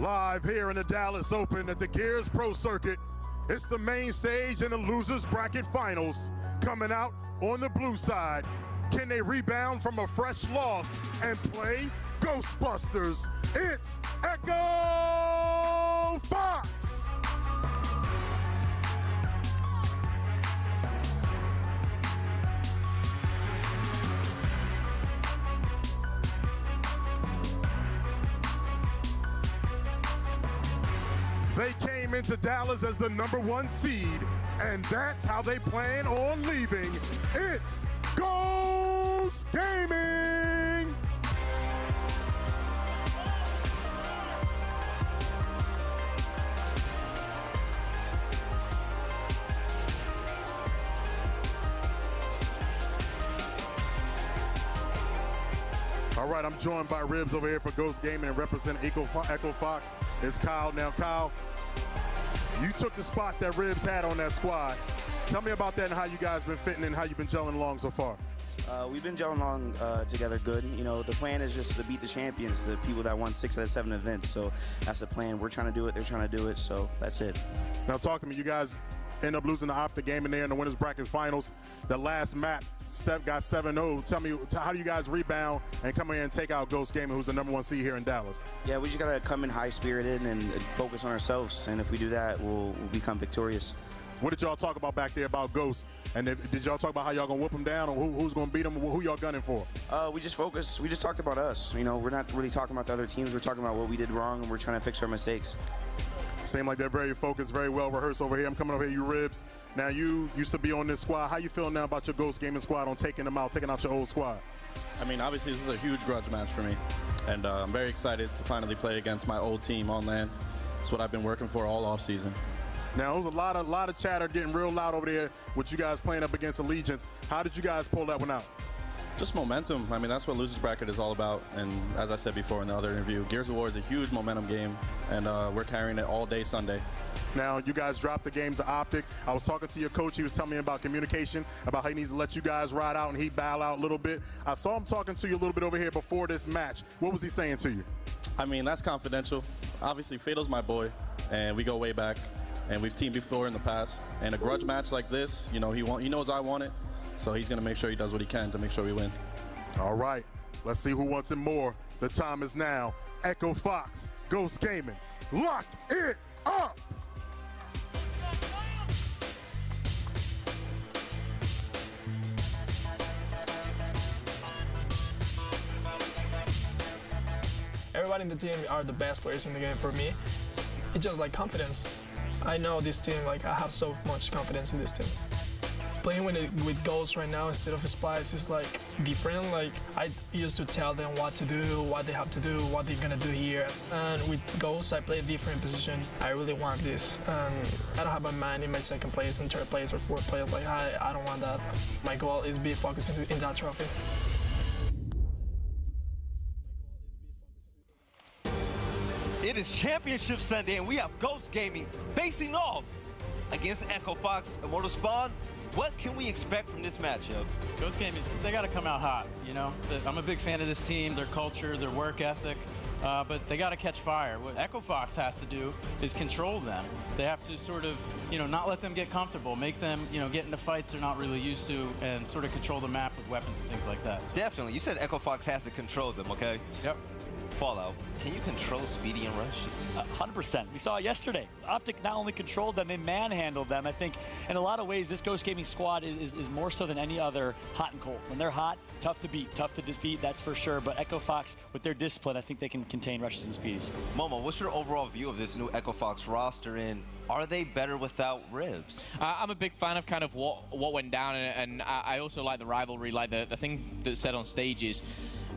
Live here in the Dallas Open at the Gears Pro Circuit. It's the main stage in the losers bracket finals. Coming out on the blue side. Can they rebound from a fresh loss and play Ghostbusters? It's Echo Fox. They came into Dallas as the #1 seed, and that's how they plan on leaving. It's Ghost Gaming! All right, I'm joined by Ribs over here for Ghost Gaming, and representing Echo Fox is Kyle. Now, Kyle, you took the spot that Ribs had on that squad. Tell me about that and how you guys been fitting and how you've been gelling along so far. We've been gelling along together good. You know, the plan is just to beat the champions, the people that won 6 out of 7 events. So that's the plan. We're trying to do it. They're trying to do it. So that's it. Now, talk to me. You guys end up losing the Optic game in there in the winners bracket finals. The last map got 7-0. Tell me, how do you guys rebound and come in and take out Ghost Gaming, who's the #1 seed here in Dallas? Yeah, we just got to come in high-spirited and focus on ourselves. And if we do that, we'll become victorious. What did y'all talk about back there about Ghost? And did y'all talk about how y'all gonna whoop them down, or who's gonna beat them, or who y'all gunning for? We just focused. We just talked about us. You know, we're not really talking about the other teams. We're talking about what we did wrong, and we're trying to fix our mistakes. Seem like they're very focused, very well rehearsed over here. I'm coming over here, you Ribs. Now, you used to be on this squad. How you feeling now about your Ghost Gaming squad on taking out your old squad? I mean, obviously, this is a huge grudge match for me. And I'm very excited to finally play against my old team on land. It's what I've been working for all offseason. Now, there was a lot of chatter getting real loud over there with you guys playing up against Allegiance. How did you guys pull that one out? Just momentum. I mean, that's what Losers Bracket is all about. And as I said before in the other interview, Gears of War is a huge momentum game, and we're carrying it all day Sunday. Now, you guys dropped the game to Optic. I was talking to your coach. He was telling me about communication, about how he needs to let you guys ride out and he bow out a little bit. I saw him talking to you a little bit over here before this match. What was he saying to you? I mean, that's confidential. Obviously, Fato's my boy, and we go way back. And we've teamed before in the past. And a grudge match like this, you know, he knows I want it. So he's going to make sure he does what he can to make sure we win. All right. Let's see who wants it more. The time is now. Echo Fox, Ghost Gaming. Lock it up! Everybody in the team are the best players in the game for me. It's just like confidence. I know this team, like I have so much confidence in this team. Playing with Ghost right now instead of Spice is like different. Like I used to tell them what to do, what they have to do, what they're gonna do here. And with Ghost, I play a different position. I really want this. I don't have my mind in my second place and third place or fourth place. Like I don't want that. My goal is be focused in that trophy. It is Championship Sunday, and we have Ghost Gaming facing off against Echo Fox and Mortal Spawn. What can we expect from this matchup? Ghost Gaming, they got to come out hot, you know? I'm a big fan of this team, their culture, their work ethic, but they got to catch fire. What Echo Fox has to do is control them. They have to sort of, you know, not let them get comfortable, make them, you know, get into fights they're not really used to, and sort of control the map with weapons and things like that. So. Definitely. You said Echo Fox has to control them, okay? Yep. Fallout, can you control Speedy and Rush? 100%. We saw it yesterday. Optic not only controlled them, they manhandled them. I think in a lot of ways, this Ghost Gaming squad is more so than any other hot and cold. When they're hot, tough to beat, tough to defeat, that's for sure. But Echo Fox, with their discipline, I think they can contain Rushes and Speedies. Momo, what's your overall view of this new Echo Fox roster, and are they better without Ribs? I'm a big fan of kind of what went down, and I also like the rivalry. Like the thing that's said on stage is,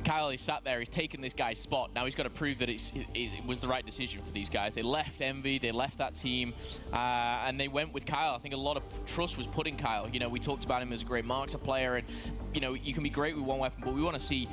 Kyle is sat there, he's taken this guy's spot. Now he's got to prove that it was the right decision for these guys. They left Envy, they left that team, and they went with Kyle. I think a lot of trust was put in Kyle. You know, we talked about him as a great marksman player, and, you know, you can be great with one weapon, but we want to see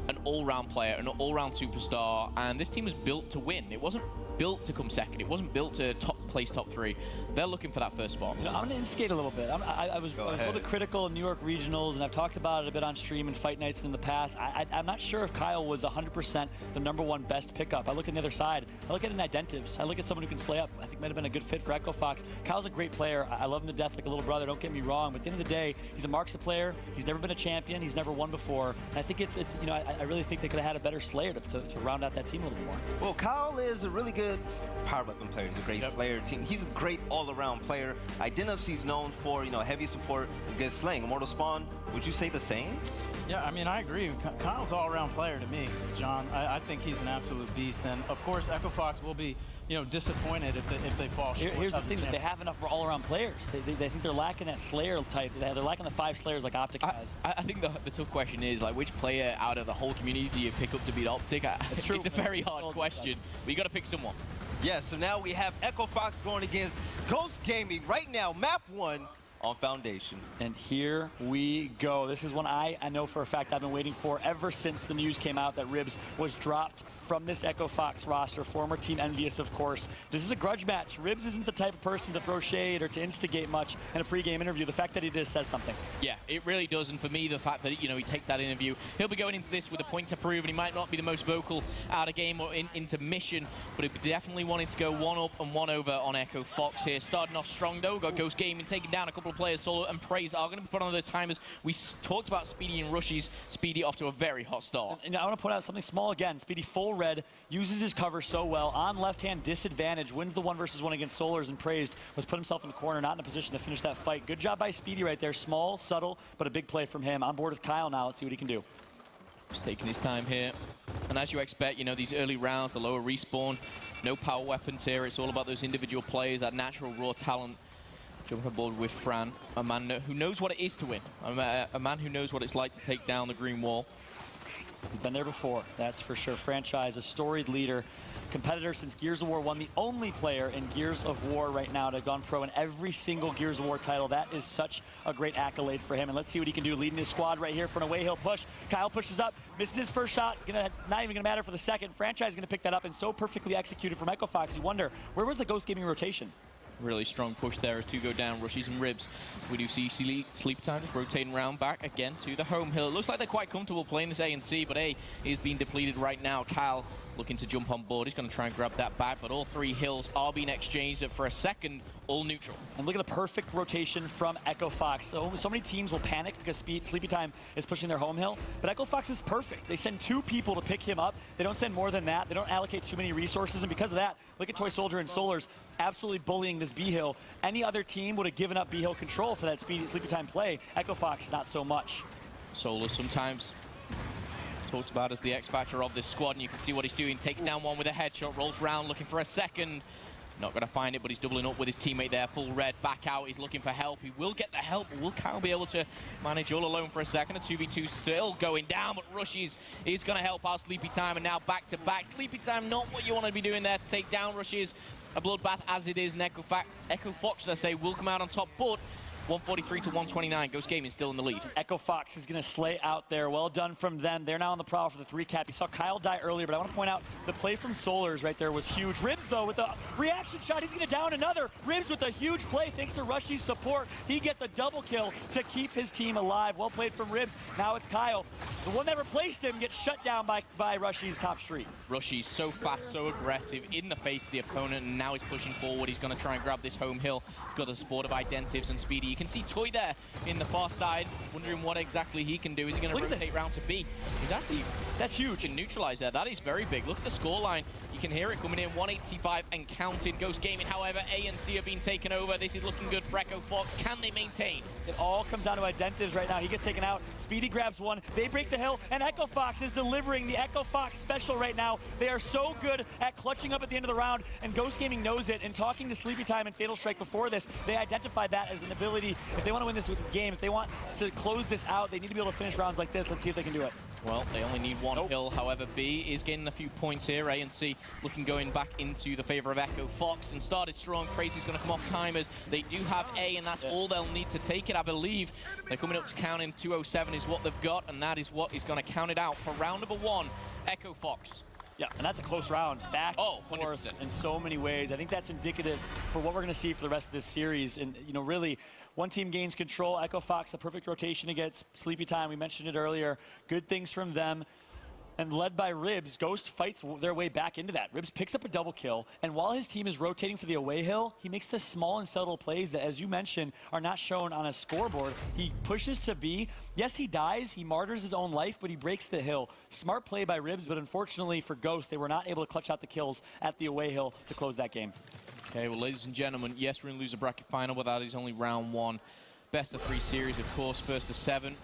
an all-round player, an all-round superstar, and this team was built to win. It wasn't built to come second. It wasn't built to place top 3. They're looking for that first spot. You know, I'm going to instigate a little bit. I was a little bit critical of New York regionals, and I've talked about it a bit on stream and fight nights in the past. I'm not sure if Kyle was 100% the #1 best pickup. I look at the other side. I look at an Identives. I look at someone who can slay up. I think might have been a good fit for Echo Fox. Kyle's a great player. I love him to death like a little brother. Don't get me wrong. But at the end of the day, he's a Marksa player. He's never been a champion. He's never won before. And I think it's you know, I really think they could have had a better slayer to round out that team a little bit more. Well, Kyle is a really good power weapon player. He's a great player team. He's a great all-around player. Identives, he's known for, you know, heavy support and good slaying. Immortal Spawn, would you say the same? Yeah, I mean, I agree. Kyle's an all-around player to me, John. I think he's an absolute beast. And, of course, Echo Fox will be, you know, disappointed if they fall short. Here's the thing, that they have enough for all-around players. They think they're lacking that Slayer type. They're lacking the 5 Slayers like Optic has. I think the tough question is, like, which player out of the whole community do you pick up to beat Optic? It's a very hard question, but you got to pick someone. Yeah, so now we have Echo Fox going against Ghost Gaming right now, map 1 on Foundation. And here we go. This is one I know for a fact I've been waiting for ever since the news came out that Ribs was dropped from this Echo Fox roster, former Team Envious, of course. This is a grudge match. Ribs isn't the type of person to throw shade or to instigate much in a pregame interview. The fact that he did says something. Yeah, it really does. And for me, the fact that, you know, he takes that interview, he'll be going into this with a point to prove, and he might not be the most vocal out of game or into mission, but he definitely wanted to go 1 up and 1 over on Echo Fox here. Starting off strong, though. Got Ghost Gaming taking down a couple of players. Solo and Praise are going to be put on those timers. We talked about Speedy and Rushies. Speedy off to a very hot start. And I want to point out something small again. Speedy full red, uses his cover so well. On left-hand disadvantage, wins the 1-versus-1 against Solars, and Praised was put himself in the corner, not in a position to finish that fight. Good job by Speedy right there. Small, subtle, but a big play from him. On board with Kyle now. Let's see what he can do. Just taking his time here. And as you expect, you know, these early rounds, the lower respawn, no power weapons here. It's all about those individual players, that natural raw talent. Jump aboard with Fran, a man who knows what it is to win. A man who knows what it's like to take down the green wall. He's been there before, that's for sure. Franchise, a storied leader, competitor since Gears of War 1, the only player in Gears of War right now to have gone pro in every single Gears of War title. That is such a great accolade for him. And let's see what he can do leading his squad right here for an away hill push. Kyle pushes up, misses his first shot, not even gonna matter for the second. Franchise is gonna pick that up, and so perfectly executed from Echo Fox. You wonder, where was the Ghost Gaming rotation? Really strong push there as 2 go down, Rushies and Ribs. We do see Sleep Time just rotating around back again to the home hill. It looks like they're quite comfortable playing this A and C, but A is being depleted right now. Kyle looking to jump on board. He's going to try and grab that back, but all 3 hills are being exchanged for a second, all neutral. And look at the perfect rotation from Echo Fox. So many teams will panic because Sleepy Time is pushing their home hill, but Echo Fox is perfect. They send 2 people to pick him up. They don't send more than that. They don't allocate too many resources, and because of that, look at Toy Soldier and Solars absolutely bullying this B hill. Any other team would have given up B hill control for that Sleepy Time play. Echo Fox, not so much. Solars sometimes talked about as the X factor of this squad, and you can see what he's doing. Takes down one with a headshot, rolls round looking for a second. Not going to find it, but he's doubling up with his teammate there. Full red, back out. He's looking for help. He will get the help, but will Kyle be able to manage all alone for a second? A 2v2 still going down, but Rushies is going to help out Sleepy Time, and now back to back. Sleepy Time, not what you want to be doing there to take down Rushies. A bloodbath as it is, and Echo Fox, I say, will come out on top, but 143 to 129. Ghost Gaming still in the lead. Echo Fox is going to slay out there. Well done from them. They're now on the prowl for the 3-cap. You saw Kyle die earlier, but I want to point out the play from Solars right there was huge. Ribs, though, with a reaction shot. He's going to down another. Ribs with a huge play thanks to Rushy's support. He gets a double kill to keep his team alive. Well played from Ribs. Now it's Kyle. The one that replaced him gets shut down by Rushy's top street. Rushy's so fast, so aggressive, in the face of the opponent, and now he's pushing forward. He's going to try and grab this home hill. Got the support of Identives and Speedy. You can see Toy there in the far side, wondering what exactly he can do. Is he going to rotate round to B? He's actually... That's huge. Can neutralize there. That is very big. Look at the scoreline. You can hear it coming in. 185 and counting. Ghost Gaming, however, A and C have been taken over. This is looking good for Echo Fox. Can they maintain? It all comes down to Identives right now. He gets taken out. Speedy grabs one. They break the hill, and Echo Fox is delivering the Echo Fox special right now. They are so good at clutching up at the end of the round, and Ghost Gaming knows it. And talking to Sleepy Time and Fatal Strike before this, they identified that as an ability. If they want to win this game, if they want to close this out, they need to be able to finish rounds like this. Let's see if they can do it. Well, they only need one hill. However, B is getting a few points here. A and C looking going back into the favor of Echo Fox, and started strong. Crazy's going to come off timers. They do have A, and that's all they'll need to take it, I believe. They're coming up to counting. 207 is what they've got, and that is what is going to count it out for round number 1. Echo Fox. Yeah, and that's a close round. Back Oh, and forth 100%. in so many ways. I think that's indicative for what we're going to see for the rest of this series. And, you know, really, one team gains control. Echo Fox, a perfect rotation against Sleepy Time. We mentioned it earlier. Good things from them. And led by Ribs, Ghost fights their way back into that. Ribs picks up a double kill, and while his team is rotating for the away hill, he makes the small and subtle plays that, as you mentioned, are not shown on a scoreboard. He pushes to B. Yes, he dies. He martyrs his own life, but he breaks the hill. Smart play by Ribs, but unfortunately for Ghost, they were not able to clutch out the kills at the away hill to close that game. Okay, well, ladies and gentlemen, yes, we're in loser bracket final, but that is only round one. Best of 3 series, of course, first to 7.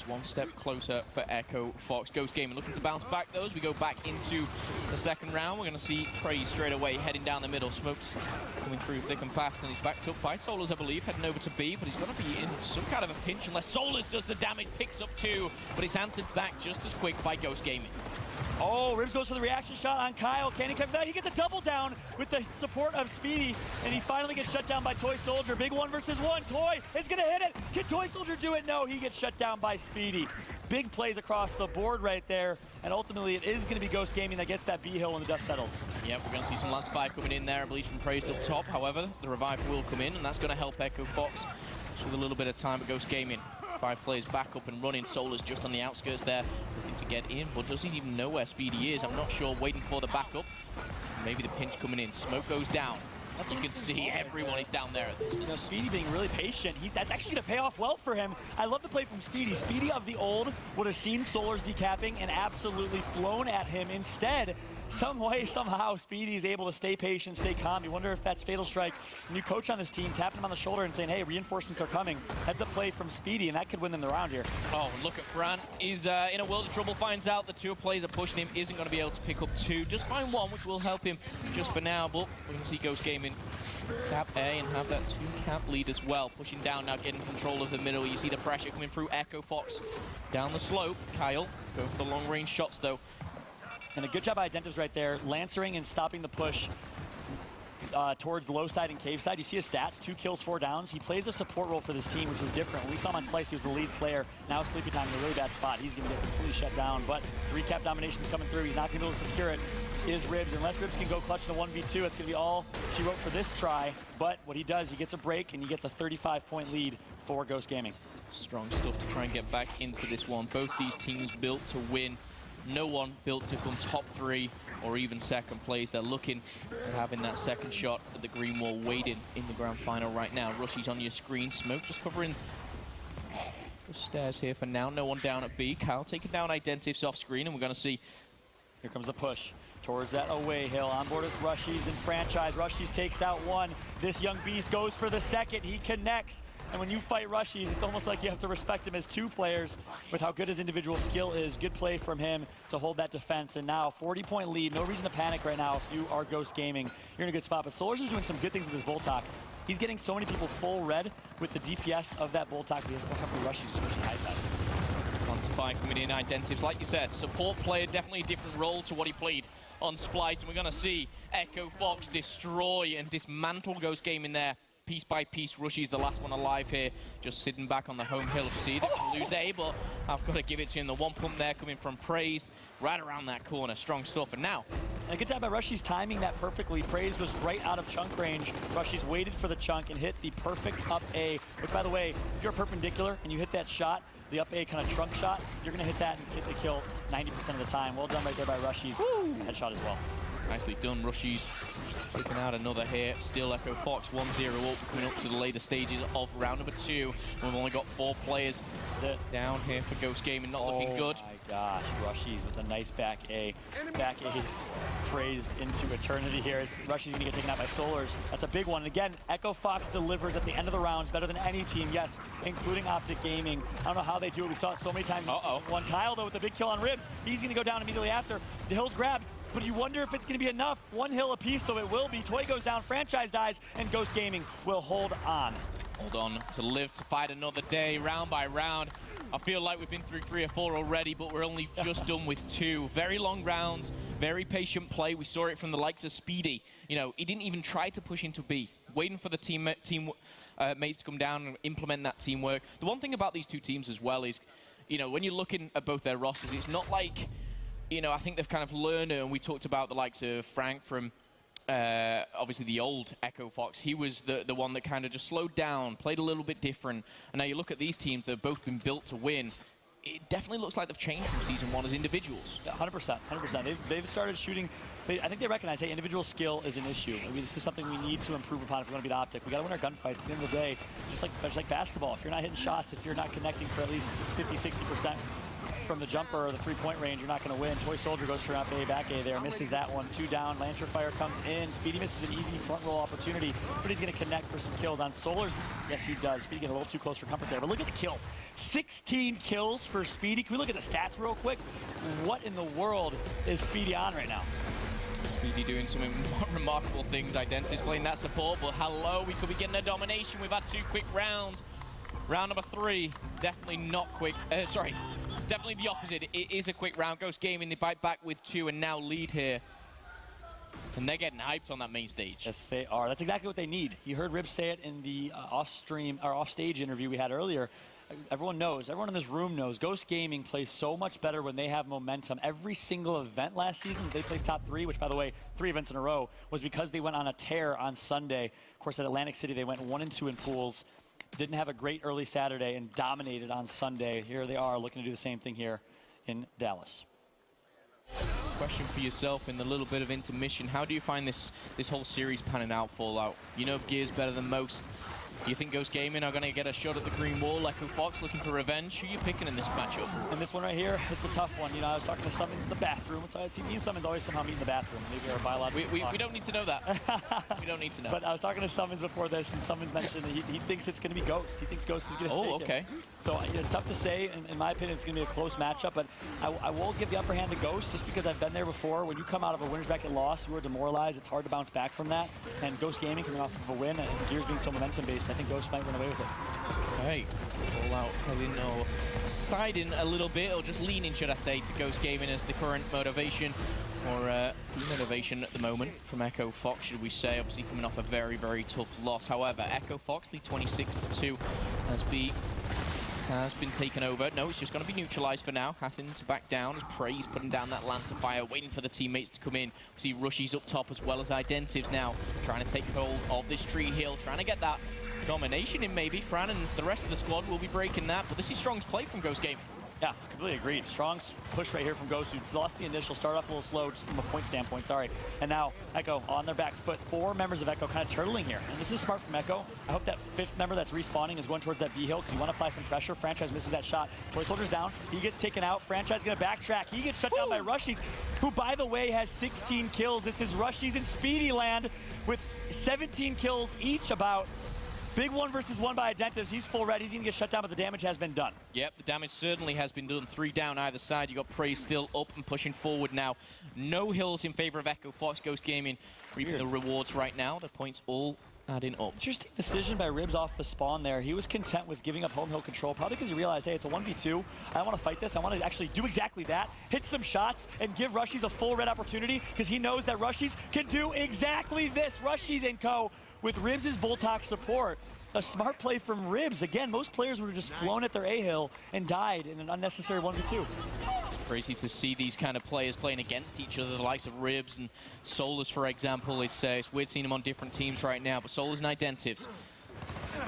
One step closer for Echo Fox. Ghost Gaming looking to bounce back those. We go back into the second round. We're going to see Praise straight away heading down the middle. Smokes coming through thick and fast, and he's backed up by Solars, I believe, heading over to B, but he's going to be in some kind of a pinch unless Solars does the damage, picks up 2, but he's answered back just as quick by Ghost Gaming. Oh, Ribs goes for the reaction shot on Kyle. Can he come back? He gets a double down with the support of Speedy, and he finally gets shut down by Toy Soldier. Big 1 versus 1. Toy is going to hit it. Can Toy Soldier do it? No, he gets shut down by Speedy. Big plays across the board right there, and ultimately it is going to be Ghost Gaming that gets that B hill when the dust settles. Yep, we're going to see some Lance Fire coming in there, I believe, from Praise up top. However, the revive will come in, and that's going to help Echo Fox just with a little bit of time at Ghost Gaming. 5 players back up and running. Solar's just on the outskirts there, looking to get in, but doesn't even know where Speedy is. I'm not sure, waiting for the backup. Maybe the pinch coming in. Smoke goes down. You can see everyone is down there at this. You know, Speedy being really patient. That's actually going to pay off well for him. I love the play from Speedy. Speedy of the old would have seen Solar's decapping and absolutely flown at him. Instead, some way, somehow, Speedy is able to stay patient, stay calm. You wonder if that's Fatal Strike, the new coach on this team, tapping him on the shoulder and saying, hey, reinforcements are coming. Heads up play from Speedy, and that could win them the round here. Oh, look at Fran. He's in a world of trouble, finds out the 2 players are pushing him, isn't going to be able to pick up 2. Just find 1, which will help him just for now, but we're going to see Ghost Gaming cap A and have that 2-cap lead as well. Pushing down now, getting control of the middle. You see the pressure coming through Echo Fox down the slope. Kyle, go for the long-range shots, though. And a good job by Identives right there, lancering and stopping the push towards the low side and cave side. You see his stats, 2 kills, 4 downs. He plays a support role for this team, which is different. When we saw him on Splice, he was the lead slayer. Now Sleepy Time in a really bad spot. He's going to get completely shut down, but 3-cap domination's coming through. He's not going to be able to secure it. Is Ribs. Unless Ribs can go clutch in the 1v2, it's going to be all she wrote for this try. But what he does, he gets a break, and he gets a 35-point lead for Ghost Gaming. Strong stuff to try and get back into this one. Both these teams built to win. No one built to come top 3 or even second place. They're looking at having that second shot at the green wall waiting in the grand final right now. Rushy's on your screen. Smoke just covering the stairs here for now. No one down at B. Kyle taking down Identives off screen, and we're going to see. Here comes the push towards that away hill. On board with Rushies and Franchise. Rushies takes out 1. This young beast goes for the second. He connects. And when you fight Rushies, it's almost like you have to respect him as 2 players with how good his individual skill is. Good play from him to hold that defense. And now 40-point lead. No reason to panic right now if you are Ghost Gaming. You're in a good spot. But Solars is doing some good things with his Boltok. He's getting so many people full red with the DPS of that Boltok. He has more company Rushies pushing high side. Quantify coming in, Identives. Like you said, support player, definitely a different role to what he played on Splice. And we're going to see Echo Fox destroy and dismantle Ghost Gaming there. Piece by piece. Rushy's the last one alive here, just sitting back on the home hill. See that can lose A, but I've got to give it to him. The 1 pump there coming from Praise right around that corner. Strong stuff. And now, and a good job by Rushy's timing that perfectly. Praise was right out of chunk range. Rushy's waited for the chunk and hit the perfect up A. Which, by the way, if you're perpendicular and you hit that shot, the up A kind of trunk shot, you're going to hit that and get the kill 90% of the time. Well done right there by Rushy's headshot as well. Nicely done, Rushy's taking out another here. Still Echo Fox 1-0 up, coming up to the later stages of round number 2. We've only got 4 players down here for Ghost Gaming, not looking good. Oh my gosh, Rushy's with a nice back A. Back A's praised into eternity here. Rushy's gonna get taken out by Solars. That's a big one. And again, Echo Fox delivers at the end of the rounds better than any team, yes, including Optic Gaming. I don't know how they do it. We saw it so many times. One Kyle, though, with the big kill on Ribs. He's gonna go down immediately after. The hill's grabbed. But you wonder if it's going to be enough. 1 hill apiece, though it will be. Toy goes down, Franchise dies, and Ghost Gaming will hold on. Hold on to live to fight another day, round by round. I feel like we've been through 3 or 4 already, but we're only just done with 2. Very long rounds, very patient play. We saw it from the likes of Speedy. You know, he didn't even try to push into B, waiting for the teammates to come down and implement that teamwork. The one thing about these 2 teams as well is, you know, when you're looking at both their rosters, it's not like you know, I think they've kind of learned, and we talked about the likes of Frank from obviously the old Echo Fox. He was the one that kind of just slowed down, played a little bit different. And now you look at these teams, they've both been built to win. It definitely looks like they've changed from Season 1 as individuals. Yeah, 100%, 100%. They've started shooting. I think they recognize, hey, individual skill is an issue. I mean, this is something we need to improve upon if we're going to beat Optic. We got to win our gunfights. At the end of the day, just like basketball, if you're not hitting shots, if you're not connecting for at least 50, 60% from the jumper or the three-point range, you're not going to win. Toy Soldier goes for out A, back A there, misses that one. 2 down. Lancer Fire comes in. Speedy misses an easy front roll opportunity, but he's going to connect for some kills on Solar. Yes, he does. Speedy getting a little too close for comfort there, but look at the kills. 16 kills for Speedy. Can we look at the stats real quick? What in the world is Speedy on right now? Speedy doing some remarkable things. Identity's playing that support, but hello, we could be getting a domination. We've had 2 quick rounds. Round number 3, definitely not quick. Sorry, definitely the opposite. It is a quick round. Ghost Gaming, they bite back with 2 and now lead here. And they're getting hyped on that main stage. Yes, they are. That's exactly what they need. You heard Rib say it in the off-stream or off-stage interview we had earlier. Everyone knows, everyone in this room knows, Ghost Gaming plays so much better when they have momentum. Every single event last season, they placed top 3, which, by the way, 3 events in a row, was because they went on a tear on Sunday. Of course, at Atlantic City, they went 1 and 2 in pools. Didn't have a great early Saturday and dominated on Sunday. Here they are looking to do the same thing here in Dallas. Question for yourself in the little bit of intermission. How do you find this whole series panning out, Fallout? You know Gears better than most. Do you think Ghost Gaming are going to get a shot at the green wall? Echo Fox looking for revenge. Who are you picking in this matchup? And this one right here, it's a tough one. You know, I was talking to Summons in the bathroom. So I see me and Summons always somehow meet in the bathroom. Maybe our biological we don't need to know that. We don't need to know. But I was talking to Summons before this, and Summons mentioned that he thinks it's going to be Ghost. He thinks Ghost is going to take it. Oh, okay. So it's tough to say. In my opinion, it's going to be a close matchup. But I will give the upper hand to Ghost just because I've been there before. When you come out of a winner's bracket loss, you are demoralized. It's hard to bounce back from that. And Ghost Gaming coming off of a win, and Gears being so momentum-based, I think Ghost might run away with it. Okay, Fallout heading or siding a little bit, or just leaning, should I say, to Ghost Gaming as the current motivation, or motivation at the moment from Echo Fox, should we say. Obviously coming off a very, very tough loss. However, Echo Fox, lead 26-2, has been taken over. No, it's just going to be neutralized for now. Hassan to back down as Praise putting down that Lancer Fire, waiting for the teammates to come in. We see Rushies up top as well as Identives now, trying to take hold of this tree hill, trying to get that domination in maybe. Fran and the rest of the squad will be breaking that, but this is Strong's play from Ghost Gaming. Yeah, completely agreed. Strong's push right here from Ghost, who lost the initial, started off a little slow just from a point standpoint, sorry. And now Echo on their back foot. 4 members of Echo kind of turtling here. And this is smart from Echo. I hope that 5th member that's respawning is going towards that B hill because you want to apply some pressure. Franchise misses that shot. Toy Soldier's down. He gets taken out. Franchise going to backtrack. He gets shut down by Rushies, who, by the way, has 16 kills. This is Rushies in Speedy land with 17 kills each about. Big 1 versus 1 by Identives. He's full red. He's going to get shut down, but the damage has been done. Yep, the damage certainly has been done. 3 down either side. You got Praise still up and pushing forward now. No hills in favor of Echo Fox. Ghost Gaming reaping the rewards right now. The points all adding up. Interesting decision by Ribs off the spawn there. He was content with giving up home hill control, probably because he realized, hey, it's a 1v2. I don't want to fight this. I want to actually do exactly that. Hit some shots and give Rushies a full red opportunity because he knows that Rushies can do exactly this. Rushies and co. with Ribs' Voltox support. A smart play from Ribs. Again, most players would have just flown at their A-hill and died in an unnecessary 1v2. It's crazy to see these kind of players playing against each other, the likes of Ribs and Solars, for example. It's weird seeing them on different teams right now, but Solars and Identives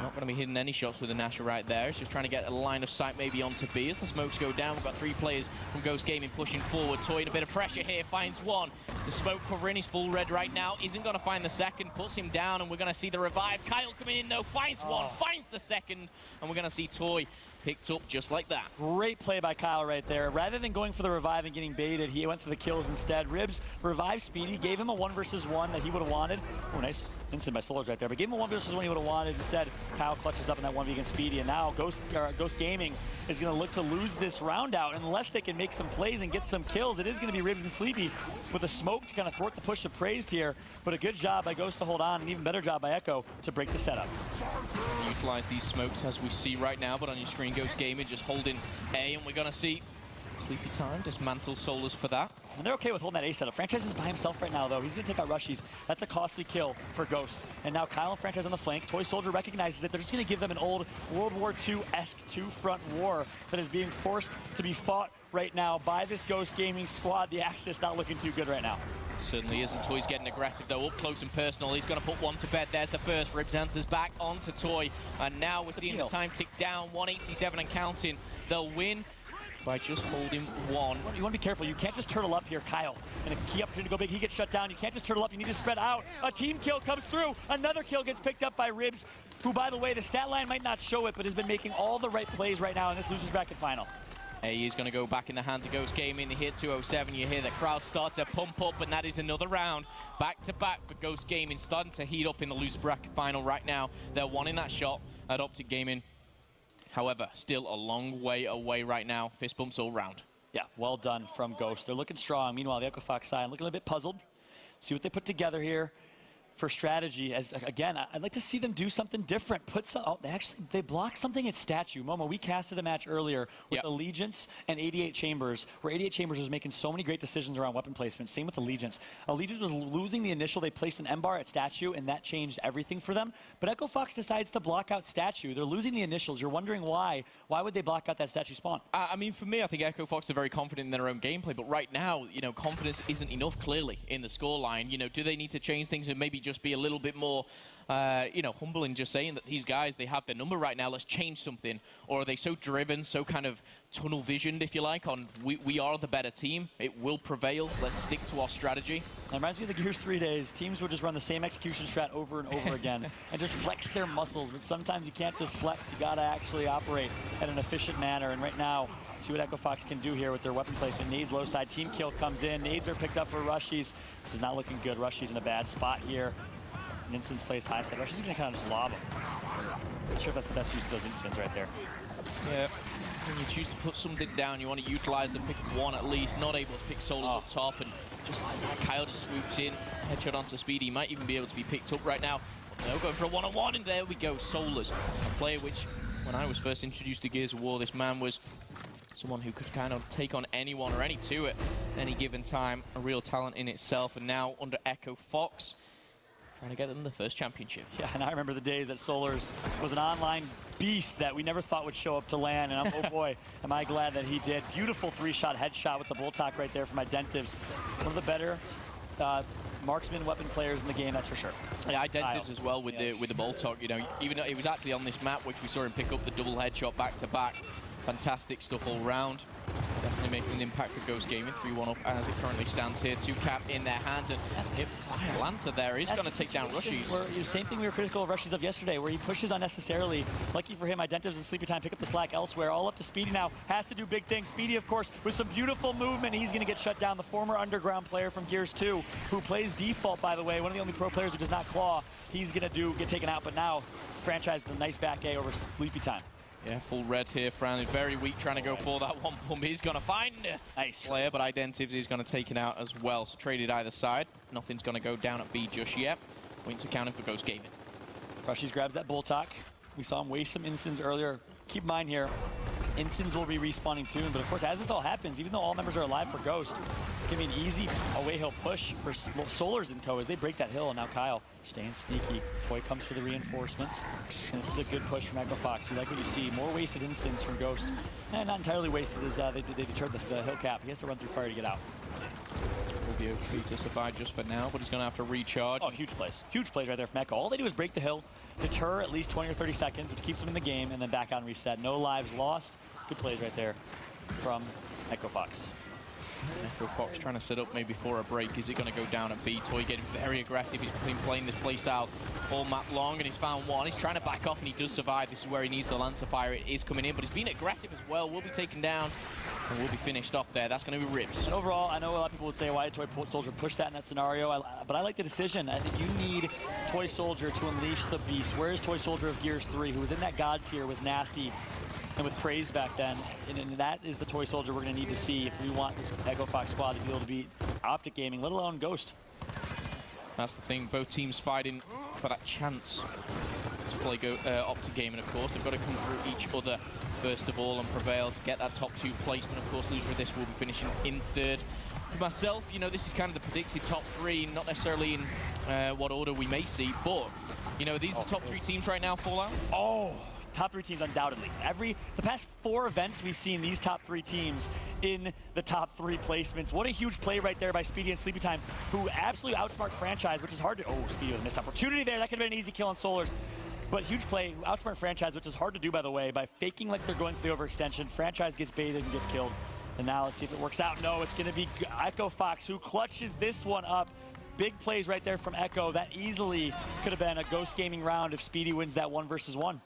not going to be hitting any shots with the Nasher right there. It's just trying to get a line of sight maybe onto B as the smokes go down. We've got 3 players from Ghost Gaming pushing forward. Toy in a bit of pressure here, finds 1. The smoke covering, he's full red right now. Isn't going to find the second, puts him down, and we're going to see the revive. Kyle coming in though, finds 1, finds the second, and we're going to see Toy picked up just like that. Great play by Kyle right there. Rather than going for the revive and getting baited, he went for the kills instead. Ribs revived Speedy, gave him a 1 versus 1 that he would have wanted. Oh, nice instant by Solars right there, but gave him a 1 versus 1 he would have wanted. Instead, Kyle clutches up in that 1v against Speedy, and now Ghost Gaming is going to look to lose this round out unless they can make some plays and get some kills. It is going to be Ribs and Sleepy with a smoke to kind of thwart the push of Praised here, but a good job by Ghost to hold on, and even better job by Echo to break the setup. Utilize these smokes as we see right now, but on your screen, Ghost Gaming just holding A, and we're going to see Sleepy time, dismantle Solars for that. And they're okay with holding that ace setup. Franchise is by himself right now, though. He's going to take out Rushies. That's a costly kill for Ghost. And now Kyle and Franchise on the flank. Toy Soldier recognizes it. They're just going to give them an old World War II-esque two-front war that is being forced to be fought right now by this Ghost Gaming squad. The Axis not looking too good right now. Certainly isn't. Toy's getting aggressive, though, up close and personal. He's going to put one to bed. There's the first. Ribs answers back onto Toy. And now we're seeing the time tick down. 187 and counting. They'll win by just holding one. You want to be careful. You can't just turtle up here, Kyle. And a key opportunity to go big. He gets shut down. You can't just turtle up. You need to spread out. A team kill comes through. Another kill gets picked up by Ribs, who, by the way, the stat line might not show it, but has been making all the right plays right now in this losers bracket final. He is going to go back in the hands of Ghost Gaming. They hit 207. You hear the crowd start to pump up, and that is another round back to back for Ghost Gaming, starting to heat up in the loser bracket final right now. They're wanting that shot at Optic Gaming. However, still a long way away right now. Fist bumps all round. Yeah, well done from Ghost. They're looking strong. Meanwhile, the Echo Fox side looking a bit puzzled. See what they put together here for strategy. As again, I'd like to see them do something different. Put some. Oh, they blocked something at Statue. Momo, we casted a match earlier with Allegiance and 88 Chambers, where 88 Chambers was making so many great decisions around weapon placement. Same with Allegiance. Allegiance was losing the initial. They placed an M-bar at Statue, and that changed everything for them. But Echo Fox decides to block out Statue. They're losing the initials. You're wondering why. Why would they block out that Statue spawn? I mean, for me, I think Echo Fox are very confident in their own gameplay. But right now, you know, confidence isn't enough. Clearly, in the scoreline, you know, do they need to change things and maybe just be a little bit more, you know, humble in just saying that these guys, they have their number right now, let's change something? Or are they so driven, so kind of tunnel visioned, if you like, on we are the better team, it will prevail, let's stick to our strategy? That reminds me of the Gears 3 days. Teams would just run the same execution strat over and over again and just flex their muscles. But sometimes you can't just flex, you gotta actually operate at an efficient manner. And right now, see what Echo Fox can do here with their weapon placement. Nades low side, team kill comes in. Nades are picked up for Rushies. This is not looking good. Rushies in a bad spot here. Instance plays high side. Rushies gonna kind of just lob him. Not sure if that's the best use of those instants right there. Yeah, when you choose to put something down, you want to utilize them, pick one at least, not able to pick Solars up top, and just Kyle just swoops in, headshot onto Speedy. He might even be able to be picked up right now. No, going for a one-on-one, and there we go, Solars. A player which, when I was first introduced to Gears of War, this man was someone who could kind of take on anyone or any two at any given time, a real talent in itself, and now under Echo Fox, trying to get them the first championship. Yeah, and I remember the days that Solars was an online beast that we never thought would show up to LAN, and oh boy, am I glad that he did. Beautiful three-shot headshot with the bull talk right there from Identives. One of the better marksman weapon players in the game, that's for sure. Yeah, Identives as well with the bull talk. You know, even though it was actually on this map, which we saw him pick up the double headshot back to back. Fantastic stuff all round. Definitely making an impact for Ghost Gaming. 3-1 up as it currently stands here. 2-cap in their hands, and hit Lancer there. He's going to take down Rushies. Same thing we were critical of Rushies of yesterday, where he pushes unnecessarily. Lucky for him, Identives and Sleepy Time pick up the slack elsewhere. All up to Speedy now. Has to do big things. Speedy, of course, with some beautiful movement. He's going to get shut down. The former underground player from Gears 2, who plays default, by the way. One of the only pro players who does not claw. He's going to get taken out, but now Franchise with a nice back A over Sleepy Time. Yeah, full red here. Fran is very weak trying to go for that one pump. He's going to find a nice player, but Identives is going to take it out as well. So traded either side. Nothing's going to go down at B just yet. Points accounting for Ghost Gaming. Rushies grabs that bull talk. We saw him waste some instants earlier. Keep in mind here, instants will be respawning soon, but of course, as this all happens, even though all members are alive for Ghost, give me an easy away hill push for Solars and co as they break that hill, and now Kyle staying sneaky. Toy comes for the reinforcements, and this is a good push from Echo Fox. You like what you see, more wasted instants from Ghost. And not entirely wasted, as they deterred the hill cap. He has to run through fire to get out. Will be okay to survive just for now, but he's going to have to recharge. Oh, huge plays. Huge plays right there from Echo. All they do is break the hill, deter at least 20 or 30 seconds, which keeps them in the game, and then back on reset. No lives lost. Good plays right there from Echo Fox. Echo Fox trying to set up maybe for a break. Is it going to go down at B? Toy getting very aggressive. He's been playing this playstyle all map long, and he's found one. He's trying to back off, and he does survive. This is where he needs the Lancer fire. It is coming in, but he's been aggressive as well. Will be taken down, and will be finished off there. That's going to be Ribs. And overall, I know a lot of people would say, why did Toy Soldier push that in that scenario? But I like the decision. I think you need Toy Soldier to unleash the beast. Where is Toy Soldier of Gears 3, who was in that Gods tier with Nasty and with Praise back then? And that is the Toy Soldier we're going to need to see if we want this Echo Fox squad to be able to beat Optic Gaming, let alone Ghost. That's the thing. Both teams fighting for that chance to play Optic game, and of course they've got to come through each other first of all and prevail to get that top 2 placement. Of course, loser of this will be finishing in 3rd. For myself, you know, this is kind of the predicted top 3, not necessarily in what order we may see, but you know, these are the top 3 teams right now. Fallout. Oh, top 3 teams undoubtedly. The past 4 events we've seen these top 3 teams in the top 3 placements. What a huge play right there by Speedy and Sleepy Time, who absolutely outsmart Franchise, which is hard to. Oh, Speedy with a missed opportunity there. That could have been an easy kill on Solars. But huge play, outsmart Franchise, which is hard to do, by the way, by faking like they're going for the overextension. Franchise gets baited and gets killed. And now let's see if it works out. No, it's going to be Echo Fox who clutches this one up. Big plays right there from Echo. That easily could have been a Ghost Gaming round if Speedy wins that 1 versus 1.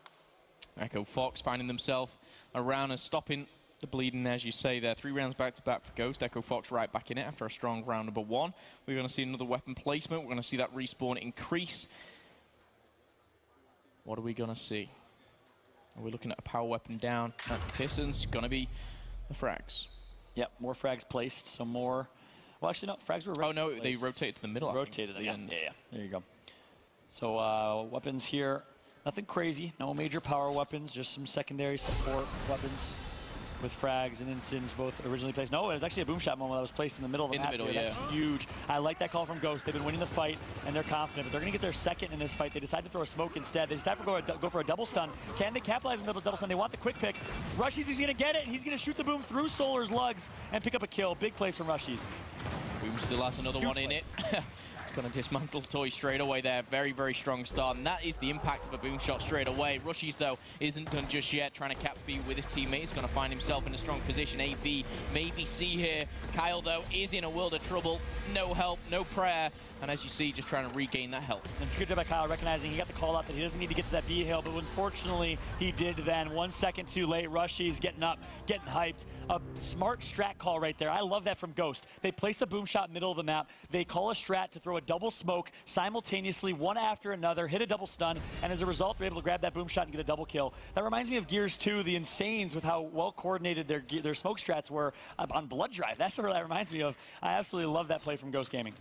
Echo Fox finding themselves around and stopping the bleeding, as you say there. 3 rounds back-to-back for Ghost. Echo Fox right back in it after a strong round number 1. We're going to see another weapon placement. We're going to see that respawn increase. What are we going to see? Are we looking at a power weapon down at the Pistons? Going to be the frags. Yep, more frags placed, so more. Well, actually, no, frags were. Oh no, they rotated to the middle. Rotated, yeah. There you go. So weapons here, nothing crazy. No major power weapons, just some secondary support weapons with frags and instants both originally placed. No, it was actually a boom shot moment that was placed in the middle of the map. Yeah. That's huge. I like that call from Ghost. They've been winning the fight and they're confident, but they're going to get their second in this fight. They decide to throw a smoke instead. They decide to go for a double stun. Can they capitalize on the double stun? They want the quick pick. Rushies is going to get it. He's going to shoot the boom through Solar's lugs and pick up a kill. Big plays from Rushies. Boom still has another one in it. It's going to dismantle Toy straight away there. Very, very strong start. And that is the impact of a boom shot straight away. Rushies, though, isn't done just yet. Trying to cap B with his teammate. He's going to find himself in a strong position. AB, maybe C here. Kyle, though, is in a world of trouble. No help, no prayer. And as you see, just trying to regain that health. And good job by Kyle recognizing he got the call out that he doesn't need to get to that B hill, but unfortunately he did then. 1 second too late. Rushies getting up, getting hyped. A smart strat call right there. I love that from Ghost. They place a boom shot middle of the map. They call a strat to throw a double smoke simultaneously, one after another, hit a double stun, and as a result, they're able to grab that boom shot and get a double kill. That reminds me of Gears 2, the Insanes, with how well coordinated their smoke strats were on Blood Drive. That's what that reminds me of. I absolutely love that play from Ghost Gaming.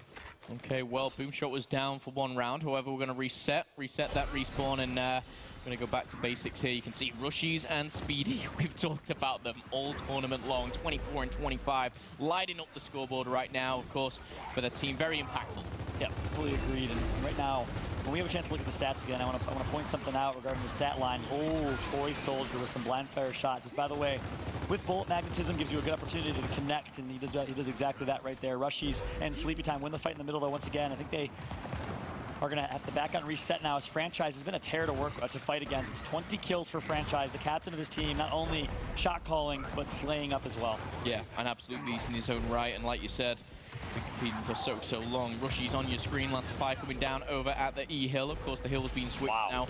Okay, well, boom shot was down for 1 round. However, we're going to reset that respawn, and we're going to go back to basics here. You can see Rushies and Speedy. We've talked about them all tournament long. 24 and 25, lighting up the scoreboard right now, of course, for the team. Very impactful. Yeah, fully agreed. And right now, when we have a chance to look at the stats again, I want to point something out regarding the stat line. Oh, Toy Soldier with some blind fire shots, which, by the way, with bullet magnetism gives you a good opportunity to connect, and he does exactly that right there. Rushies and Sleepy Time win the fight in the middle, though. Once again, I think they are going to have to back on reset now, as Franchise has been a tear to fight against. 20 kills for Franchise, the captain of his team, not only shot calling, but slaying up as well. Yeah, and absolutely he's in his own right, and like you said, been competing for so long. Rushies on your screen, Lance Fire coming down over at the E hill. Of course, the hill has been switched now.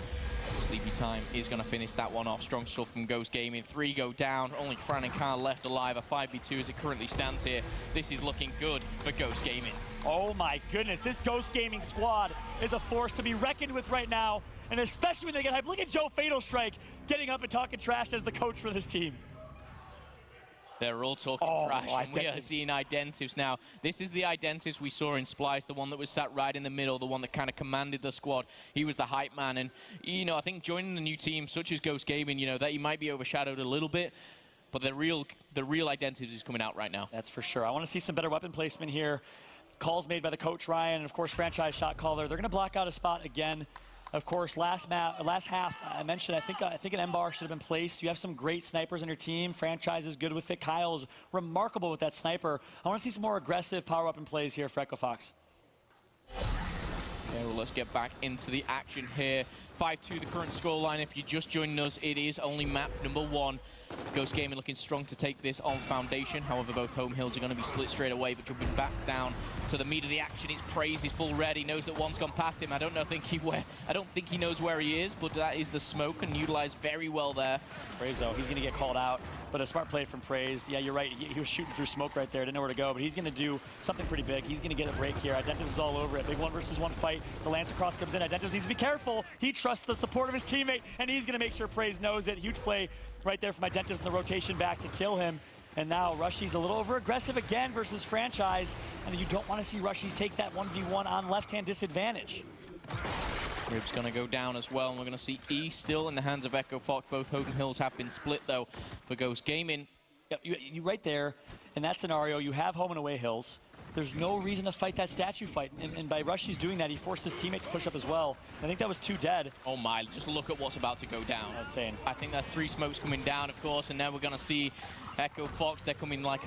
Sleepy Time is going to finish that one off. Strong stuff from Ghost Gaming. 3 go down. Only Fran and Kyle left alive. A 5v2 as it currently stands here. This is looking good for Ghost Gaming. Oh my goodness, this Ghost Gaming squad is a force to be reckoned with right now. And especially when they get hyped. Look at Joe Fatal Strike getting up and talking trash as the coach for this team. They're all talking trash, and we are seeing Identives now. This is the Identives we saw in Splice, the one that was sat right in the middle, the one that kind of commanded the squad. He was the hype man, and, you know, I think joining a new team such as Ghost Gaming, you know, that he might be overshadowed a little bit, but the real Identives is coming out right now. That's for sure. I want to see some better weapon placement here. Calls made by the coach, Ryan, and, of course, Franchise shot caller. They're going to block out a spot again. Of course, last half, I mentioned, I think an M-bar should have been placed. You have some great snipers on your team. Franchise is good with it. Kyle is remarkable with that sniper. I want to see some more aggressive power weapon plays here for Echo Fox. Okay, well, let's get back into the action here. 5-2 the current scoreline. If you're just joining us, it is only map number 1. Ghost Gaming looking strong to take this on Foundation. However, both home hills are going to be split straight away, but jumping back down to the meat of the action. It's Praise. He's full red. He knows that one's gone past him. I don't think he knows where he is, but that is the smoke and utilized very well there. Praise, though, he's going to get called out. But a smart play from Praise. Yeah, you're right. He was shooting through smoke right there. Didn't know where to go, but he's going to do something pretty big. He's going to get a break here. Identives is all over it. Big 1 versus 1 fight. The Lancer cross comes in. Identives needs to be careful. He trusts the support of his teammate, and he's going to make sure Praise knows it. Huge play right there from Identives in the rotation back to kill him. And now Rushy's a little over-aggressive again versus Franchise, and you don't want to see Rushy's take that 1v1 on left-hand disadvantage. Rib's going to go down as well, and we're going to see E still in the hands of Echo Fox. Both Hogan Hills have been split, though, for Ghost Gaming. Yep, you right there, in that scenario, you have home and away hills. There's no reason to fight that statue fight, and by Rushy's doing that, he forced his teammate to push up as well. I think that was 2 dead. Oh my, just look at what's about to go down. That's insane. I think that's 3 smokes coming down, of course, and now we're going to see Echo Fox. They're coming like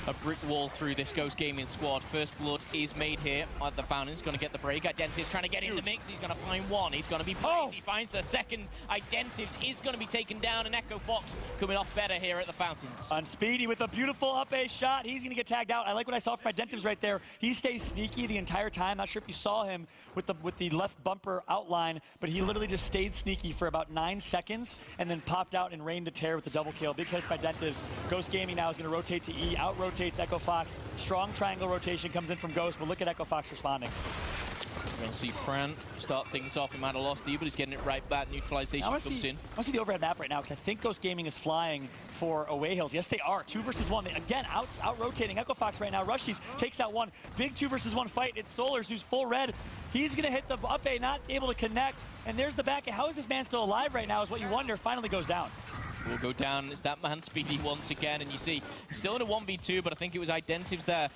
a brick wall through this Ghost Gaming squad. First blood is made here at the Fountains. Going to get the break. Identity's trying to get in the mix. He's going to find one. He's going to be played. He finds the second. Identity is going to be taken down, and Echo Fox coming off better here at the Fountains. On Speedy with a beautiful up A shot. He's going to get tagged out. I like what I saw from Identity's right there. He stays sneaky the entire time. Not sure if you saw him with the left bumper outline, but he literally just stayed sneaky for about 9 seconds and then popped out and rained a tear with the double kill. Big catch from Identity's. Ghost Gaming now is going to rotate to E, out-rotates Echo Fox. Strong triangle rotation comes in from Ghost, but look at Echo Fox responding. We're going to see Fran start things off. He might have lost E, but he's getting it right back. Neutralization comes in. I want to see the overhead map right now, because I think Ghost Gaming is flying for away hills. Yes, they are. 2 versus 1. They, again, out-rotating Echo Fox right now. Rushies takes out one. Big 2 versus 1 fight. It's Solars, who's full red. He's going to hit the up A, not able to connect. And there's the back. How is this man still alive right now is what you wonder. Finally goes down. Will go down. It's that man Speedy once again, and you see he's still in a 1v2, but I think it was Identives there.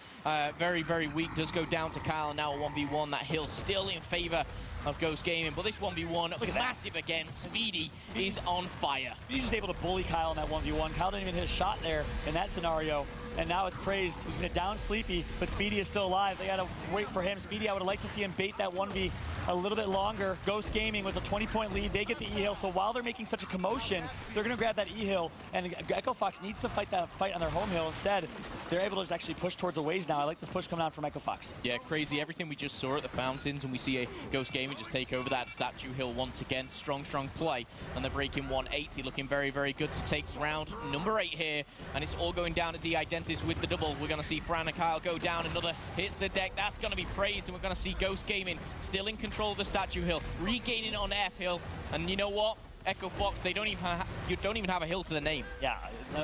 Very, very weak. Does go down to Kyle. Now a 1v1. That hill still in favor of Ghost Gaming, but this 1v1 massive again. Speedy is on fire. Speedy's just able to bully Kyle in that 1v1. Kyle didn't even hit a shot there in that scenario. And now it's praised. He's going to down Sleepy, but Speedy is still alive. They got to wait for him. Speedy, I would like to see him bait that 1v a little bit longer. Ghost Gaming with a 20-point lead. They get the E-Hill, so while they're making such a commotion, they're going to grab that E-Hill, and Echo Fox needs to fight that fight on their home hill. Instead, they're able to actually push towards the ways now. I like this push coming out from Echo Fox. Yeah, crazy. Everything we just saw at the Fountains, and we see a Ghost Gaming just take over that statue hill once again. Strong, strong play, and they're breaking 180, looking very, very good to take round number 8 here, and it's all going down to D-Identities with the double. We're going to see Fran and Kyle go down. Another hits the deck. That's going to be praised, and we're going to see Ghost Gaming still in control of the statue hill, regaining on F hill. And you know what? Echo Fox, you don't even have a hill to the name. Yeah,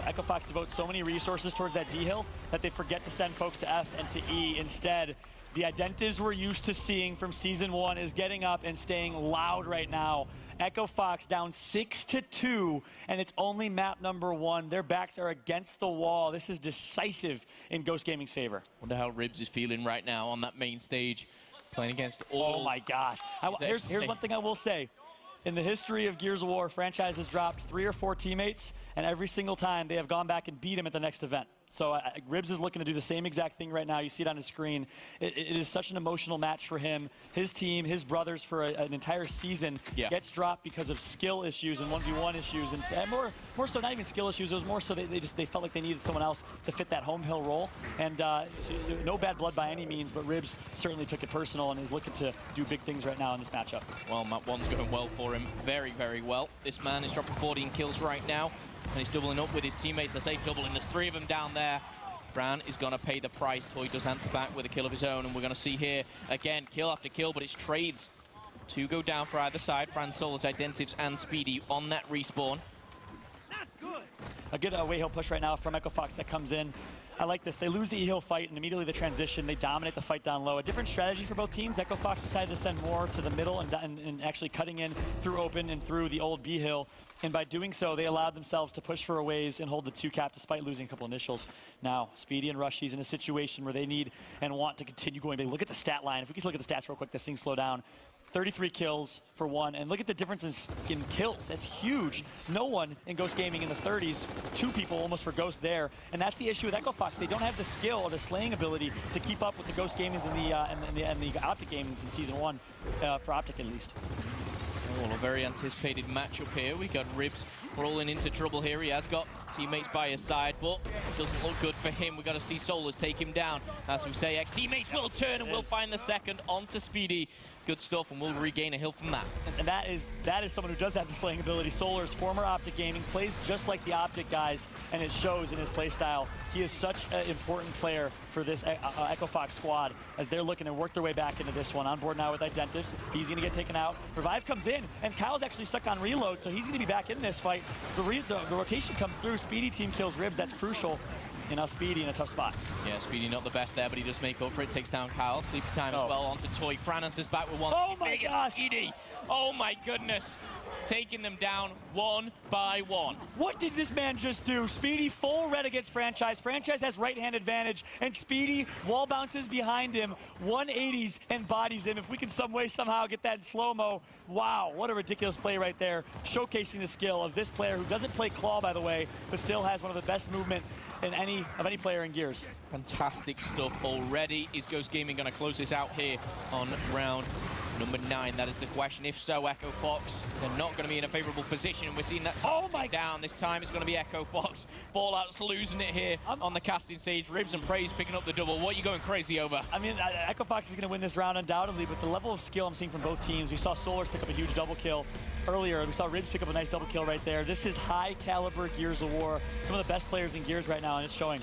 Echo Fox devotes so many resources towards that D hill that they forget to send folks to F and to E instead. The Identities we're used to seeing from Season 1 is getting up and staying loud right now. Echo Fox down 6-2, and it's only map number 1. Their backs are against the wall. This is decisive in Ghost Gaming's favor. Wonder how Ribs is feeling right now on that main stage, playing against all. Oh my gosh. Here's one thing I will say. In the history of Gears of War, Franchise has dropped 3 or 4 teammates, and every single time they have gone back and beat him at the next event. So Ribs is looking to do the same exact thing right now. You see it on his screen. It is such an emotional match for him. His team, his brothers for an entire season gets dropped because of skill issues and 1v1 issues. And more so not even skill issues. It was more so they felt like they needed someone else to fit that home hill role. And no bad blood by any means, but Ribs certainly took it personal and is looking to do big things right now in this matchup. Well, map 1's going well for him. Very, very well. This man is dropping 14 kills right now. And he's doubling up with his teammates. I say doubling. There's 3 of them down there. Fran is going to pay the price. Toy does answer back with a kill of his own. And we're going to see here, again, kill after kill, but it's trades. 2 go down for either side. Fran, Solus, Identives, and Speedy on that respawn. A good away hill push right now from Echo Fox that comes in. I like this. They lose the E-hill fight, and immediately the transition. They dominate the fight down low. A different strategy for both teams. Echo Fox decided to send more to the middle and actually cutting in through open and through the old B-hill. And by doing so, they allowed themselves to push for aways and hold the 2 cap despite losing a couple initials. Now, Speedy and Rushy's in a situation where they need and want to continue going big. Look at the stat line. If we could look at the stats real quick, this thing slow down. 33 kills for 1, and look at the difference in kills. That's huge. No one in Ghost Gaming in the 30s, 2 people almost for Ghost there, and that's the issue with Echo Fox. They don't have the skill or the slaying ability to keep up with the Ghost Gamings and the Optic Gamings in Season 1, for Optic at least. Well, a very anticipated matchup here. We got Ribs rolling into trouble here. He has got teammates by his side, but it doesn't look good for him. We've got to see Solars take him down. As we say, ex-teammates will turn and will find the second onto Speedy. Good stuff, and we'll regain a hill from that. And that is someone who does have the slaying ability. Solars, former Optic Gaming, plays just like the Optic guys, and it shows in his play style. He is such an important player for this Echo Fox squad as they're looking to work their way back into this one. On board now with Identives. He's going to get taken out. Revive comes in, and Kyle's actually stuck on reload, so he's going to be back in this fight. the rotation comes through. Speedy team kills Ribs. That's crucial. And now Speedy in a tough spot. Yeah, Speedy not the best there, but he does make up for it. Takes down Kyle. Sleepy time as well onto Toy. Francis is back with one. Oh my gosh! Speedy. Oh my goodness. Taking them down one by one. What did this man just do? Speedy full red against Franchise. Franchise has right-hand advantage, and Speedy wall bounces behind him, 180s and bodies him. If we can some way somehow get that in slow-mo, wow, what a ridiculous play right there, showcasing the skill of this player who doesn't play claw, by the way, but still has one of the best movement in any player in Gears. Fantastic stuff already. Is Ghost Gaming going to close this out here on round number 9? That is the question. If so, Echo Fox, they're not going to be in a favorable position. We're seeing that down. This time it's going to be Echo Fox. Fallout's losing it here on the casting stage. Ribs and Praise picking up the double. What are you going crazy over? I mean, Echo Fox is going to win this round undoubtedly, but the level of skill I'm seeing from both teams. We saw Solars pick up a huge double kill earlier. We saw Ribs pick up a nice double kill right there. This is high caliber Gears of War. Some of the best players in Gears right now, and it's showing.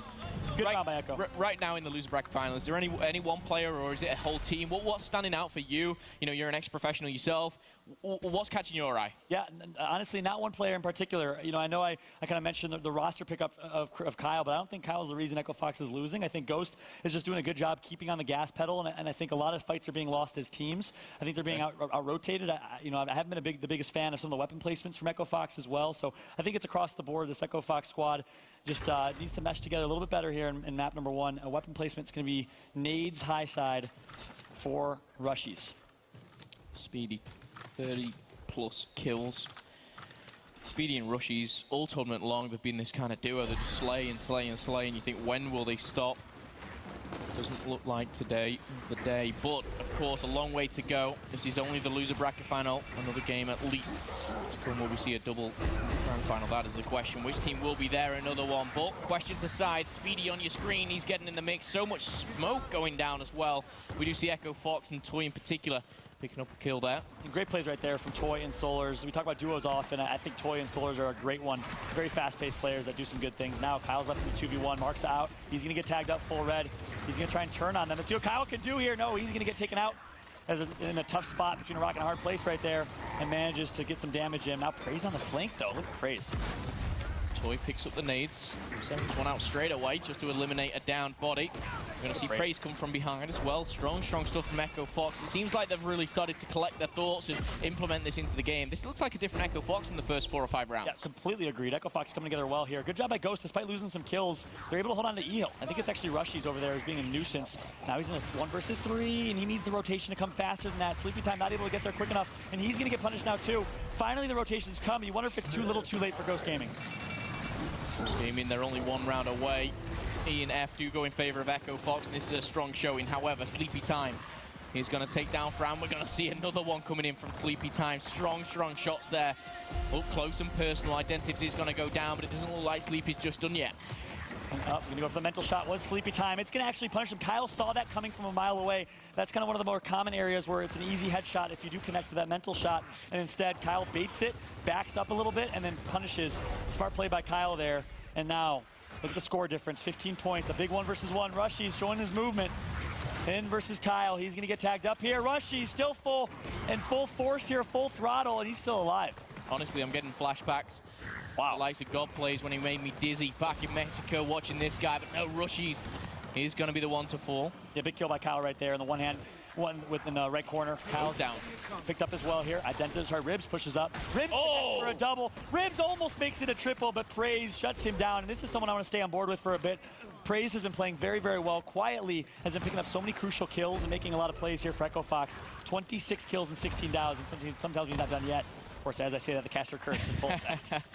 Good round by Echo. Right now in the loser bracket final, is there any one player or is it a whole team? What's standing out for you? You know, you're an ex-professional yourself. What's catching your eye? Yeah, honestly, not one player in particular. You know I kind of mentioned the roster pickup of Kyle, but I don't think Kyle's the reason Echo Fox is losing. I think Ghost is just doing a good job keeping on the gas pedal, and I think a lot of fights are being lost as teams. I think they're being out-rotated. I haven't been the biggest fan of some of the weapon placements from Echo Fox as well, so I think it's across the board. This Echo Fox squad just needs to mesh together a little bit better here in map number 1. A weapon placement's going to be nades high side for rushies. Speedy, 30+ kills. Speedy and Rushies, all tournament long, they've been this kind of duo that just slay and slay and slay, and you think, when will they stop? Doesn't look like today is the day, but of course a long way to go. This is only the loser bracket final. Another game at least to come. Will we see a double grand final? That is the question. Which team will be there? Another one. But questions aside, Speedy on your screen, he's getting in the mix. So much smoke going down as well. We do see Echo Fox and Toy in particular picking up a kill there. Great plays right there from Toy and Solars. We talk about duos often. I think Toy and Solars are a great one. Very fast-paced players that do some good things. Now Kyle's left in the 2v1. Mark's out. He's going to get tagged up full red. He's going to try and turn on them. Let's see what Kyle can do here. No, he's going to get taken out in a tough spot between a rock and a hard place right there, and manages to get some damage in. Now Praise on the flank, though. Look at Praise. Toy picks up the nades, sends one out straight away just to eliminate a down body. We're going to see Praise come from behind as well. Strong stuff from Echo Fox. It seems like they've really started to collect their thoughts and implement this into the game. This looks like a different Echo Fox in the first 4 or 5 rounds. Yeah, completely agreed. Echo Fox coming together well here. Good job by Ghost. Despite losing some kills, they're able to hold on to E-Hill. I think it's actually Rushies over there as being a nuisance. Now he's in a 1 versus 3, and he needs the rotation to come faster than that. Sleepy time not able to get there quick enough, and he's going to get punished now too. Finally, the rotations come. You wonder if it's too little too late for Ghost Gaming. Gaming, they're only 1 round away. E and F do go in favor of Echo Fox, and this is a strong showing. However, Sleepy Time is going to take down Fran. We're going to see another one coming in from Sleepy Time. Strong shots there. Up close and personal. Identity is going to go down, but it doesn't look like Sleepy's just done yet. Going to go for the mental shot. Was Sleepy Time. It's going to actually punish him. Kyle saw that coming from a mile away. That's kind of one of the more common areas where it's an easy headshot if you do connect for that mental shot. And instead, Kyle baits it, backs up a little bit, and then punishes. Smart play by Kyle there. And now, look at the score difference. 15 points. A big 1 versus 1. Rushy's showing his movement. Finn versus Kyle. He's going to get tagged up here. Rushy still full force here, full throttle, and he's still alive. Honestly, I'm getting flashbacks. Wow. Likes of God plays when he made me dizzy back in Mexico watching this guy, but no, Rushies. He's going to be the one to fall. Yeah, big kill by Kyle right there in the one hand. One within the right corner. Kyle's down. Picked up as well here. Identities her. Ribs pushes up. Ribs for a double. Ribs almost makes it a triple, but Praise shuts him down. And this is someone I want to stay on board with for a bit. Praise has been playing very, very well. Quietly has been picking up so many crucial kills and making a lot of plays here for Echo Fox. 26 kills and 16 downs, and sometimes he's not done yet. Of course, as I say that, the caster curse in full effect.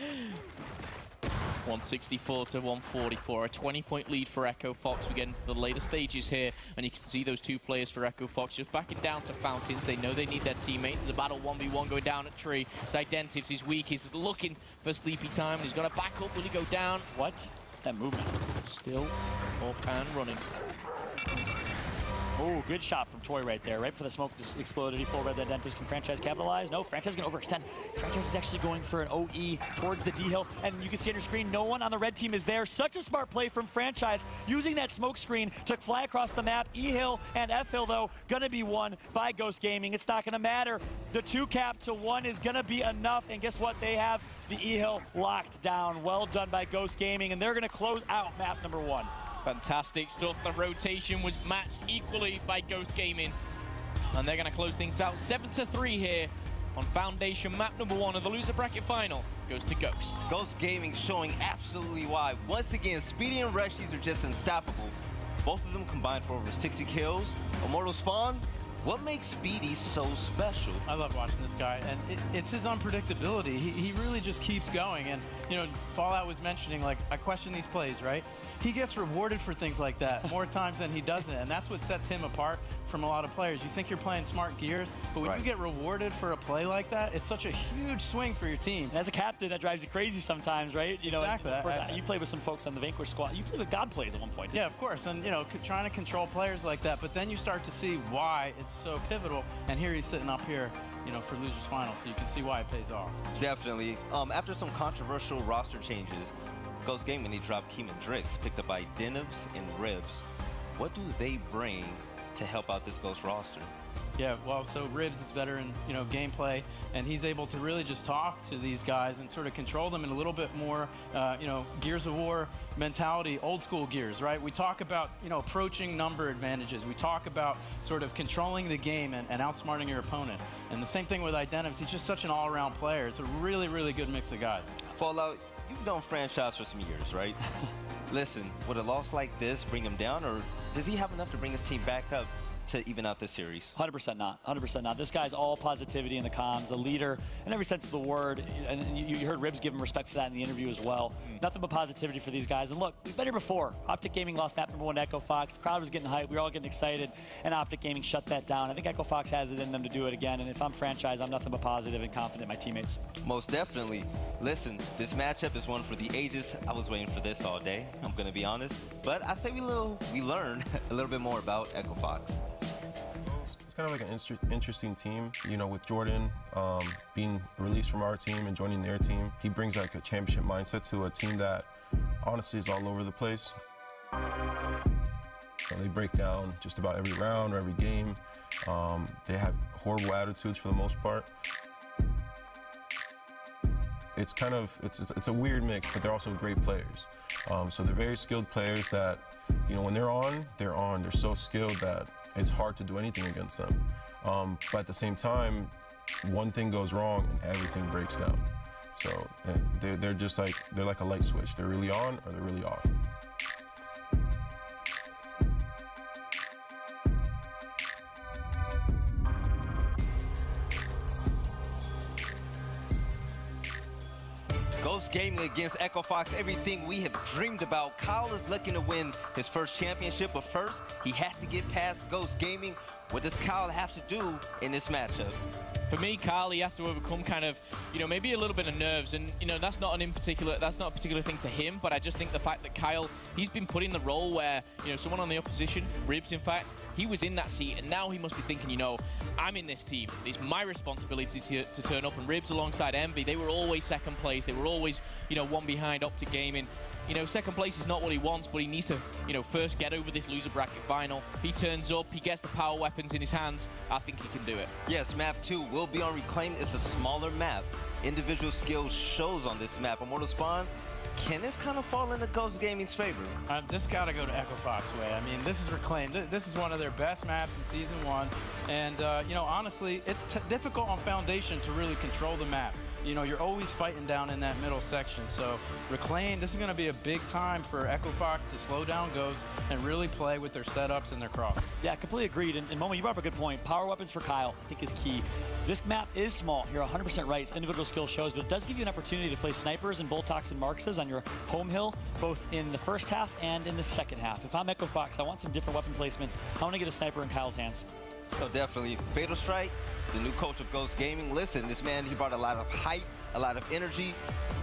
164 to 144, a 20-point lead for Echo Fox. We get into the later stages here, and you can see those 2 players for Echo Fox just backing down to Fountains. They know they need their teammates. There's a battle 1v1 going down at Tree. It's Identives, he's weak. He's looking for Sleepy Time, and he's going to back up. Will he go down? What? That movement. Still up and running. Oh, good shot from Toy right there. Right before the smoke just exploded, he full red that dentist. Can Franchise capitalize? No, Franchise is going to overextend. Franchise is actually going for an OE towards the D-hill. And you can see on your screen, no one on the red team is there. Such a smart play from Franchise, using that smoke screen to fly across the map. E-hill and F-hill, though, going to be won by Ghost Gaming. It's not going to matter. The 2 cap to 1 is going to be enough. And guess what? They have the E-hill locked down. Well done by Ghost Gaming. And they're going to close out map number 1. Fantastic stuff. The rotation was matched equally by Ghost Gaming. And they're going to close things out 7-3 here on Foundation. Map number 1 of the loser bracket final goes to Ghost. Ghost Gaming showing absolutely why. Once again, Speedy and Reshies are just unstoppable. Both of them combined for over 60 kills. Immortal Spawn, what makes Speedy so special? I love watching this guy, and it's his unpredictability. He really just keeps going. And, you know, Fallout was mentioning, like, I question these plays, right? He gets rewarded for things like that more times than he doesn't, and that's what sets him apart from a lot of players. You think you're playing smart gears, but when you get rewarded for a play like that, it's such a huge swing for your team. And as a captain, that drives you crazy sometimes, right? You know, exactly. Of course, you play with some folks on the Vanquish squad. You played with God plays at one point. Yeah, of course. And, you know, trying to control players like that, but then you start to see why it's so pivotal. And here he's sitting up here, you know, for losers final, so you can see why it pays off. Definitely. After some controversial roster changes, Ghost Gaming, he dropped Keem and Drix, picked up by Denivs and Ribs. What do they bring to help out this Ghost roster? Yeah, well, so Ribs is better in, you know, gameplay, and he's able to really just talk to these guys and sort of control them in a little bit more, you know, Gears of War mentality, old school Gears, right? We talk about, you know, approaching number advantages. We talk about sort of controlling the game and outsmarting your opponent. And the same thing with Identivs. He's just such an all-around player. It's a really, really good mix of guys. Fallout, you've known Franchise for some years, right? Listen, would a loss like this bring him down, or does he have enough to bring his team back up to even out this series? 100% not. 100% not. This guy's all positivity in the comms, a leader in every sense of the word. And you heard Ribs give him respect for that in the interview as well. Nothing but positivity for these guys. And look, we've been here before. Optic Gaming lost map number 1 to Echo Fox. The crowd was getting hyped. We were all getting excited. And Optic Gaming shut that down. I think Echo Fox has it in them to do it again. And if I'm Franchise, I'm nothing but positive and confident in my teammates. Most definitely. Listen, this matchup is one for the ages. I was waiting for this all day, I'm going to be honest. But I say we learn a little bit more about Echo Fox. Kind of like an interesting team, you know, with Jordan being released from our team and joining their team. He brings like a championship mindset to a team that honestly is all over the place. So they break down just about every round or every game. They have horrible attitudes for the most part. It's kind of, it's a weird mix, but they're also great players. So they're very skilled players that, you know, when they're on. They're so skilled that it's hard to do anything against them. But at the same time, one thing goes wrong and everything breaks down. So they're just like, they're like a light switch. They're really on or they're really off. Ghost Gaming against Echo Fox, everything we have dreamed about. Kyle is looking to win his first championship, but first, he has to get past Ghost Gaming. What does Kyle have to do in this matchup? For me, Kyle, he has to overcome kind of, you know, maybe a little bit of nerves, and you know that's not a particular thing to him. But I just think the fact that Kyle, he's been put in the role where, you know, someone on the opposition, Ribs, in fact, he was in that seat, and now he must be thinking, you know, I'm in this team. It's my responsibility to turn up. And Ribs alongside Envy, they were always second place. They were always, you know, one behind Optic Gaming. You know, second place is not what he wants, but he needs to, you know, first get over this loser bracket final. He turns up, he gets the power weapons in his hands. I think he can do it. Yes, map 2 will be on Reclaim. It's a smaller map. Individual skills shows on this map. Immortal Spawn, can this kind of fall into Ghost Gaming's favor? This got to go to Echo Fox way. I mean, this is Reclaim. This is one of their best maps in Season 1. And, you know, honestly, it's difficult on Foundation to really control the map. You know, you're always fighting down in that middle section. So Reclaim, this is going to be a big time for Echo Fox to slow down Ghost and really play with their setups and their cross. Yeah, completely agreed. And Momo, you brought up a good point. Power weapons for Kyle, I think, is key. This map is small. You're 100% right. It's individual skill shows, but it does give you an opportunity to play snipers and Boltox and Marxes on your home hill, both in the first half and in the second half. If I'm Echo Fox, I want some different weapon placements. I want to get a sniper in Kyle's hands. Oh, definitely. Fatal Strike, the new coach of Ghost Gaming. Listen, this man, he brought a lot of hype, a lot of energy.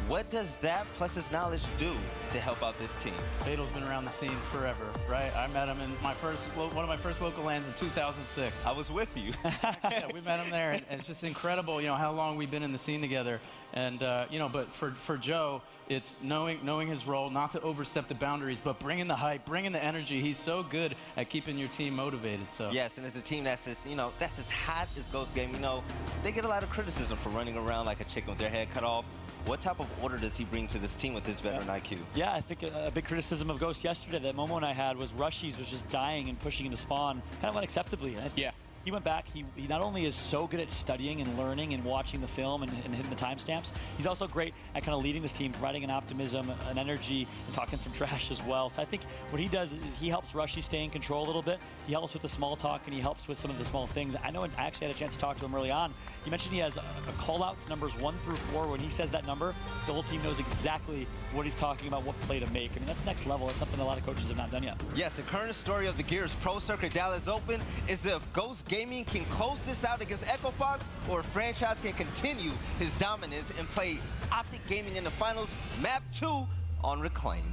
What does that plus his knowledge do to help out this team? Fatal's been around the scene forever, right? I met him in one of my first local lands in 2006. I was with you. Yeah, we met him there, and it's just incredible, you know, how long we've been in the scene together. And you know, but for Joe, it's knowing his role, not to overstep the boundaries, but bringing the hype, bringing the energy. He's so good at keeping your team motivated. So yes, and as a team that's as, you know, that's as hot as Ghost Gaming, you know, they get a lot of criticism for running around like a chicken with their head cut off. What type of order does he bring to this team with his veteran IQ? Yeah, I think a big criticism of Ghost yesterday, that moment I had, was Rushies was just dying and pushing into spawn kind of unacceptably. Yeah. He went back, he not only is so good at studying and learning and watching the film and hitting the timestamps, he's also great at kind of leading this team, providing an optimism, an energy, and talking some trash as well. So I think what he does is he helps Rushy stay in control a little bit. He helps with the small talk, and he helps with some of the small things. I know I actually had a chance to talk to him early on. He mentioned he has a call-outs numbers 1 through 4. When he says that number, the whole team knows exactly what he's talking about, what play to make. I mean, that's next level. That's something a lot of coaches have not done yet. Yes, the current story of the Gears Pro Circuit Dallas Open is if Ghost Gaming can close this out against Echo Fox, or if franchise can continue his dominance and play Optic Gaming in the finals. Map 2 on Reclaim.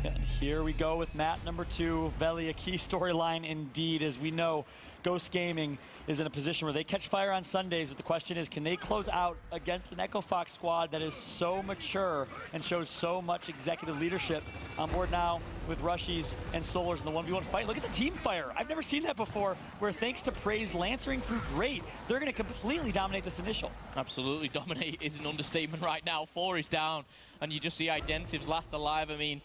And here we go with map number 2. Veli, a key storyline indeed. As we know, Ghost Gaming is in a position where they catch fire on Sundays, but the question is, can they close out against an Echo Fox squad that is so mature and shows so much executive leadership? On board now with Rushies and Solars in the 1v1 fight. Look at the team fire. I've never seen that before, where thanks to Praise lancering through great, they're going to completely dominate this initial. Absolutely dominate is an understatement right now. 4 is down, and you just see Identives last alive. I mean,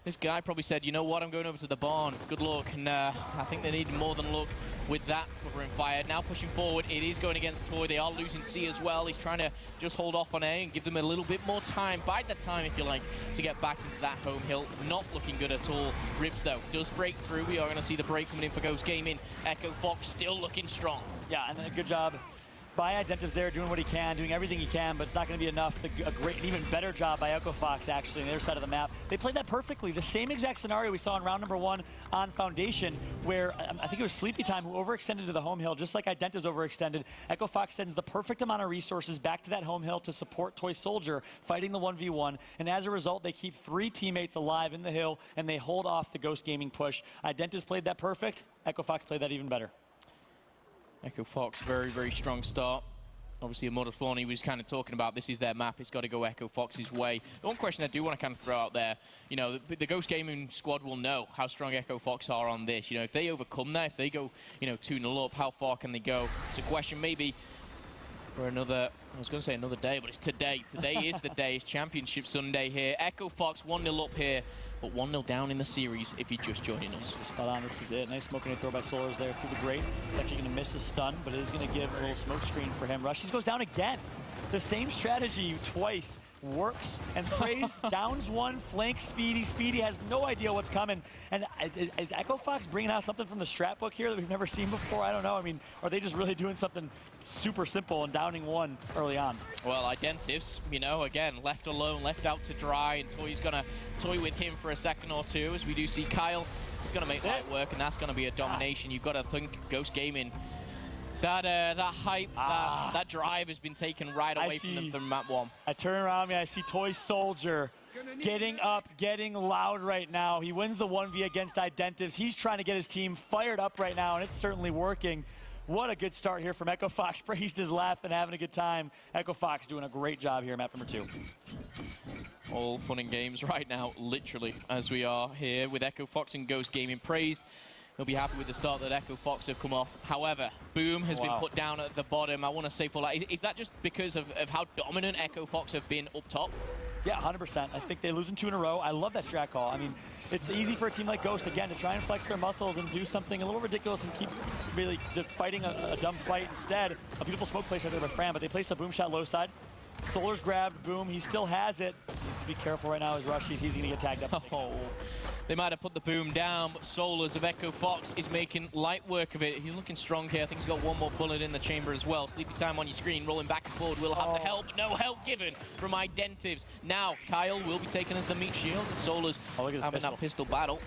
this guy probably said, you know what, I'm going over to the barn. Good luck. And I think they need more than luck with that covering fire. Now pushing forward, it is going against Toy. They are losing C as well. He's trying to just hold off on A and give them a little bit more time, bide the time, if you like, to get back into that home hill. Not looking good at all. Rips, though, does break through. We are going to see the break coming in for Ghost Gaming. Echo Fox still looking strong. Yeah, and a good job by Identives there, doing what he can, doing everything he can, but it's not going to be enough. A great, an even better job by Echo Fox, actually, on their side of the map. They played that perfectly. The same exact scenario we saw in round number 1 on Foundation, where I think it was Sleepy Time who overextended to the home hill, just like Identives overextended. Echo Fox sends the perfect amount of resources back to that home hill to support Toy Soldier fighting the 1v1, and as a result, they keep 3 teammates alive in the hill, and they hold off the Ghost Gaming push. Identives played that perfect. Echo Fox played that even better. Echo Fox, very, very strong start. Obviously, Immortal Spawn, he was kind of talking about this is their map. It's got to go Echo Fox's way. The one question I do want to kind of throw out there, you know, the Ghost Gaming squad will know how strong Echo Fox are on this. You know, if they overcome that, if they go, you know, 2-0 up, how far can they go? It's a question maybe for another, I was going to say another day, but it's today. Today is the day. It's Championship Sunday here. Echo Fox 1-0 up here, but 1-0 down in the series if you're just joining us. Spot on, this is it. Nice smoking throw by Solars there through the grate. It's actually going to miss a stun, but it is going to give a little smoke screen for him. Rushies goes down again. The same strategy twice works, and Praise downs one, flank Speedy. Speedy has no idea what's coming. And is Echo Fox bringing out something from the strat book here that we've never seen before? I don't know. I mean, are they just really doing something super simple and downing one early on? Well, Identives, you know, again, left alone, left out to dry, and Toy's going to toy with him for a second or two, as we do see Kyle. He's going to make that work, and that's going to be a domination. You've got to think Ghost Gaming. That hype, that drive has been taken right away from them from map 1. I turn around me, I see Toy Soldier getting up, getting loud right now. He wins the 1v against Identives. He's trying to get his team fired up right now, and it's certainly working. What a good start here from Echo Fox. Praised his laugh and having a good time. Echo Fox doing a great job here, map number 2. All fun and games right now, literally, as we are here with Echo Fox and Ghost Gaming praised. He'll be happy with the start that Echo Fox have come off. However, Boom has been put down at the bottom. I want to say for like, is that just because of how dominant Echo Fox have been up top? Yeah, 100%. I think they lose in 2 in a row. I love that strat call. I mean, it's easy for a team like Ghost, again, to try and flex their muscles and do something a little ridiculous and keep really fighting a dumb fight instead. A beautiful smoke place right there by Fran, but they placed a Boom shot low side. Solar's grabbed Boom. He still has it. Needs to be careful right now as Rushies. He's going to get tagged up. Oh. They might have put the Boom down, but Solars of Echo Fox is making light work of it. He's looking strong here. I think he's got one more bullet in the chamber as well. Sleepy Time on your screen, rolling back and forward. Will have the help. No help given from Identives. Now, Kyle will be taken as the meat shield. Solars having that pistol battle.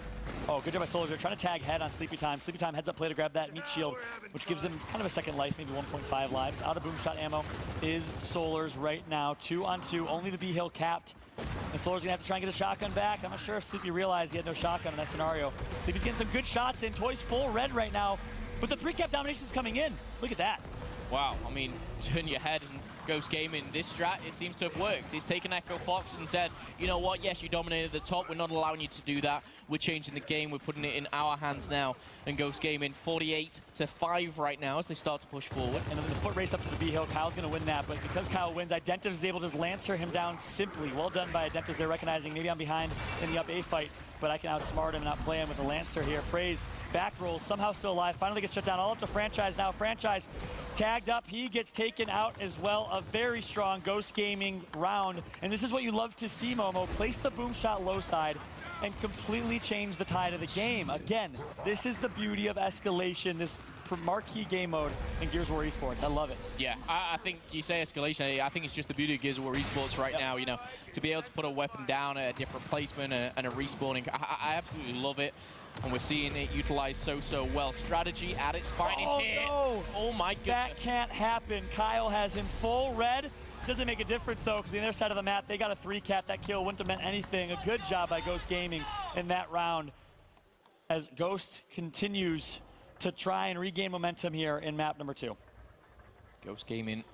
Oh, good job by Soldier. Trying to tag head on Sleepy Time. Sleepy Time heads up play to grab that meat shield, which gives him kind of a second life, maybe 1.5 lives. Out of boom shot ammo is Solar's right now. 2-on-2, only the B-Hill capped. And Solar's gonna have to try and get a shotgun back. I'm not sure if Sleepy realized he had no shotgun in that scenario. Sleepy's getting some good shots in. Toy's full red right now, but the 3-cap domination's coming in. Look at that. Wow, I mean, turn your head and Ghost Gaming, this strat, it seems to have worked. He's taken Echo Fox and said, you know what, yes, you dominated the top, we're not allowing you to do that. We're changing the game, we're putting it in our hands now. And Ghost Gaming, 48-5 right now as they start to push forward. And then the foot race up to the B-Hill, Kyle's gonna win that, but because Kyle wins, Identiv is able to just Lancer him down simply. Well done by Identiv, they're recognizing maybe I'm behind in the up A fight, but I can outsmart him and outplay him with the Lancer here. Praised, back rolls, somehow still alive, finally gets shut down, all up to Franchise now. Franchise tagged up, he gets taken out as well. A very strong Ghost Gaming round, and this is what you love to see, Momo. Place the boom shot low side and completely change the tide of the game. Again, this is the beauty of escalation, this marquee game mode in Gears of War Esports. I love it. Yeah, I think you say escalation, I think it's just the beauty of Gears of War Esports right now, you know, to be able to put a weapon down at a different placement and a respawning. I absolutely love it. And we're seeing it utilized so well. Strategy at its finest here. No. Oh my goodness. That can't happen. Kyle has him full red. Doesn't make a difference though, because the other side of the map, they got a 3-cap. That kill wouldn't have meant anything. A good job by Ghost Gaming in that round as Ghost continues to try and regain momentum here in map number 2. Ghost Gaming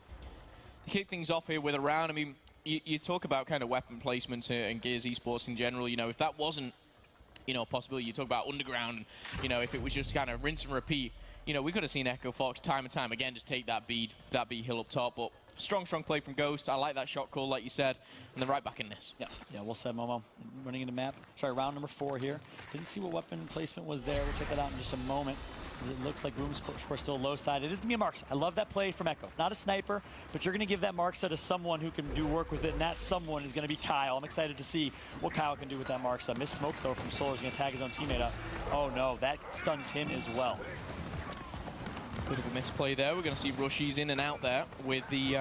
to kick things off here with a round. I mean, you talk about kind of weapon placements and Gears Esports in general. You know, if that wasn't, you know, a possibility, you talk about underground, and, you know, if it was just kind of rinse and repeat, you know, we could have seen Echo Fox time and time again just take that B hill up top, but strong play from Ghost. I like that shot call, like you said, and they're right back in this. Yeah, well said, Momo. Running into map. Sorry, round number 4 here. Didn't see what weapon placement was there. We'll check that out in just a moment. It looks like Boom's score still low side. It is going to be a Marksa. I love that play from Echo. Not a sniper, but you're going to give that Marksa to someone who can do work with it, and that someone is going to be Kyle. I'm excited to see what Kyle can do with that Marksa. Missed smoke, though, from Solar's going to tag his own teammate up. Oh, no, that stuns him as well. Bit of a misplay there. We're going to see Rushies in and out there with the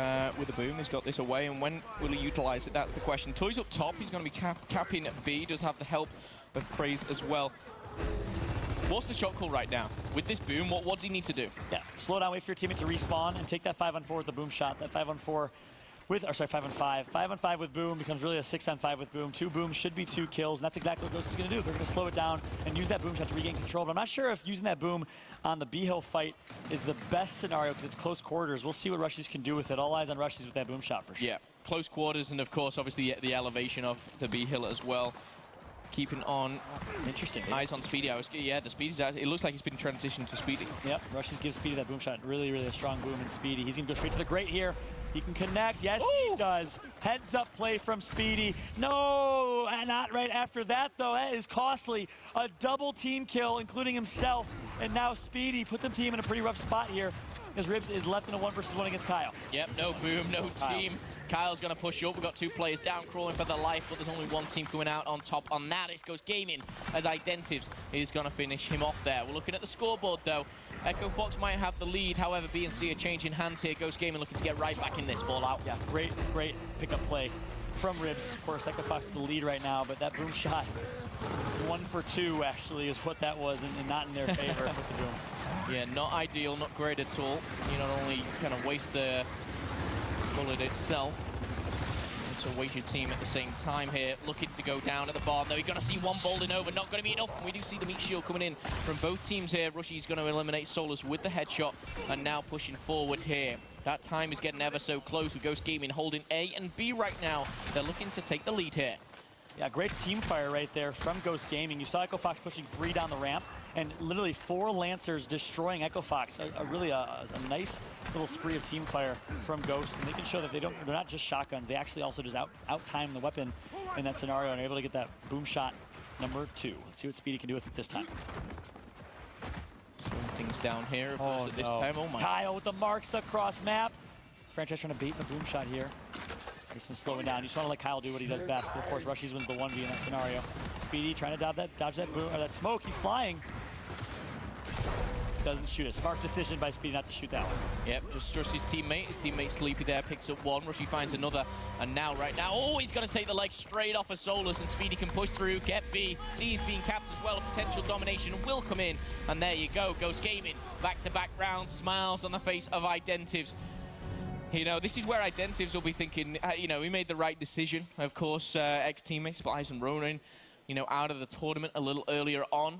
boom. He's got this away, and when will he utilize it? That's the question. Toy's up top. He's going to be capping B. Does have the help of Praise as well. What's the shot call right now? With this boom, what does he need to do? Yeah, slow down, wait for your teammate to respawn, and take that 5-on-4 with the boom shot. That 5-on-4 with, or sorry, 5-on-5. 5-on-5 with boom becomes really a 6-on-5 with boom. 2 booms should be 2 kills, and that's exactly what Ghost is going to do. They're going to slow it down and use that boom shot to regain control. But I'm not sure if using that boom on the B-Hill fight is the best scenario because it's close quarters. We'll see what Rushies can do with it. All eyes on Rushies with that boom shot for sure. Yeah, close quarters, and of course, obviously, the elevation of the B-Hill as well. Keeping on, interesting. Eyes on Speedy. Yeah, the Speedy's out. It looks like he's been transitioned to Speedy. Yep, Russians give Speedy that boom shot. Really a strong boom in Speedy. He's gonna go straight to the grate here. He can connect. Yes, he does. Heads up play from Speedy. No, not right after that though. That is costly. A double team kill, including himself. And now Speedy put the team in a pretty rough spot here, as Ribs is left in a 1-versus-1 against Kyle. Yep, no boom, no team. Kyle's going to push up. We've got 2 players down, crawling for their life, but there's only 1 team coming out on top on that. It goes Gaming as Identives is going to finish him off there. We're looking at the scoreboard, though. Echo Fox might have the lead. However, Beanzy are changing hands here. Ghost Gaming looking to get right back in this ball out. Yeah, great pickup play from Ribs. Of course, Echo Fox is the lead right now, but that boom shot, 1 for 2 actually is what that was, and not in their favor with the boom. Yeah, not ideal, not great at all. You not only kind of waste the bullet itself, also waste your team at the same time here. Looking to go down at the bar. Now you're going to see 1 bowling over, not going to be enough. We do see the meat shield coming in from both teams here. Rushy's going to eliminate Solus with the headshot, and now pushing forward here. That time is getting ever so close with Ghost Gaming holding A and B right now. They're looking to take the lead here. Yeah, great team fire right there from Ghost Gaming. You saw Echo Fox pushing 3 down the ramp, and literally 4 Lancers destroying Echo Fox. Really a nice little spree of team fire from Ghost, and they can show that they're not just shotguns. They actually also just out-time the weapon in that scenario and are able to get that boom shot number 2. Let's see what Speedy can do with it this time. Slowing things down here, of course, at this time. Oh my. Kyle with the marks across map. Franchise trying to bait the boom shot here. This one's slowing down. You just want to let Kyle do what he does best. But of course, Rushies wins the 1v in that scenario. Speedy trying to dodge that boom or that smoke. He's flying. doesn't shoot it. Smart decision by Speedy not to shoot that one. Yep, just trusts his teammate. His teammate Sleepy there picks up one. Rushy finds another. And now, right now, oh, he's going to take the leg straight off of Solus, and Speedy can push through, get B. C's being capped as well. A potential domination will come in. And there you go. Ghost Gaming. Back-to-back rounds. Smiles on the face of Identives. You know, this is where Identives will be thinking, you know, we made the right decision. Of course, ex-teammates Splice and Ronin, you know, out of the tournament a little earlier on.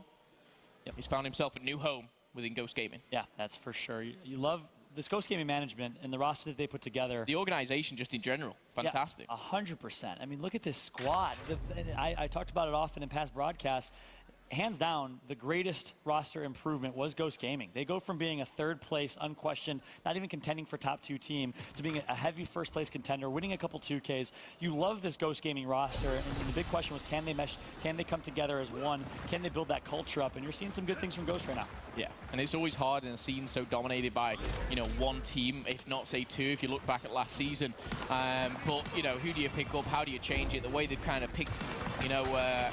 Yep. He's found himself a new home within Ghost Gaming. Yeah, that's for sure. You love this Ghost Gaming management and the roster that they put together. The organization just in general, fantastic. Yeah, 100%. I mean, look at this squad. I talked about it often in past broadcasts. Hands down, the greatest roster improvement was Ghost Gaming. They go from being a third place, unquestioned, not even contending for top 2 team, to being a heavy first place contender, winning a couple 2Ks. You love this Ghost Gaming roster, and the big question was, can they mesh, can they come together as one, can they build that culture up? And you're seeing some good things from Ghost right now. Yeah, and it's always hard in a scene so dominated by, you know, one team, if not, say, 2, if you look back at last season. But, you know, who do you pick up? How do you change it? The way they've kind of picked, you know,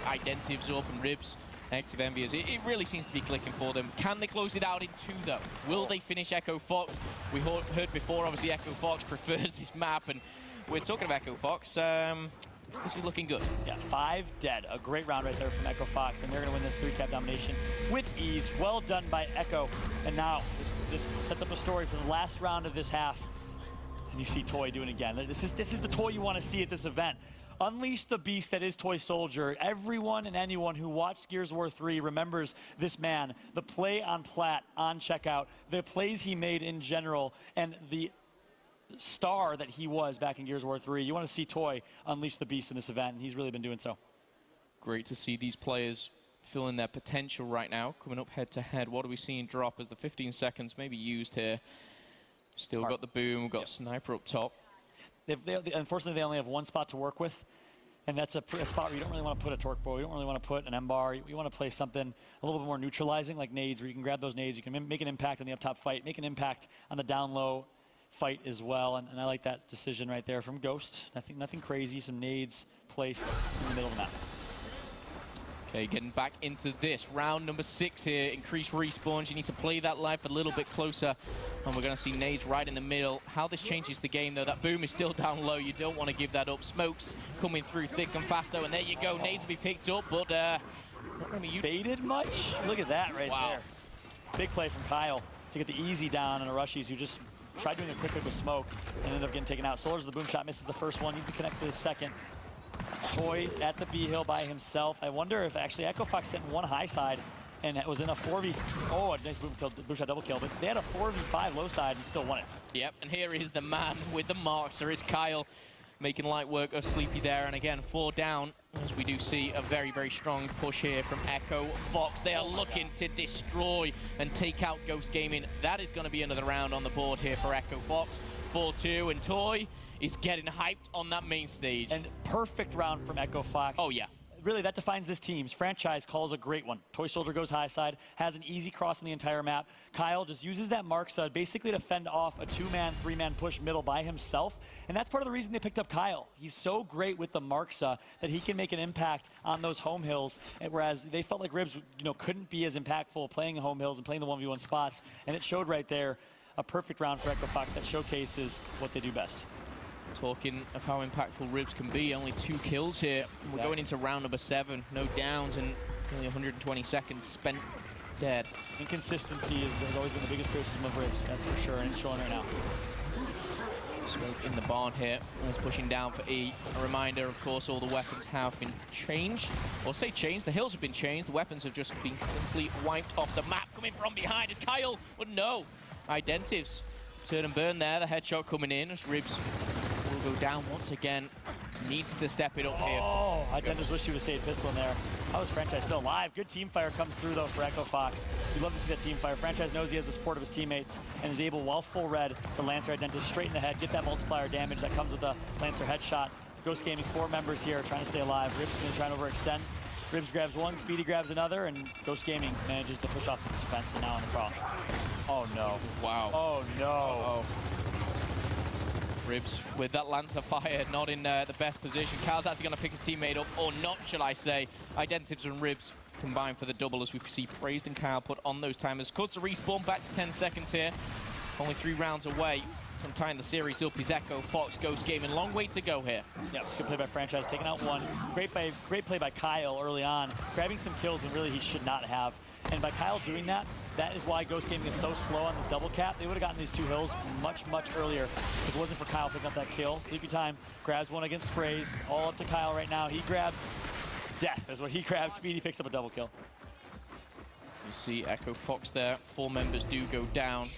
Identives up and Ribs, Active Envious, it really seems to be clicking for them. Can they close it out in 2, though? Will they finish Echo Fox? We heard before, obviously, Echo Fox prefers this map, and we're talking of Echo Fox. This is looking good. Yeah, 5 dead. A great round right there from Echo Fox, and they're going to win this 3-cap domination with ease. Well done by Echo. And now, this sets up a story for the last round of this half. And you see Toy doing it again. This is the Toy you want to see at this event. Unleash the beast that is Toy Soldier. Everyone and anyone who watched Gears of War 3 remembers this man, the play on Plat, on checkout, the plays he made in general, and the star that he was back in Gears of War 3. You want to see Toy unleash the beast in this event, and he's really been doing so. Great to see these players filling their potential right now. Coming up head-to-head, what are we seeing drop as the 15 seconds maybe used here? Still got the boom, got Sniper up top. Unfortunately, they only have 1 spot to work with, and that's a spot where you don't really want to put a torque bow. You don't really want to put an M-bar. You want to play something a little bit more neutralizing, like nades, where you can grab those nades. You can make an impact on the up-top fight, make an impact on the down-low fight as well, and I like that decision right there from Ghost. Nothing crazy, some nades placed in the middle of the map. Okay, getting back into this. Round number 6 here. Increased respawns. You need to play that life a little bit closer. And we're going to see nades right in the middle. How this changes the game, though. That boom is still down low. You don't want to give that up. Smokes coming through thick and fast, though. And there you go. Nades will be picked up, but not really baited much? Look at that right there. Big play from Kyle to get the easy down on a Rushies who just tried doing a quick with smoke and ended up getting taken out. Solars the boom shot, misses the first one. Needs to connect to the second. Toy at the B hill by himself. I wonder if actually Echo Fox sent 1 high side and it was in a 4v. Oh, a nice boom shot double kill, but they had a 4v5 low side and still won it. Yep, and here is the man with the marks. There is Kyle making light work of Sleepy there, and again 4 down as we do see a very, very strong push here from Echo Fox. They are looking to destroy and take out Ghost Gaming. That is going to be another round on the board here for Echo Fox. 4-2, and Toy is getting hyped on that main stage. And perfect round from Echo Fox. Oh, yeah. Really, that defines this team's franchise calls a great one. Toy Soldier goes high side, has an easy cross on the entire map. Kyle just uses that mark stud basically to fend off a 2-man, 3-man push middle by himself. And that's part of the reason they picked up Kyle. He's so great with the Marksa that he can make an impact on those home hills, whereas they felt like Ribs, couldn't be as impactful playing home hills and playing the 1v1 spots. And it showed right there. A perfect round for Echo Fox that showcases what they do best. Talking of how impactful Ribs can be, only 2 kills here. We're going into round number 7, no downs, and only 120 seconds spent dead. Inconsistency has always been the biggest criticism of Ribs, that's for sure, and it's showing right now. Smoke in the barn here, and it's pushing down for E. A reminder, of course, all the weapons have been changed. Or say changed, the hills have been changed, the weapons have just been simply wiped off the map. Coming from behind is Kyle, but no. Identives, turn and burn there, the headshot coming in as Ribs will go down once again. Needs to step it up here. Oh, I just wish you would have stayed pistol in there. How is Franchise still alive? Good team fire comes through though for Echo Fox. We love to see that team fire. Franchise knows he has the support of his teammates and is able, while full red, to Lancer Identity straight in the head, get that multiplier damage that comes with the Lancer headshot. Ghost Gaming 4 members here trying to stay alive. Ribs going to try and overextend. Ribs grabs one, Speedy grabs another, and Ghost Gaming manages to push off the defense and now on the crawl. Oh no. Wow. Oh no. Uh-oh. Ribs with that Lancer fire, not in the best position. Kyle's actually going to pick his teammate up, or not, shall I say. Identives and Ribs combined for the double as we see Praised and Kyle put on those timers. Cuts the respawn back to 10 seconds here. Only 3 rounds away from tying the series up is Echo Fox. Ghost Gaming, long way to go here. Yeah, good play by Franchise, taking out one. Great play by Kyle early on, grabbing some kills when really he should not have. And by Kyle doing that, that is why Ghost Gaming is so slow on this double cap. They would have gotten these 2 hills much, much earlier if it wasn't for Kyle picking up that kill. Sleepy Time grabs one against Praise. All up to Kyle right now. He grabs death is what he grabs. Speedy picks up a double kill. You see Echo Fox there. 4 members do go down,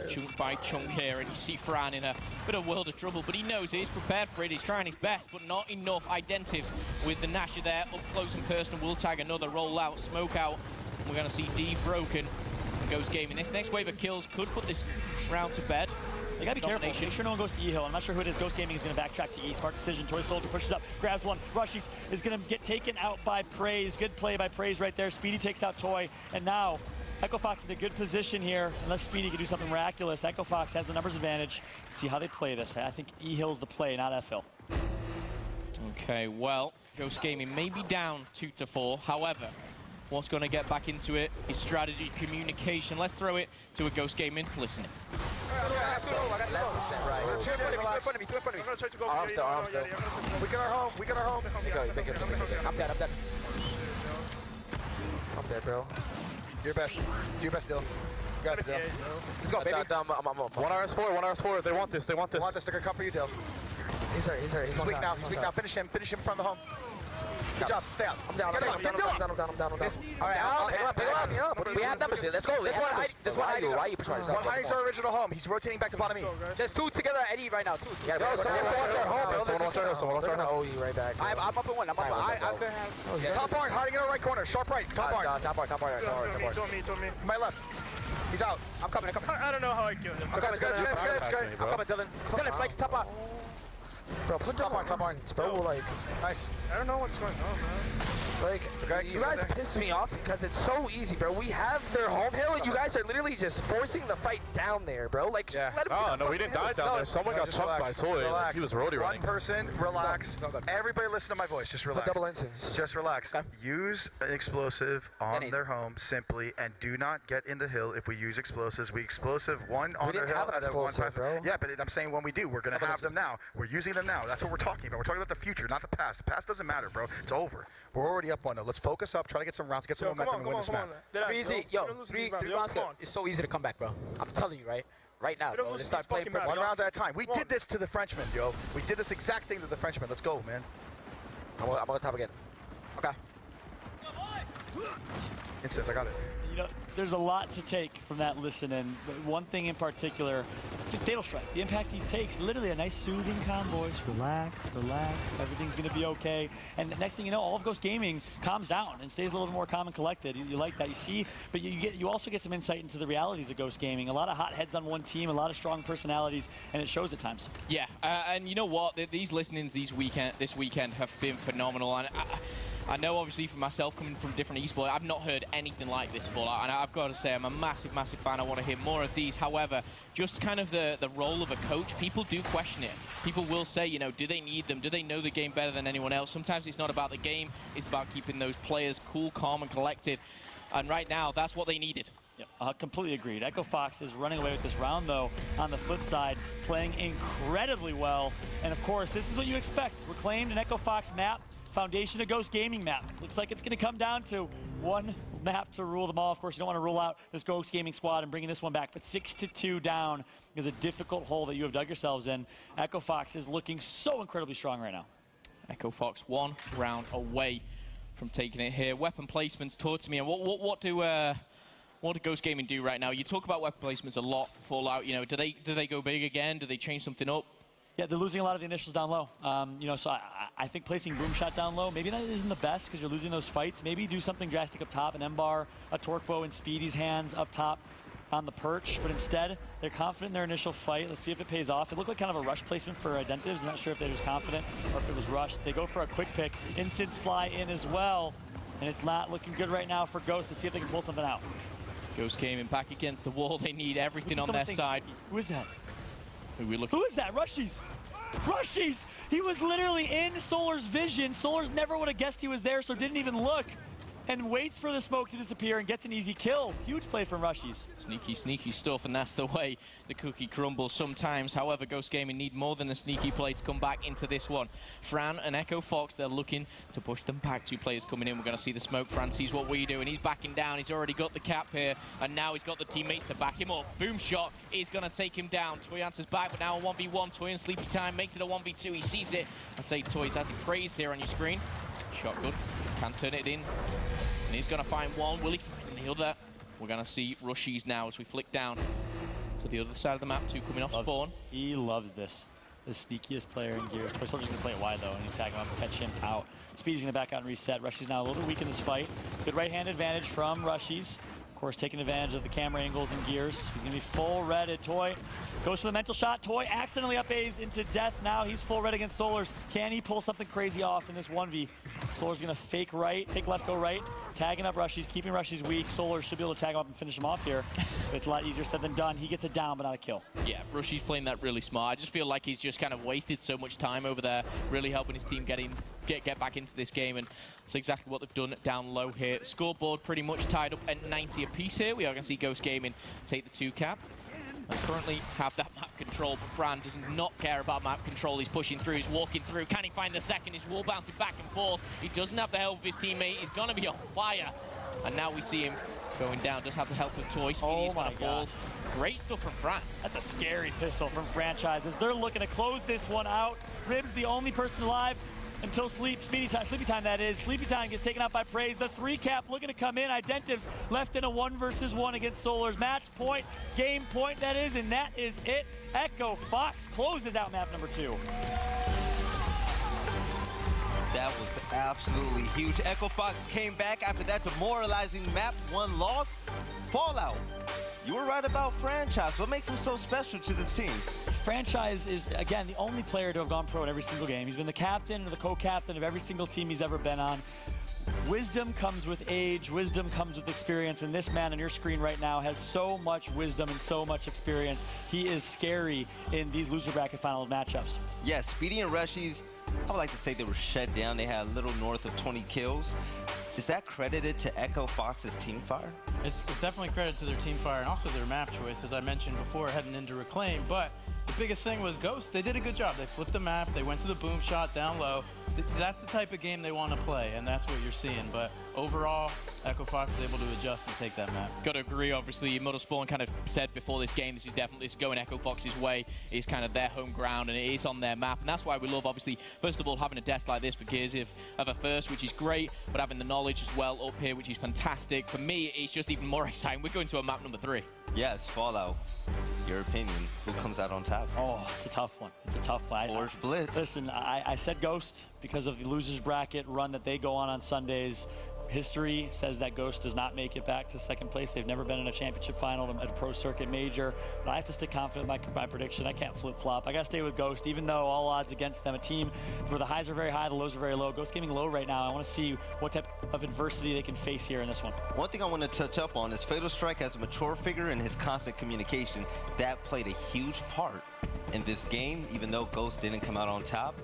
chunk by chunk here, and you see Fran in a bit of world of trouble, but he knows it. He's prepared for it. He's trying his best, but not enough. Identives with the Nasher there, up close and personal. Will tag another rollout, smoke out. We're going to see D broken. Ghost Gaming. This next wave of kills could put this round to bed. They gotta be careful. Make sure no one goes to E-Hill. I'm not sure who it is. Ghost Gaming is gonna backtrack to E. Smart decision. Toy Soldier pushes up, grabs one. Rushies is gonna get taken out by Praise. Good play by Praise right there. Speedy takes out Toy. And now, Echo Fox in a good position here. Unless Speedy can do something miraculous. Echo Fox has the numbers advantage. Let's see how they play this. I think E-Hill's the play, not F-Hill. Okay, well, Ghost Gaming may be down 2-4. However, what's going to get back into it is strategy, communication. Let's throw it to a Ghost Gaming listening. We got our home. We got our home. I'm dead. I'm dead, bro. Do your best. Do your best, Dill. You got it, Dill. Let's go, baby. 1RS4. They want this. They want this. They want this. They're gonna come for you, Dill. He's hurt. He's weak now. He's weak now. Finish him in front of the home. Good job. Stay out. I'm down. Get Dill up. I'm down. All right, pick him up. We have numbers here. Let's go. This one hiding. Why are you pushing yourself? One hiding's our original home. He's rotating back to bottom E. There's 2 together at E right now. Yeah, bro. Someone watch our home. Someone watch our home. Oh, right back. I'm up in one. I'm up in one. I could have. Top barn. Hiding in our right corner. Sharp right. Top barn. Top barn. To me. My left. He's out. I'm coming. I don't know how I killed him. It's good. I'm coming, Dylan. Dylan, flank top barn. Bro, put top barn. Bro, like, nice. I don't know what's going on, man. Like, you guys piss me off because it's so easy, bro. We have their home hill, and you guys are literally just forcing the fight down there, bro. Like, let him no, we didn't die down there. Someone got chunked by Toy. Like, he was roadie running. One person, relax. Everybody listen to my voice. Just relax. Double instance. Just relax. Okay. Use an explosive on their home simply, and do not get in the hill. If we use explosives, we explosive one on their hill and then one pass. Yeah, but I'm saying when we do, we're going to have them now. We're using them now. That's what we're talking about. We're talking about the future, not the past. The past doesn't matter, bro. It's over. We're already up 1-0. Let's focus up, try to get some rounds, get some momentum, and win this match. Easy. Yo, three rounds good. It's so easy to come back, bro. I'm telling you, right now, bro. Let's start playing 1 round at a time. We did this to the Frenchman, yo. We did this exact thing to the Frenchman. Let's go, man. I'm on top again. Okay. Instance, I got it. You know, there's a lot to take from that listen, and one thing in particular, Fatal Strike, the impact he takes, literally a nice soothing calm voice, relax, everything's gonna be okay. And the next thing you know, all of Ghost Gaming calms down and stays a little bit more calm and collected. You like that, you see, but you also get some insight into the realities of Ghost Gaming. A lot of hot heads on one team, a lot of strong personalities, and it shows at times. Yeah, and you know what, these listenings this weekend have been phenomenal, and I know, obviously, for myself, coming from different esports, I've not heard anything like this before, and I've got to say, I'm a massive, massive fan. I want to hear more of these. However, just kind of the role of a coach, people do question it. People will say, you know, do they need them? Do they know the game better than anyone else? Sometimes it's not about the game. It's about keeping those players cool, calm, and collected. And right now, that's what they needed. Yep, completely agreed. Echo Fox is running away with this round, though. On the flip side, playing incredibly well. And, of course, this is what you expect. Reclaimed an Echo Fox map. Foundation of Ghost Gaming map. Looks like it's going to come down to one map to rule them all. Of course, you don't want to rule out this Ghost Gaming squad and bringing this one back, but 6-2 down is a difficult hole that you have dug yourselves in. Echo Fox is looking so incredibly strong right now. Echo Fox 1 round away from taking it here. Weapon placements, talk to me. And what do Ghost Gaming do right now? You talk about weapon placements a lot, Fallout. You know, do they go big again? Do they change something up? Yeah, they're losing a lot of the initials down low. You know, so I think placing Boom Shot down low, maybe that isn't the best because you're losing those fights. Maybe do something drastic up top, an M-Bar, a Torque Bow in Speedy's hands up top on the perch. But instead, they're confident in their initial fight. Let's see if it pays off. It looked like kind of a rush placement for Identives. I'm not sure if they were just confident or if it was rushed. They go for a quick pick. Instants fly in as well. And it's not looking good right now for Ghost. Let's see if they can pull something out. Ghost came in back against the wall. They need everything on their side. Who is that? Who is that? Rushies! Rushies! He was literally in Solar's vision. Solar's never would have guessed he was there, so didn't even look. And waits for the smoke to disappear and gets an easy kill. Huge play from Rushies. Sneaky, sneaky stuff, and that's the way the cookie crumbles sometimes. However, Ghost Gaming need more than a sneaky play to come back into this one. Fran and Echo Fox, they're looking to push them back. Two players coming in. We're going to see the smoke. Fran sees what we do, and he's backing down. He's already got the cap here, and now he's got the teammates to back him up. Boom shot is going to take him down. Toy answers back, but now a 1v1. Toy and Sleepy Time makes it a 1v2. He sees it. I say Toys has it praised here on your screen. Shot good. Can turn it in. And he's going to find one. Will he find the other? We're going to see Rushies now as we flick down to the other side of the map. Two coming off spawn. He loves this. The sneakiest player in Gears. First, we're just going to play it wide, though, and he's tagging him up and catch him out. Speedy's going to back out and reset. Rushies now a little bit weak in this fight. Good right-hand advantage from Rushies. Of course, taking advantage of the camera angles in Gears. He's going to be full red at Toy. Goes for the mental shot. Toy accidentally up A's into death. Now he's full red against Solars. Can he pull something crazy off in this 1v? Solar's going to fake left, go right. Tagging up Rushies, keeping Rushies weak. Solar should be able to tag him up and finish him off here. It's a lot easier said than done. He gets it down, but not a kill. Yeah, Rushies playing that really smart. I just feel like he's just kind of wasted so much time over there, really helping his team get back into this game, and that's exactly what they've done down low here. Scoreboard pretty much tied up at 90 apiece here. We are going to see Ghost Gaming take the 2 cap. And currently have that map control, but Fran does not care about map control. He's pushing through, he's walking through. Can he find the second? He's wall bouncing back and forth. He doesn't have the help of his teammate. He's going to be on fire. And now we see him going down. Does have the help of Toy. Speedy's going to fall. Great stuff from Fran. That's a scary pistol from Franchises. They're looking to close this one out. Ribs the only person alive until Sleepy Time, that is. Sleepy Time gets taken out by Praise. The 3 cap looking to come in. Identiv's left in a 1 versus 1 against Solars. Match point, game point, that is, and that is it. Echo Fox closes out map number 2. That was absolutely huge. Echo Fox came back after that demoralizing map 1 loss. Fallout, you were right about Franchise. What makes him so special to this team? Franchise is, again, the only player to have gone pro in every single game. He's been the captain or the co-captain of every single team he's ever been on. Wisdom comes with age, wisdom comes with experience, and this man on your screen right now has so much wisdom and so much experience. He is scary in these loser bracket final matchups. Yes, Speedy and Rushies, I would like to say they were shut down. They had a little north of 20 kills. Is that credited to Echo Fox's team fire? It's definitely credit to their team fire and also their map choice, as I mentioned before, heading into Reclaim. But the biggest thing was Ghost. They did a good job. They flipped the map. They went to the boom shot down low. That's the type of game they want to play, and that's what you're seeing. But overall, Echo Fox is able to adjust and take that map. Got to agree, obviously. Model Spawn kind of said before this game, this is going Echo Fox's way. It's kind of their home ground, and it is on their map. And that's why we love, obviously, first of all, having a desk like this for Gears of a first, which is great, but having the knowledge as well up here, which is fantastic. For me, it's just even more exciting. We're going to a map number 3. Yes, Fallout. Your opinion, who comes out on top? Oh, it's a tough one. It's a tough one. Forge Blitz. Listen, I said Ghost because of the losers bracket run that they go on Sundays. History says that Ghost does not make it back to second place. They've never been in a championship final at a pro circuit major. But I have to stay confident in my prediction. I can't flip-flop. I got to stay with Ghost, even though all odds against them. A team where the highs are very high, the lows are very low. Ghost Gaming low right now. I want to see what type of adversity they can face here in this one. One thing I want to touch up on is Fatal Strike as a mature figure and his constant communication. That played a huge part in this game, even though Ghost didn't come out on top.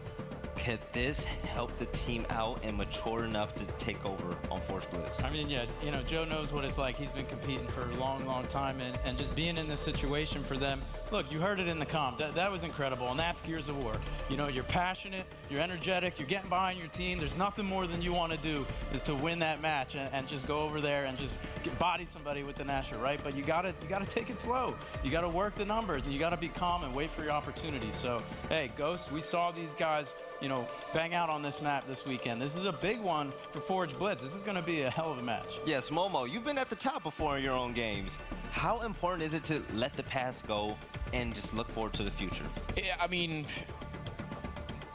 Could this help the team out and mature enough to take over on Force Blitz? I mean, yeah, you know, Joe knows what it's like. He's been competing for a long, long time, and just being in this situation for them. Look, you heard it in the comms. That was incredible, and that's Gears of War. You know, you're passionate, you're energetic, you're getting behind your team. There's nothing more than you want to do is to win that match and just go over there and just body somebody with the Nasher, right? But you gotta take it slow. You gotta work the numbers, and you gotta be calm and wait for your opportunities. So, hey, Ghost, we saw these guys, you know, bang out on this map this weekend. This is a big one for Forge Blitz. This is going to be a hell of a match. Yes, Momo, you've been at the top before in your own games. How important is it to let the past go and just look forward to the future? Yeah, I mean,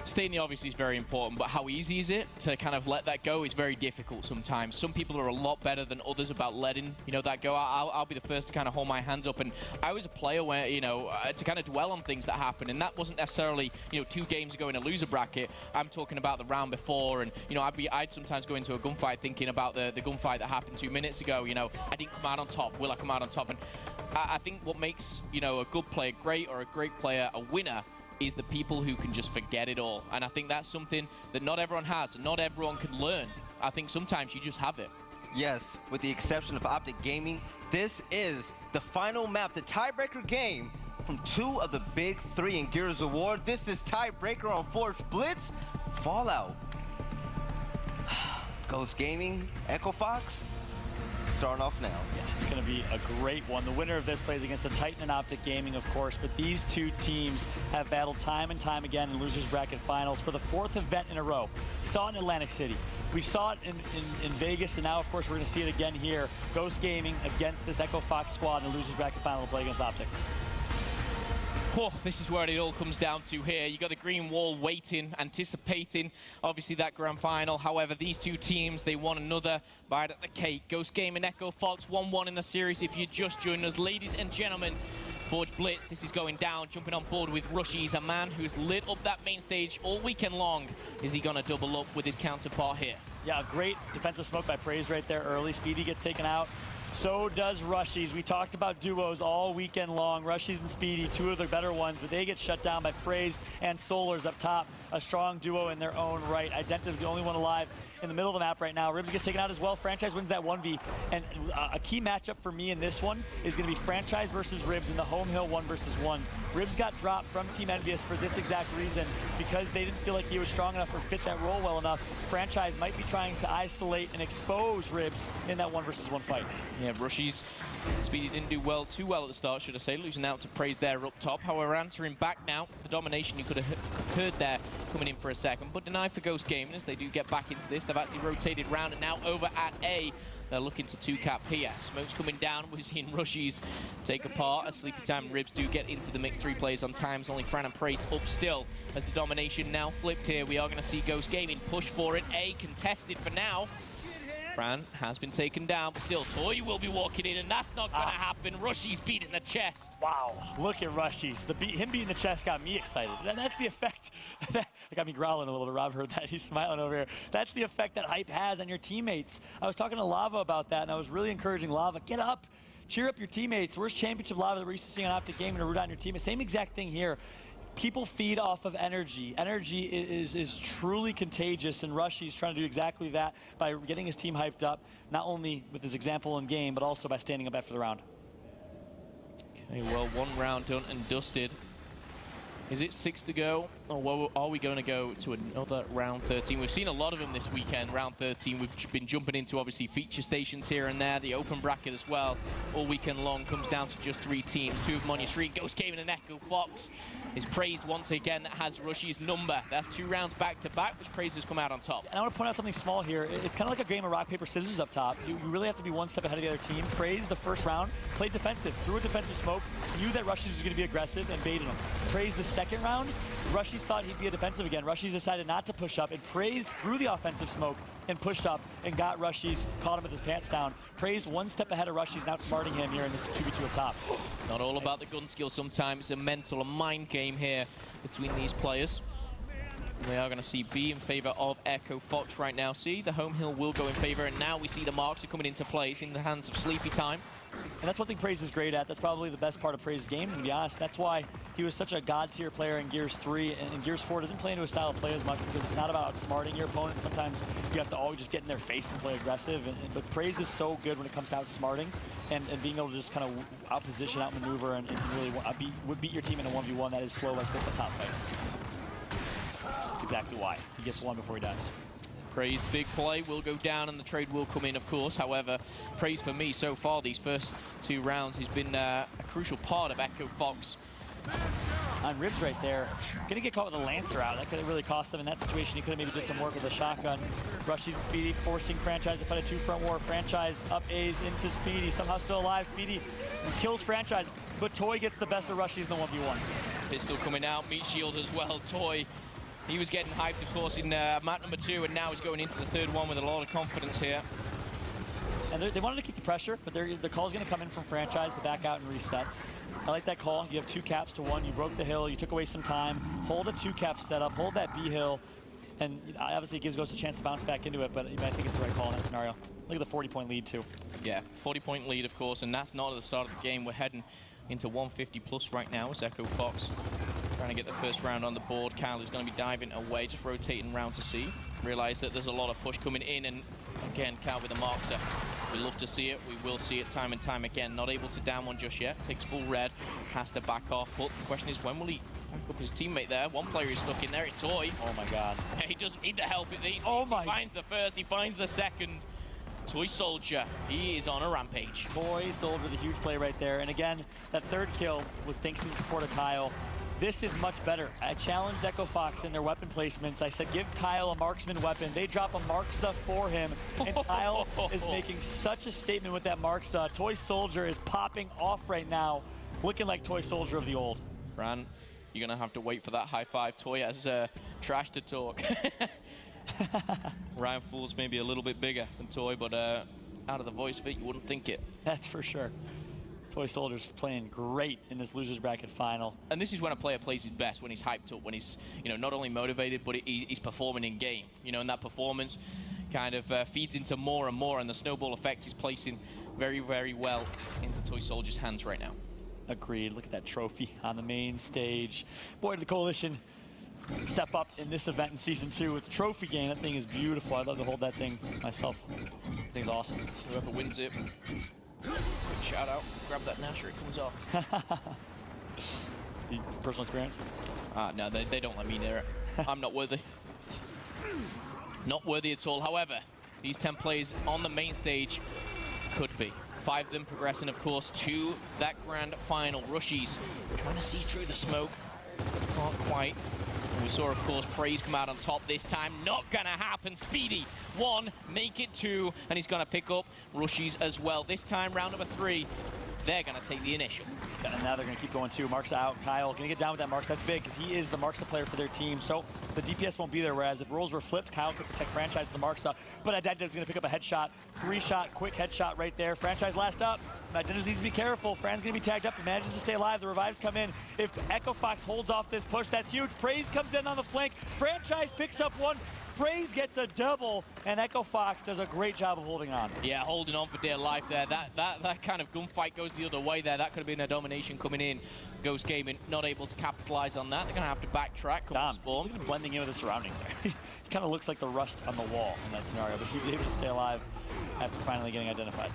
stating the obvious is very important, but how easy is it to kind of let that go is very difficult sometimes. Some people are a lot better than others about letting, you know, that go. I'll be the first to kind of hold my hands up, and I was a player where, you know, to kind of dwell on things that happen, and that wasn't necessarily, you know, 2 games ago in a loser bracket. I'm talking about the round before, and, you know, I'd sometimes go into a gunfight thinking about the gunfight that happened 2 minutes ago. You know, I didn't come out on top. Will I come out on top? And I think what makes, you know, a good player great or a great player a winner is the people who can just forget it all. And I think that's something that not everyone has, and not everyone can learn. I think sometimes you just have it. Yes, with the exception of Optic Gaming, this is the final map, the tiebreaker game from 2 of the big 3 in Gears Award. This is tiebreaker on Forge Blitz, Fallout, Ghost Gaming, Echo Fox. Starting off now. Yeah, it's going to be a great one. The winner of this plays against a Titan and Optic Gaming, of course, but these two teams have battled time and time again in losers bracket finals for the 4th event in a row. We saw it in Atlantic City. We saw it in Vegas, and now, of course, we're going to see it again here. Ghost Gaming against this Echo Fox squad in the losers bracket final to play against Optic. Oh, this is where it all comes down to here. You got the green wall waiting, anticipating, obviously, that grand final. However, these two teams, they want another bite at the cake. Ghost Game and Echo Fox 1-1 in the series. If you just joined us, ladies and gentlemen, Forge Blitz, this is going down. Jumping on board with Rushies, a man who's lit up that main stage all weekend long. Is he going to double up with his counterpart here? Yeah, a great defensive smoke by Praise right there early. Speedy gets taken out. So does Rushies. We talked about duos all weekend long. Rushies and Speedy, 2 of the better ones, but they get shut down by Praise and Solars up top. A strong duo in their own right. Identa's the only one alive in the middle of the map right now. Ribs gets taken out as well. Franchise wins that 1v. And a key matchup for me in this one is going to be Franchise versus Ribs in the home hill 1-versus-1. Ribs got dropped from Team Envious for this exact reason, because they didn't feel like he was strong enough or fit that role well enough. Franchise might be trying to isolate and expose Ribs in that 1-versus-1 fight. Yeah, Rushies, Speedy didn't do too well at the start, should I say, losing out to Praise there up top. However, answering back now, the domination you could have heard there coming in for a second, but denied for Ghost Gaming as they do get back into this. They've actually rotated round and now over at A. They're looking to 2-cap here. Smoke's coming down. We're seeing Rushies take apart as Sleepy Time and Ribs do get into the mix. 3 players on times. Only Fran and Praise up still as the domination now flipped here. We are going to see Ghost Gaming push for it. A contested for now. Fran has been taken down, but still Toy will be walking in, and that's not going to happen. Rushies beat in the chest. Wow, look at Rushies. Him beating the chest got me excited. That's the effect. That got me growling a little bit. Rob heard that. He's smiling over here. That's the effect that hype has on your teammates. I was talking to Lava about that, and I was really encouraging Lava, get up. Cheer up your teammates. Where's Championship Lava that we're used to seeing on Optic Gaming to root on your teammates? Same exact thing here. People feed off of energy. Energy is truly contagious, and Rushies trying to do exactly that by getting his team hyped up, not only with his example in game, but also by standing up after the round. Okay, well, 1 round done and dusted. Is it 6 to go, or are we going to go to another round 13? We've seen a lot of them this weekend, round 13. We've been jumping into, obviously, feature stations here and there, the open bracket as well. All weekend long comes down to just 3 teams. 2 of Monia Street, Ghost Gaming and Echo Fox is praised once again. That has Rushies' number. That's 2 rounds back-to-back, which Praise has come out on top. And I want to point out something small here. It's kind of like a game of rock, paper, scissors up top. You really have to be 1 step ahead of the other team. Praise, the first round, played defensive, threw a defensive smoke, knew that Rushies was going to be aggressive, and baited him. Praise, the second round, Rushies thought he'd be a defensive again. Rushies decided not to push up, and Praise threw the offensive smoke and pushed up and got Rushies, caught him with his pants down. Praise 1 step ahead of Rushies, and outsmarting him here in this 2v2 up top. Not all about the gun skill sometimes. It's a mental, a mind game here between these players. We are going to see B in favor of Echo Fox right now. See, the home hill will go in favor, and now we see the marks are coming into place in the hands of Sleepy Time. And that's one thing Praise is great at. That's probably the best part of Praise's game, to be honest. That's why he was such a god-tier player in Gears 3, and in Gears 4 doesn't play into a style of play as much because it's not about outsmarting your opponent. Sometimes you have to always just get in their face and play aggressive, but Praise is so good when it comes to outsmarting and being able to just kind of outposition, outmaneuver, and really beat your team in a 1v1 that is slow like this at top fight. That's exactly why. He gets 1 before he dies. Praise big play will go down and the trade will come in, of course. However, Praise for me so far these first 2 rounds has been a crucial part of Echo Fox. On Ribs right there, gonna get caught with a Lancer out. That could have really cost him in that situation. He could have maybe did some work with a shotgun. Rushies and Speedy forcing Franchise to fight a 2-front war. Franchise up A's into Speedy, somehow still alive. Speedy kills Franchise, but Toy gets the best of Rushies in the 1v1. Pistol coming out, meat shield as well. Toy, he was getting hyped, of course, in map number 2, and now he's going into the 3rd one with a lot of confidence here. And they wanted to keep the pressure, but the call's going to come in from Franchise to back out and reset. I like that call. You have 2 caps to 1. You broke the hill. You took away some time. Hold a 2-cap setup. Hold that B hill. And obviously it gives Ghost a chance to bounce back into it, but I think it's the right call in that scenario. Look at the 40-point lead, too. Yeah, 40-point lead, of course, and that's not at the start of the game. We're heading into 150 plus right now as Echo Fox Trying to get the first round on the board. Kyle is going to be diving away, just rotating round to C. Realize that there's a lot of push coming in, and again, Kyle with the marker. We love to see it. We will see it time and time again. Not able to down one just yet. Takes full red. Has to back off. But the question is, when will he back up his teammate there? One player is stuck in there. It's Toy. Oh my God. Yeah, he doesn't need the help. He finds the first. He finds the second. Toy Soldier, he is on a rampage. Toy Soldier, the huge play right there. And again, that third kill was thanks to the support of Kyle. This is much better. I challenged Echo Fox in their weapon placements. I said, give Kyle a marksman weapon. They drop a Marksa for him, and Kyle is making such a statement with that Marksa. Toy Soldier is popping off right now, looking like Toy Soldier of the old. Fran, you're gonna have to wait for that high five. Toy has trash to talk. Ryan Fool's maybe a little bit bigger than Toy, but out of the voice of it, you wouldn't think it. That's for sure. Toy Soldier's playing great in this losers bracket final. And this is when a player plays his best, when he's hyped up, when he's, you know, not only motivated, but he's performing in game. You know, and that performance kind of feeds into more and more, and the snowball effect is placing very, very well into Toy Soldier's hands right now. Agreed. Look at that trophy on the main stage. Boy, did the Coalition step up in this event in Season 2 with the trophy game. That thing is beautiful. I'd love to hold that thing myself. That thing's awesome. Whoever wins it, quick shout out, grab that Nasher, it comes off. Personal experience? No, they don't let me near it. I'm not worthy. Not worthy at all. However, these 10 players on the main stage could be. 5 of them progressing, of course, to that grand final. Rushies trying to see through the smoke. Can't quite. We saw, of course, Praise come out on top this time. Not gonna happen. Speedy, 1, make it 2, and he's gonna pick up Rushies as well. This time, round number 3, they're gonna take the initial. And now they're gonna keep going too. Marksa out. Kyle gonna get down with that Marksa. That's big because he is the Marksa player for their team. So the DPS won't be there. Whereas if roles were flipped, Kyle could protect Franchise with the Marksa. But Identity's gonna pick up a headshot. 3-shot, quick headshot right there. Franchise last up. Identity needs to be careful. Fran's gonna be tagged up. He manages to stay alive. The revives come in. If Echo Fox holds off this push, that's huge. Praise comes in on the flank. Franchise picks up 1. Praise gets a double, and Echo Fox does a great job of holding on. Yeah, holding on for dear life there. That kind of gunfight goes the other way there. That could have been a domination coming in. Ghost Gaming not able to capitalize on that. They're going to have to backtrack. Dom, look at him blending in with the surroundings there. He kind of looks like the rust on the wall in that scenario, but he was able to stay alive after finally getting identified.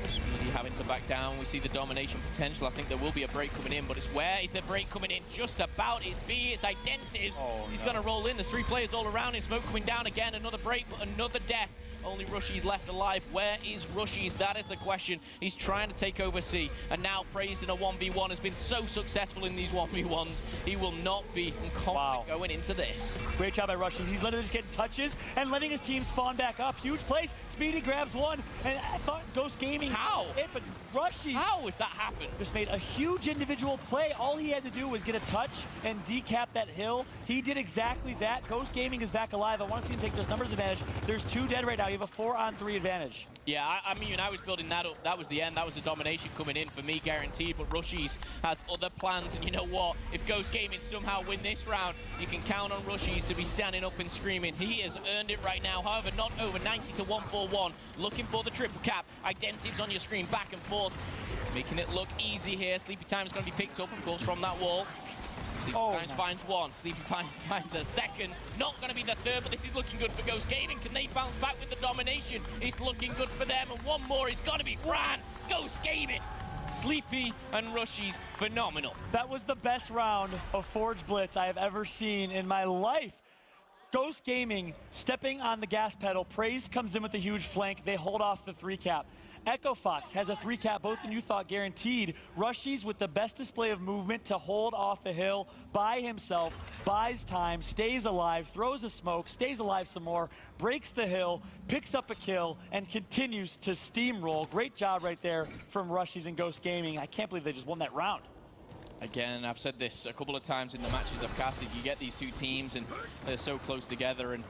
Speedy having to back down. We see the domination potential. I think there will be a break coming in, but it's where is the break coming in? Just about. It's B, it's Identities. Oh, he's going to roll in. There's 3 players all around him. Smoke coming down again. Another break, but another death. Only Rushies left alive. Where is Rushies? That is the question. He's trying to take over C, and now Praised in a 1v1 has been so successful in these 1v1s. He will not be confident going into this. Great job by Rushies. He's literally just getting touches and letting his team spawn back up. Huge place. Speedy grabs 1, and I thought Ghost Gaming. How? But Rushies. How has that happened? Just made a huge individual play. All he had to do was get a touch and decap that hill. He did exactly that. Ghost Gaming is back alive. I want to see him take those numbers advantage. There's 2 dead right now. You have a 4-on-3 advantage. Yeah, I mean, I was building that up. That was the end. That was the domination coming in for me, guaranteed. But Rushies has other plans, and you know what? If Ghost Gaming somehow win this round, you can count on Rushies to be standing up and screaming. He has earned it right now. However, not over. 90 to 141. Looking for the triple cap. Identities on your screen, back and forth. Making it look easy here. Sleepy Time is going to be picked up, of course, from that wall. Sleepy Time finds 1. Sleepy Time finds the 2nd. Not going to be the 3rd, but this is looking good for Ghost Gaming. Can they bounce back with the domination? It's looking good for them. And 1 more is going to be Fran. Ghost Gaming. Sleepy and Rushies, phenomenal. That was the best round of Forge Blitz I have ever seen in my life. Ghost Gaming stepping on the gas pedal. Praised comes in with a huge flank. They hold off the 3-cap. Echo Fox has a 3-cap, both than you thought guaranteed. Rushies with the best display of movement to hold off a hill by himself, buys time, stays alive, throws a smoke, stays alive some more, breaks the hill, picks up a kill, and continues to steamroll. Great job right there from Rushies and Ghost Gaming. I can't believe they just won that round. Again, I've said this a couple of times in the matches I've casted. You get these 2 teams and they're so close together, and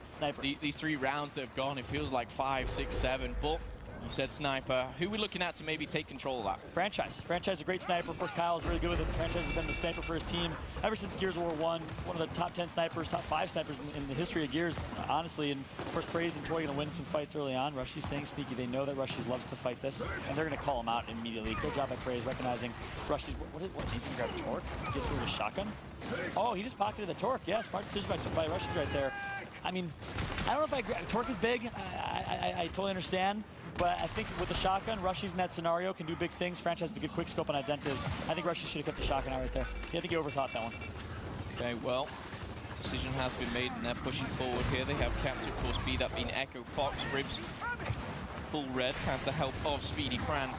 these 3 rounds that have gone, it feels like 5, 6, 7. But You said sniper. Who are we looking at to maybe take control of that? Franchise. Franchise is a great sniper. Of course, Kyle is really good with it. Franchise has been the sniper for his team ever since Gears of War 1. One of the top 10 snipers, top 5 snipers in the history of Gears, honestly. And of course, Praise and Toy going to win some fights early on. Rushy's staying sneaky. They know that Rushy loves to fight this, and they're going to call him out immediately. Good job by Praise, recognizing Rushy's. What needs to grab a torque? Get through with a shotgun. Oh, he just pocketed the torque. Yeah, smart decision by Rushy right there. I mean, I don't know if I agree. Torque is big. I totally understand. But I think with the shotgun, Rushy's in that scenario can do big things. Franchise has a good quick scope on identities. I think Rushy should have kept the shotgun out right there. Yeah, I think he overthought that one. Okay, well, decision has been made and they're pushing forward here. They have captured full speed, that being Echo Fox. Ribs full red has the help of Speedy Fran.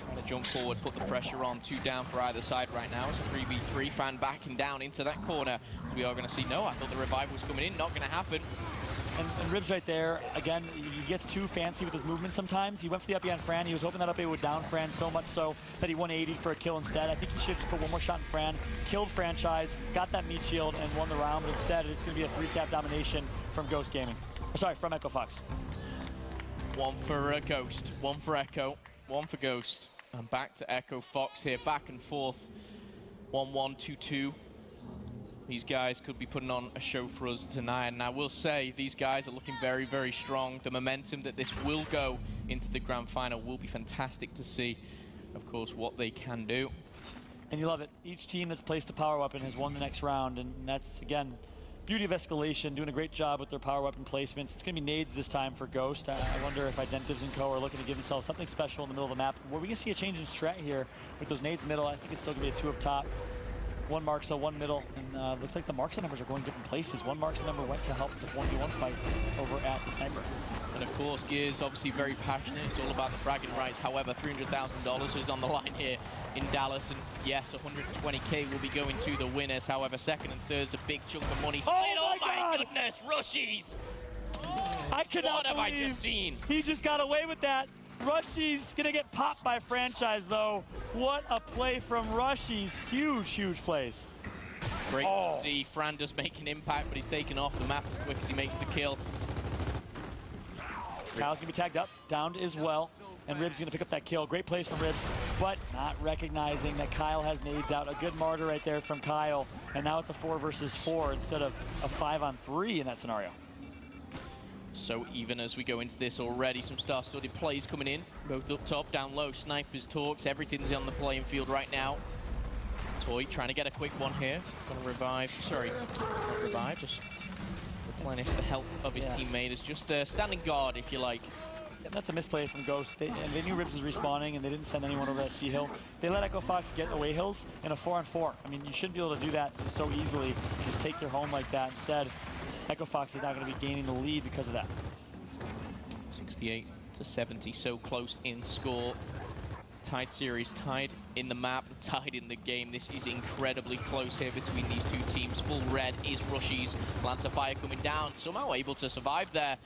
Trying to jump forward, put the pressure on. 2 down for either side right now. It's a 3v3. Fran backing down into that corner. We are going to see, no, I thought the revive was coming in. Not going to happen. And Ribs right there, again, he gets too fancy with his movement sometimes. He went for the up on Fran. He was hoping that up A would down Fran so much so that he 180 for a kill instead. I think he should have put one more shot in Fran, killed Franchise, got that meat shield, and won the round. But instead, it's going to be a 3-cap domination from Ghost Gaming. Or sorry, from Echo Fox. One for Ghost, one for Echo, one for Ghost. And back to Echo Fox here, back and forth. 1-1, 2-2. These guys could be putting on a show for us tonight, and I will say these guys are looking very, very strong. The momentum that this will go into the grand final will be fantastic to see, of course, what they can do. And you love it. Each team that's placed a power weapon has won the next round, and that's, again, beauty of Escalation, doing a great job with their power weapon placements. It's going to be nades this time for Ghost. I wonder if Identives and Co. are looking to give themselves something special in the middle of the map. Where we can see a change in strat here with those nades middle. I think it's still going to be a 2 up top. 1 Marksa, 1 middle, and looks like the Marksa numbers are going different places. 1 Marksa number went to help the 1v1 fight over at the Sniper. And of course, Gears obviously very passionate. It's all about the bragging rights. However, $300,000 is on the line here in Dallas, and yes, 120K will be going to the winners. However, second and third is a big chunk of money. Oh my goodness, Rushies! I cannot What have I just seen? He just got away with that. Rushy's gonna get popped by Franchise though. What a play from Rushy's. Huge, huge plays. Great to see. Fran does make an impact, but he's taken off the map as quick as he makes the kill. Kyle's gonna be tagged up, downed as well, and Ribs gonna pick up that kill. Great plays from Ribs, but not recognizing that Kyle has nades out. A good martyr right there from Kyle, and now it's a 4 versus 4 instead of a 5 on 3 in that scenario. So even as we go into this already, some star-studded plays coming in. Both up top, down low, snipers, talks, everything's on the playing field right now. Toy trying to get a quick one here. Gonna revive, sorry, not revive, just replenish the health of his teammate. It's just standing guard, if you like. Yeah, that's a misplay from Ghost. They knew Ribs was respawning, and they didn't send anyone over that C hill. They let Echo Fox get away hills in a 4-on-4. I mean, you shouldn't be able to do that so easily. Just take their home like that. Instead, Echo Fox is now going to be gaining the lead because of that. 68 to 70, so close in score. Tied series, tied in the map, tied in the game. This is incredibly close here between these two teams. Full red is Rushy's. Lance of Fire coming down, somehow able to survive there.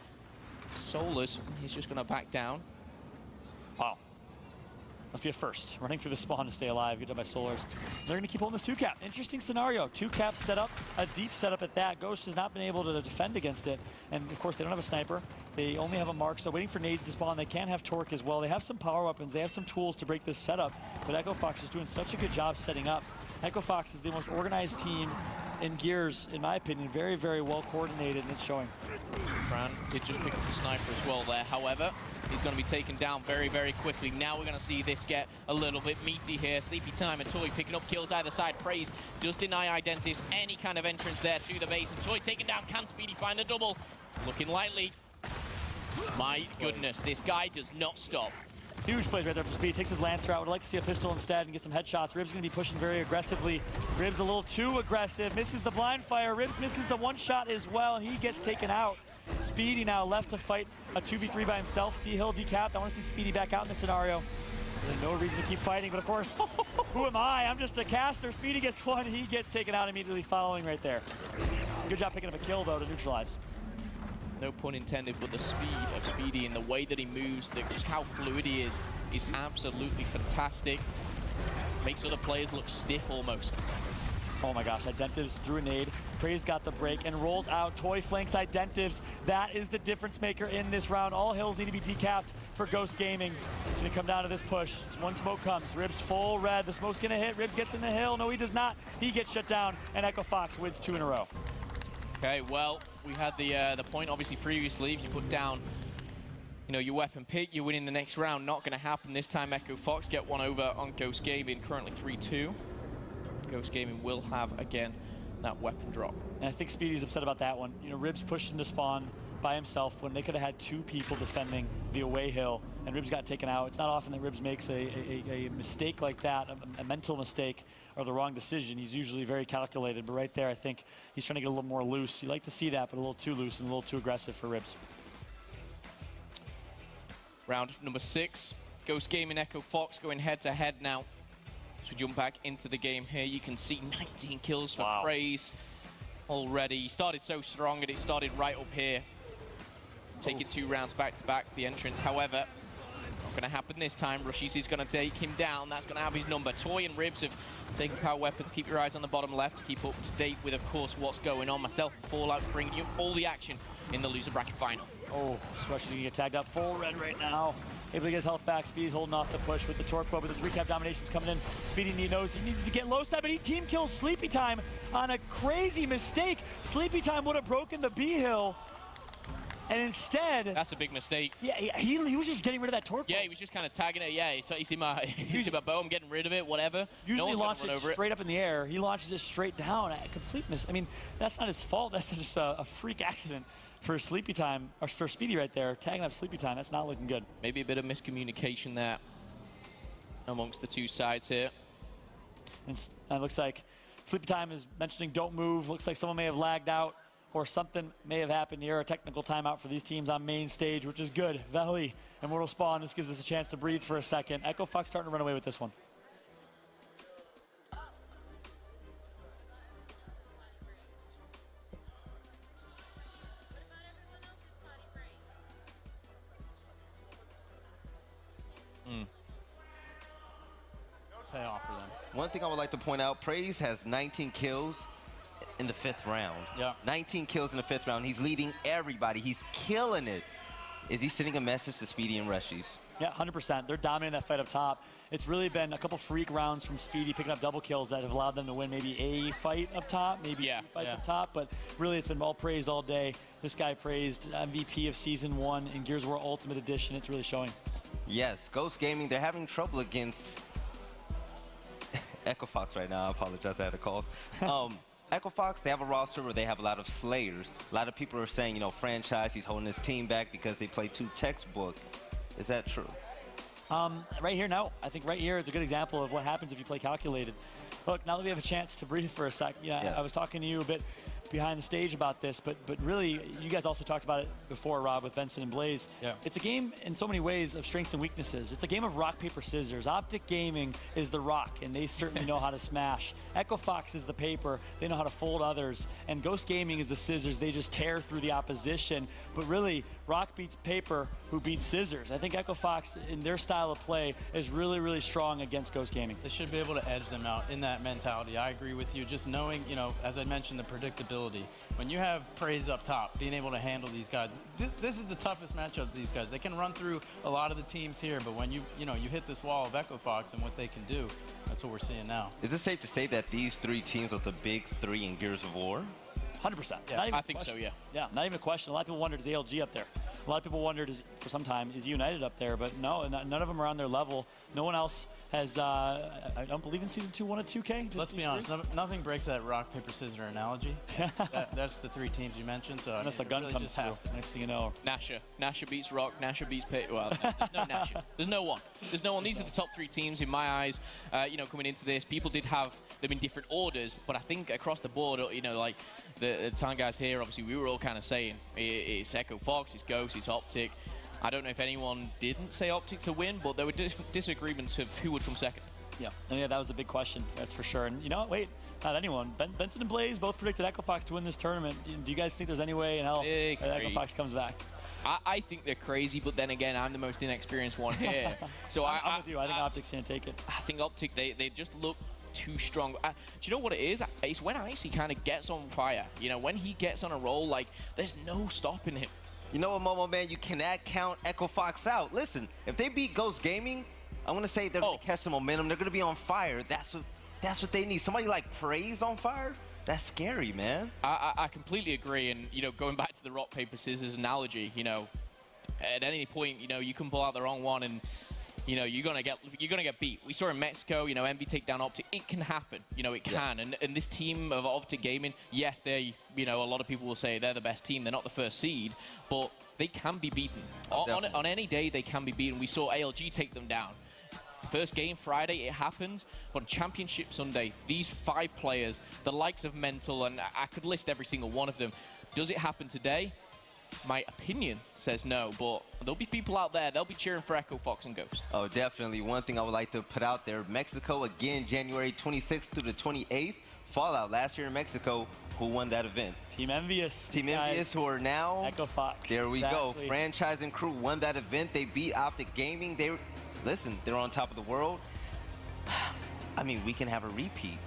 Solus, he's just going to back down. Wow. Must be a first. Running through the spawn to stay alive. Good job by Solars. They're going to keep holding this 2-cap. Interesting scenario. 2-cap setup, a deep setup at that. Ghost has not been able to defend against it. And of course, they don't have a sniper. They only have a mark, so waiting for nades to spawn. They can't have torque as well. They have some power weapons. They have some tools to break this setup. But Echo Fox is doing such a good job setting up. Echo Fox is the most organized team in Gears, in my opinion. Very, very well coordinated, and it's showing. Fran did just pick up the sniper as well there. However, he's going to be taken down very, very quickly. Now we're going to see this get a little bit meaty here. Sleepy Time and Toy picking up kills either side. Praise does deny Identities any kind of entrance there to the base. And Toy taken down. Can Speedy find the double? Looking lightly. My goodness, this guy does not stop. Huge plays right there for Speed. Takes his Lancer out. Would like to see a pistol instead and get some headshots. Ribs going to be pushing very aggressively. Ribs a little too aggressive. Misses the blind fire. Ribs misses the 1-shot as well, and he gets taken out. Speedy now left to fight a 2v3 by himself. C-Hill decapped. I want to see Speedy back out in this scenario. There's no reason to keep fighting, but of course, who am I? I'm just a caster. Speedy gets one. He gets taken out immediately following right there. Good job picking up a kill, though, to neutralize. No pun intended, but the speed of Speedy and the way that he moves, just how fluid he is absolutely fantastic. Makes other players look stiff almost. Oh my gosh, Identives threw a nade. Praise got the break and rolls out. Toy flanks Identives. That is the difference maker in this round. All hills need to be decapped for Ghost Gaming. It's gonna come down to this push. One smoke comes, Ribs full red. The smoke's gonna hit, Ribs gets in the hill. No, he does not. He gets shut down, and Echo Fox wins 2 in a row. Okay, well, we had the point obviously previously. If you put down, you know, your weapon pick, you're winning the next round. Not gonna happen this time. Echo Fox get one over on Ghost Gaming, currently 3-2. Ghost Gaming will have, again, that weapon drop. And I think Speedy's upset about that one. You know, Ribs pushed into spawn by himself when they could have had 2 people defending the away hill, and Ribs got taken out. It's not often that Ribs makes a mistake like that, a mental mistake, or the wrong decision. He's usually very calculated, but right there, I think he's trying to get a little more loose. You like to see that, but a little too loose and a little too aggressive for Ribs. Round number 6, Ghost Gaming, Echo Fox going head-to-head now. As we jump back into the game here, you can see 19 kills for Praise already. He started so strong, and it started right up here. Taking 2 rounds back-to-back, the entrance. However, not going to happen this time. Rushies is going to take him down. That's going to have his number. Toy and Ribs have taken power weapons. Keep your eyes on the bottom left to keep up to date with, of course, what's going on. Myself and Fallout bringing you all the action in the loser bracket final. Oh, Rush is going to get tagged up full red right now. Able to get his health back. Speedy's holding off the push with the torque probe, with the 3-tap dominations coming in. Speedy knows he needs to get low side, but he team kills Sleepy Time on a crazy mistake. Sleepy Time would have broken the B hill. And instead... That's a big mistake. Yeah, he was just getting rid of that torque. Yeah, he was just kind of tagging it. Yeah, you see my bow, I'm getting rid of it, whatever. Usually he launches it straight up in the air. He launches it straight down at complete miss. I mean, that's not his fault. That's just a freak accident for Sleepy Time, or for Speedy right there. Tagging up Sleepy Time, that's not looking good. Maybe a bit of miscommunication there amongst the 2 sides here. And it looks like Sleepy Time is mentioning don't move. Looks like someone may have lagged out, or something may have happened here. A technical timeout for these teams on main stage, which is good. Valley and Mortal Spawn, this gives us a chance to breathe for a second. Echo Fox starting to run away with this one. Payoff for them. One thing I would like to point out, Praise has 19 kills in the 5th round. Yeah. 19 kills in the 5th round. He's leading everybody. He's killing it. Is he sending a message to Speedy and Rushies? Yeah, 100%. They're dominating that fight up top. It's really been a couple freak rounds from Speedy picking up double kills that have allowed them to win maybe a fight up top, maybe 2 fights up top, but really it's been all praised all day. This guy praised MVP of Season 1 in Gears of War Ultimate Edition. It's really showing. Yes, Ghost Gaming, they're having trouble against Echo Fox right now. I apologize, I had a call. Echo Fox, they have a roster where they have a lot of slayers. A lot of people are saying, you know, franchise, he's holding his team back because they play too textbook. Is that true? Right here, no. I think right here is a good example of what happens if you play calculated. Look, now that we have a chance to breathe for a sec, I was talking to you a bit behind the stage about this, but really, you guys also talked about it before, Rob, with Benson and Blaze. Yeah. It's a game in so many ways of strengths and weaknesses. It's a game of rock, paper, scissors. Optic Gaming is the rock, and they certainly know how to smash. Echo Fox is the paper. They know how to fold others. And Ghost Gaming is the scissors. They just tear through the opposition. But really, rock beats paper, who beats scissors. I think Echo Fox, in their style of play, is really, really strong against Ghost Gaming. They should be able to edge them out in that mentality. I agree with you. Just knowing, you know, as I mentioned, the predictability. When you have Praise up top, being able to handle these guys, this is the toughest matchup of these guys. They can run through a lot of the teams here, but when you hit this wall of Echo Fox and what they can do, that's what we're seeing now. Is it safe to say that these 3 teams are the big 3 in Gears of War? 100%. Yeah, I think so, yeah. Yeah, not even a question. A lot of people wondered, is ALG up there? A lot of people wondered, for some time, is United up there? But no, none of them are on their level. No one else has, I don't believe in Season 2 won a 2K. Let's be honest, nothing breaks that rock, paper, scissors analogy. That's the 3 teams you mentioned. So unless a gun really comes through, next thing you know. Nasha beats Rock, Nasha beats paper. Well, there's no Nasha. There's no one. There's no one. These are the top 3 teams in my eyes. Coming into this, people did have them in different orders, but I think across the board, like the time guys here, obviously we were all kind of saying it's Echo Fox, it's Ghost, it's Optic. I don't know if anyone didn't say Optic to win, but there were disagreements of who would come second. Yeah, and yeah, that was a big question, that's for sure. And not anyone. Benson and Blaze both predicted Echo Fox to win this tournament. Do you guys think there's any way in hell that Echo Fox comes back? I think they're crazy, but then again, I'm the most inexperienced one here. So I'm with you. I think Optic's going to take it. I think Optic, they just look too strong. Do you know what it is? It's when Icy kind of gets on fire. You know, when he gets on a roll, like, there's no stopping him. You know what, Momo, man? You cannot count Echo Fox out. Listen, if they beat Ghost Gaming, I'm going to say they're going to catch some momentum. They're going to be on fire. That's what they need. Somebody like Praise on fire? That's scary, man. I completely agree. And, you know, going back to the rock, paper, scissors analogy, you know, at any point, you know, you can pull out the wrong one and, you know, you're gonna get beat. We saw in Mexico, you know, MV take down Optic. It can happen, you know, it can. Yeah. And this team of Optic Gaming, yes, they, you know, a lot of people will say they're the best team. They're not the first seed, but they can be beaten. On any day, they can be beaten. We saw ALG take them down. First game Friday, it happens. But on Championship Sunday, these 5 players, the likes of Mental, and I could list every single one of them. Does it happen today? My opinion says no, but there'll be people out there, they'll be cheering for Echo Fox and Ghost. Oh, definitely. One thing I would like to put out there, Mexico, again, January 26th through the 28th. Fallout, last year in Mexico, who won that event? Team Envious. Team Envious, who are now Echo Fox. There we go. Franchise and Crew won that event. They beat Optic Gaming. Listen, they're on top of the world. I mean, we can have a repeat.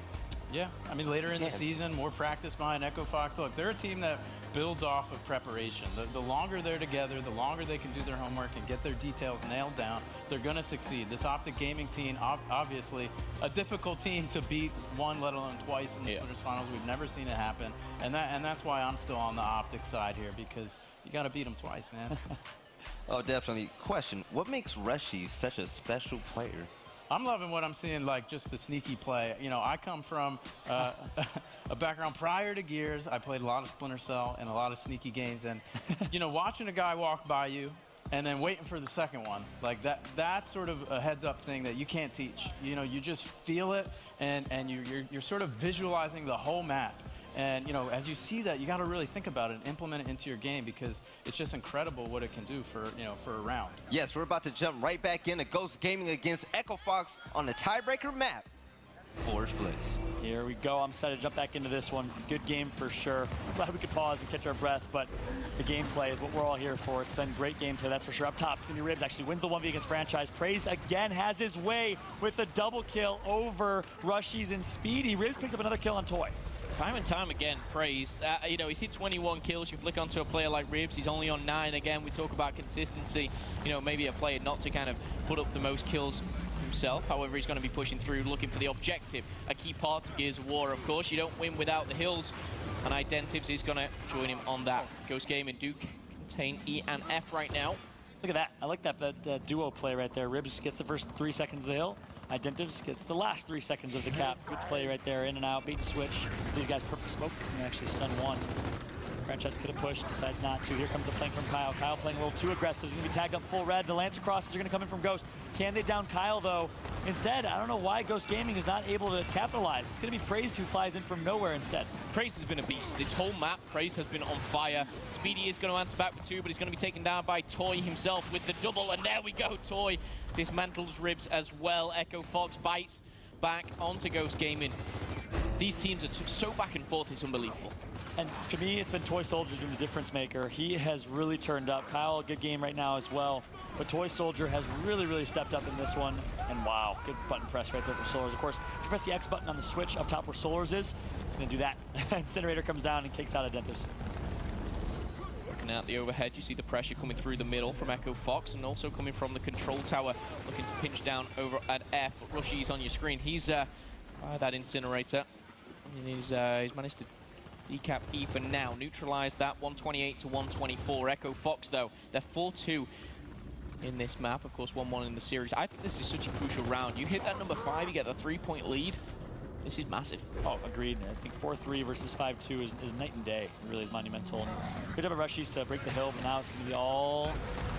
Yeah, I mean, later in the season, more practice behind Echo Fox. Look, they're a team that builds off of preparation. The longer they're together, the longer they can do their homework and get their details nailed down, they're going to succeed. This Optic Gaming team, obviously, a difficult team to beat one, let alone twice in the quarterfinals. We've never seen it happen, and that's why I'm still on the Optic side here, because you got to beat them twice, man. Oh, definitely. Question, what makes Rushy such a special player? I'm loving what I'm seeing, like just the sneaky play. You know, I come from a background prior to Gears. I played a lot of Splinter Cell and a lot of sneaky games. And, you know, watching a guy walk by you and then waiting for the second one, like that's sort of a heads-up thing that you can't teach. You know, you just feel it, and you're sort of visualizing the whole map. And, you know, as you see that, you got to really think about it and implement it into your game, because it's just incredible what it can do for, you know, for a round. Yes, we're about to jump right back into Ghost Gaming against Echo Fox on the tiebreaker map. Forge Blitz. Here we go. I'm excited to jump back into this one. Good game for sure. Glad we could pause and catch our breath, but the gameplay is what we're all here for. It's been great gameplay, that's for sure. Up top, it's going to be Ribs. Actually wins the 1v against Franchise. Praise again has his way with the double kill over Rushies and Speedy. Ribs picks up another kill on Toy. Time and time again, Praise. You know, he's hit 21 kills. You flick onto a player like Ribs, he's only on 9 again. We talk about consistency. You know, maybe a player not to kind of put up the most kills himself. However, he's going to be pushing through, looking for the objective. A key part to Gears of War, of course. You don't win without the hills. And Identives is going to join him on that. Ghost Gaming do contain E and F right now. Look at that. I like that duo play right there. Ribs gets the first 3 seconds of the hill. Identives gets the last 3 seconds of the cap. Good play right there, in and out, bait and switch. These guys perfect smoke. He's gonna actually stun one. Franchise could have pushed, decides not to. Here comes the flank from Kyle. Kyle playing a little too aggressive. He's gonna be tagged up full red. The Lancer crosses are gonna come in from Ghost. Can they down Kyle though? Instead, I don't know why Ghost Gaming is not able to capitalize. It's gonna be Praise who flies in from nowhere instead. Praise has been a beast. This whole map, Praise has been on fire. Speedy is going to answer back with 2, but he's going to be taken down by Toy himself with the double. And there we go, Toy dismantles Ribs as well. Echo Fox bites back onto Ghost Gaming. These teams are so back and forth, it's unbelievable. And to me, it's been Toy Soldier doing the difference maker. He has really turned up. Kyle, a good game right now as well. But Toy Soldier has really stepped up in this one. And wow, good button press right there for Solars. Of course, if you press the X button on the switch up top where Solars is, it's going to do that. Incinerator comes down and kicks out Identives. Looking at the overhead, you see the pressure coming through the middle from Echo Fox, and also coming from the control tower, looking to pinch down over at F. Rushy's on your screen. He's that Incinerator. And he's managed to decap E for now. Neutralize that 128 to 124. Echo Fox, though, they're 4-2 in this map. Of course, 1-1 in the series. I think this is such a crucial round. You hit that number 5, you get the 3-point lead. This is massive. Oh, agreed. I think 4-3 versus 5-2 is night and day. It really is monumental. And good job of Rushies to break the hill, but now it's going to be all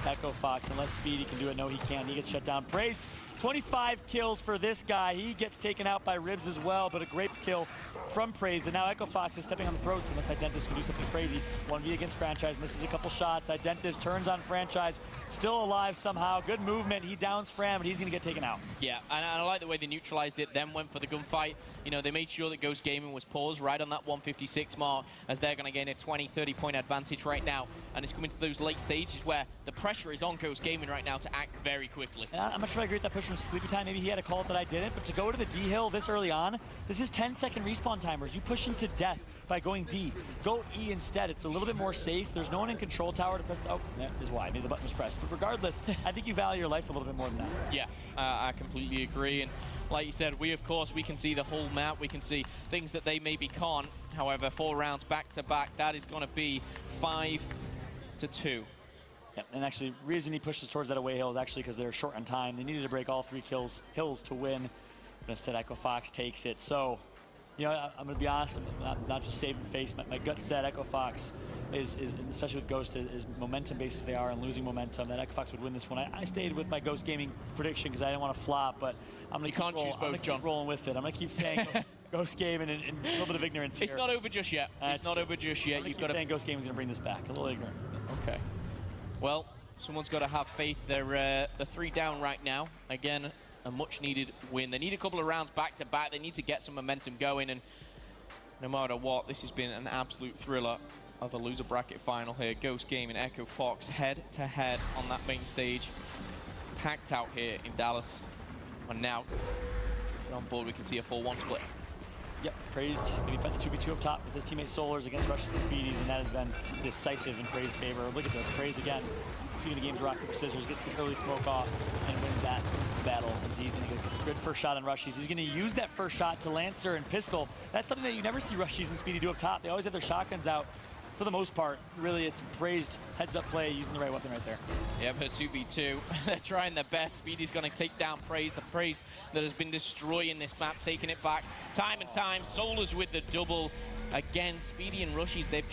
Echo Fox. Unless Speedy can do it, no, he can't. He gets shut down. Praise, 25 kills for this guy. He gets taken out by Ribs as well, but a great kill from Praise, and now Echo Fox is stepping on the throats unless Identives can do something crazy. 1v against Franchise, misses a couple shots. Identives turns on Franchise, still alive somehow. Good movement. He downs Fran, but he's going to get taken out. Yeah, and I like the way they neutralized it, then went for the gunfight. You know, they made sure that Ghost Gaming was paused right on that 156 mark, as they're going to gain a 20, 30-point advantage right now. And it's coming to those late stages where the pressure is on Ghost Gaming right now to act very quickly. And I'm not sure I agree with that push from Sleepy Time. Maybe he had a call that I didn't, but to go to the D hill this early on, this is 10-second respawn timers. You push into death by going D. Go E instead. It's a little bit more safe. There's no one in control tower to press the... Oh, that is why. Maybe the button was pressed. But regardless, I think you value your life a little bit more than that. Yeah, I completely agree. And like you said, we can see the whole map. We can see things that they maybe can't. However, 4 rounds back-to-back, that is going to be 5-2. Yep, and actually, the reason he pushes towards that away hill is actually because they're short on time. They needed to break all 3 hills to win. But instead, Echo Fox takes it. So, you know, I'm going to be honest, I'm not just saving face. My gut said Echo Fox is especially with Ghost, is momentum-based as they are and losing momentum, that Echo Fox would win this one. I stayed with my Ghost Gaming prediction because I didn't want to flop, but I'm going to keep rolling with it. I'm going to keep saying Ghost Gaming and a little bit of ignorance It's here. not over just yet. It's not over just yet. You've got to saying Ghost Gaming's going to bring this back. A little ignorant. Okay. Well, someone's got to have faith. They're 3 down right now. Again, a much-needed win. They need a couple of rounds back-to-back. They need to get some momentum going, and no matter what, this has been an absolute thriller of the loser bracket final here. Ghost Gaming and Echo Fox head-to-head on that main stage. Packed out here in Dallas. And now, on board, we can see a 4-1 split. Yep, Praise going to fight the 2v2 up top with his teammate Solars against Rushes and Speedies, and that has been decisive in Praise favor. Look at this, Praise again. Shooting the game's rock, paper, scissors, gets this early smoke off, and wins that battle. He's going to get a good first shot on Rushies. He's going to use that first shot to Lancer and Pistol. That's something that you never see Rushies and Speedy do up top. They always have their shotguns out. For the most part, really, it's Praised heads-up play using the right weapon right there. Yeah, for 2v2, they're trying their best. Speedy's going to take down Praise, the Praise that has been destroying this map, taking it back time and time. Solars with the double. Again, Speedy and Rushies, they've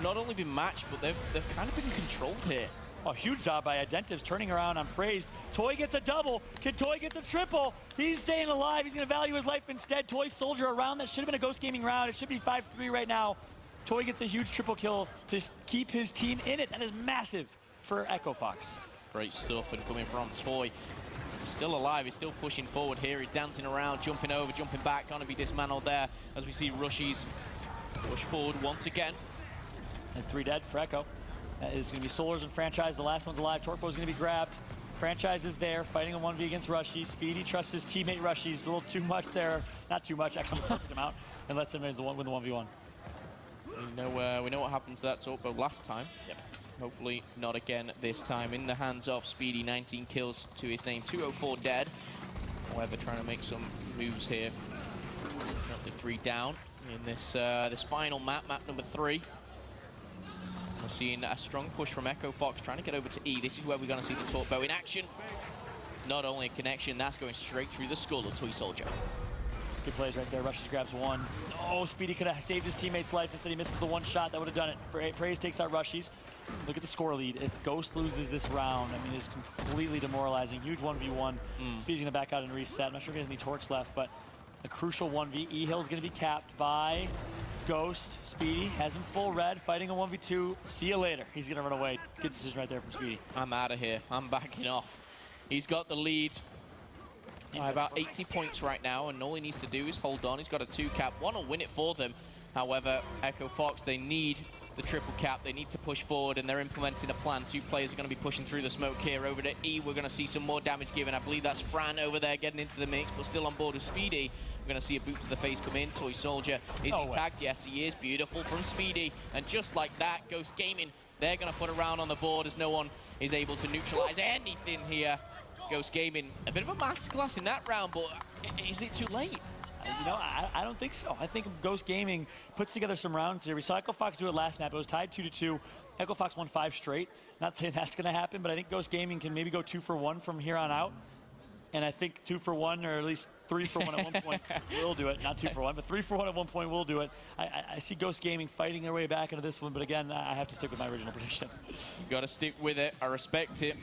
not only been matched, but they've kind of been controlled here. A huge job by Identives turning around on Praised. Toy gets a double. Can Toy get the triple? He's staying alive. He's going to value his life instead. Toy Soldier around. That should have been a Ghost Gaming round. It should be 5-3 right now. Toy gets a huge triple kill to keep his team in it. That is massive for Echo Fox. Great stuff, and coming from Toy. He's still alive, he's still pushing forward here. He's dancing around, jumping over, jumping back. Going to be dismantled there as we see Rushies push forward once again. And 3 dead for Echo. That is going to be Solars and Franchise. The last one's alive. Torpo is going to be grabbed. Franchise is there, fighting a 1v against Rushies. Speedy trusts his teammate Rushies. A little too much there. Not too much, actually perfect him out. And lets him win the 1v1. We know what happened to that Torpo last time. Yep. Hopefully not again this time. In the hands of Speedy, 19 kills to his name, 204 dead. However, trying to make some moves here. Up to 3 down in this this final map number 3. We're seeing a strong push from Echo Fox, trying to get over to E. This is where we're going to see the Torpo in action. Not only a connection, that's going straight through the skull of Toy Soldier. Good plays right there. Rushes grabs 1. Oh, Speedy could have saved his teammate's life. Instead, he misses the 1 shot. That would have done it. Praise takes out Rushies. Look at the score lead. If Ghost loses this round, I mean, it's completely demoralizing. Huge 1v1. Speedy's going to back out and reset. I'm not sure if he has any torques left, but a crucial 1v. E-Hill is going to be capped by Ghost. Speedy has him full red, fighting a 1v2. See you later. He's going to run away. Good decision right there from Speedy. I'm out of here. I'm backing off. He's got the lead. About 80 points right now, and all he needs to do is hold on. He's got a 2 cap. 1 will win it for them. However, Echo Fox, they need the triple cap. They need to push forward, and they're implementing a plan. 2 players are going to be pushing through the smoke here. Over to E, we're going to see some more damage given. I believe that's Fran over there getting into the mix, but still on board with Speedy. We're going to see a boot to the face come in. Toy Soldier, is he tagged? Yes, he is. Beautiful from Speedy. And just like that, Ghost Gaming, they're going to put a round on the board as no one is able to neutralize anything here. Ghost Gaming, a bit of a masterclass in that round, but is it too late? You know, I don't think so. I think Ghost Gaming puts together some rounds here. We saw Echo Fox do it last map. It was tied 2-2. Echo Fox won 5 straight. Not saying that's going to happen, but I think Ghost Gaming can maybe go 2 for 1 from here on out. And I think 2 for 1, or at least 3 for 1 at one point will do it. Not 2 for 1, but 3 for 1 at one point will do it. I see Ghost Gaming fighting their way back into this one, but again, I have to stick with my original prediction. You got to stick with it. I respect it.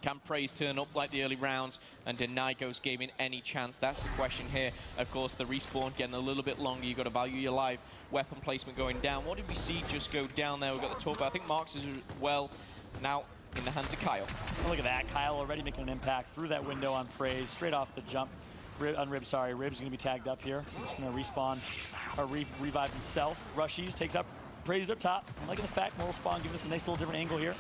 Can Praise turn up like the early rounds and deny Ghost Gaming any chance? That's the question here. Of course, the respawn getting a little bit longer. You've got to value your life. Weapon placement going down. What did we see just go down there? We've got the talk. I think Marks is well now in the hands of Kyle. Oh, look at that. Kyle already making an impact through that window on Praise, straight off the jump. Ribs, sorry. Ribs going to be tagged up here. He's going to respawn or revive himself. Rushies takes up Praise up top. I'm liking the fact Moral Spawn giving us a nice little different angle here.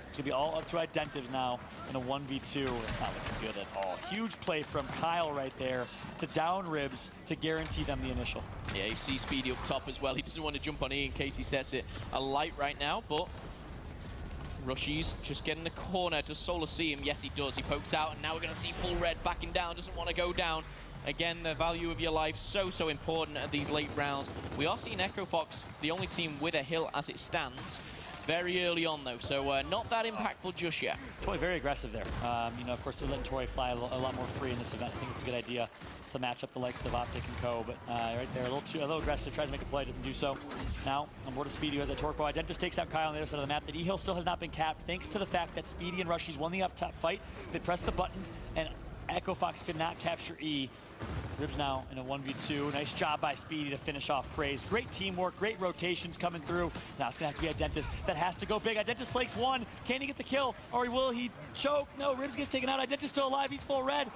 It's going to be all up to Identives now in a 1v2. It's not looking good at all. Huge play from Kyle right there to down Ribs to guarantee them the initial. Yeah, you see Speedy up top as well. He doesn't want to jump on E in case he sets it alight right now, but Rushies just getting the corner. Does Solar see him? Yes, he does. He pokes out, and now we're going to see full red backing down. Doesn't want to go down. Again, the value of your life so important at these late rounds. We are seeing Echo Fox, the only team with a hill as it stands, very early on though, so not that impactful just yet. Toy very aggressive there. You know, of course, they're letting Toy fly a lot more free in this event. I think it's a good idea to match up the likes of Optic and Co. But right there, a little aggressive, tries to make a play, doesn't do so. Now, on board of Speedy, who has a Torpo. Identives takes out Kyle on the other side of the map. That E-Hill still has not been capped, thanks to the fact that Speedy and Rushies won the up top fight. They pressed the button, and Echo Fox could not capture E. Ribs now in a 1v2. Nice job by Speedy to finish off Praise. Great teamwork, great rotations coming through. Now it's going to have to be Identives. That has to go big. Identives flakes one. Can he get the kill? Or will he choke? No, Ribs gets taken out. Identives still alive. He's full red.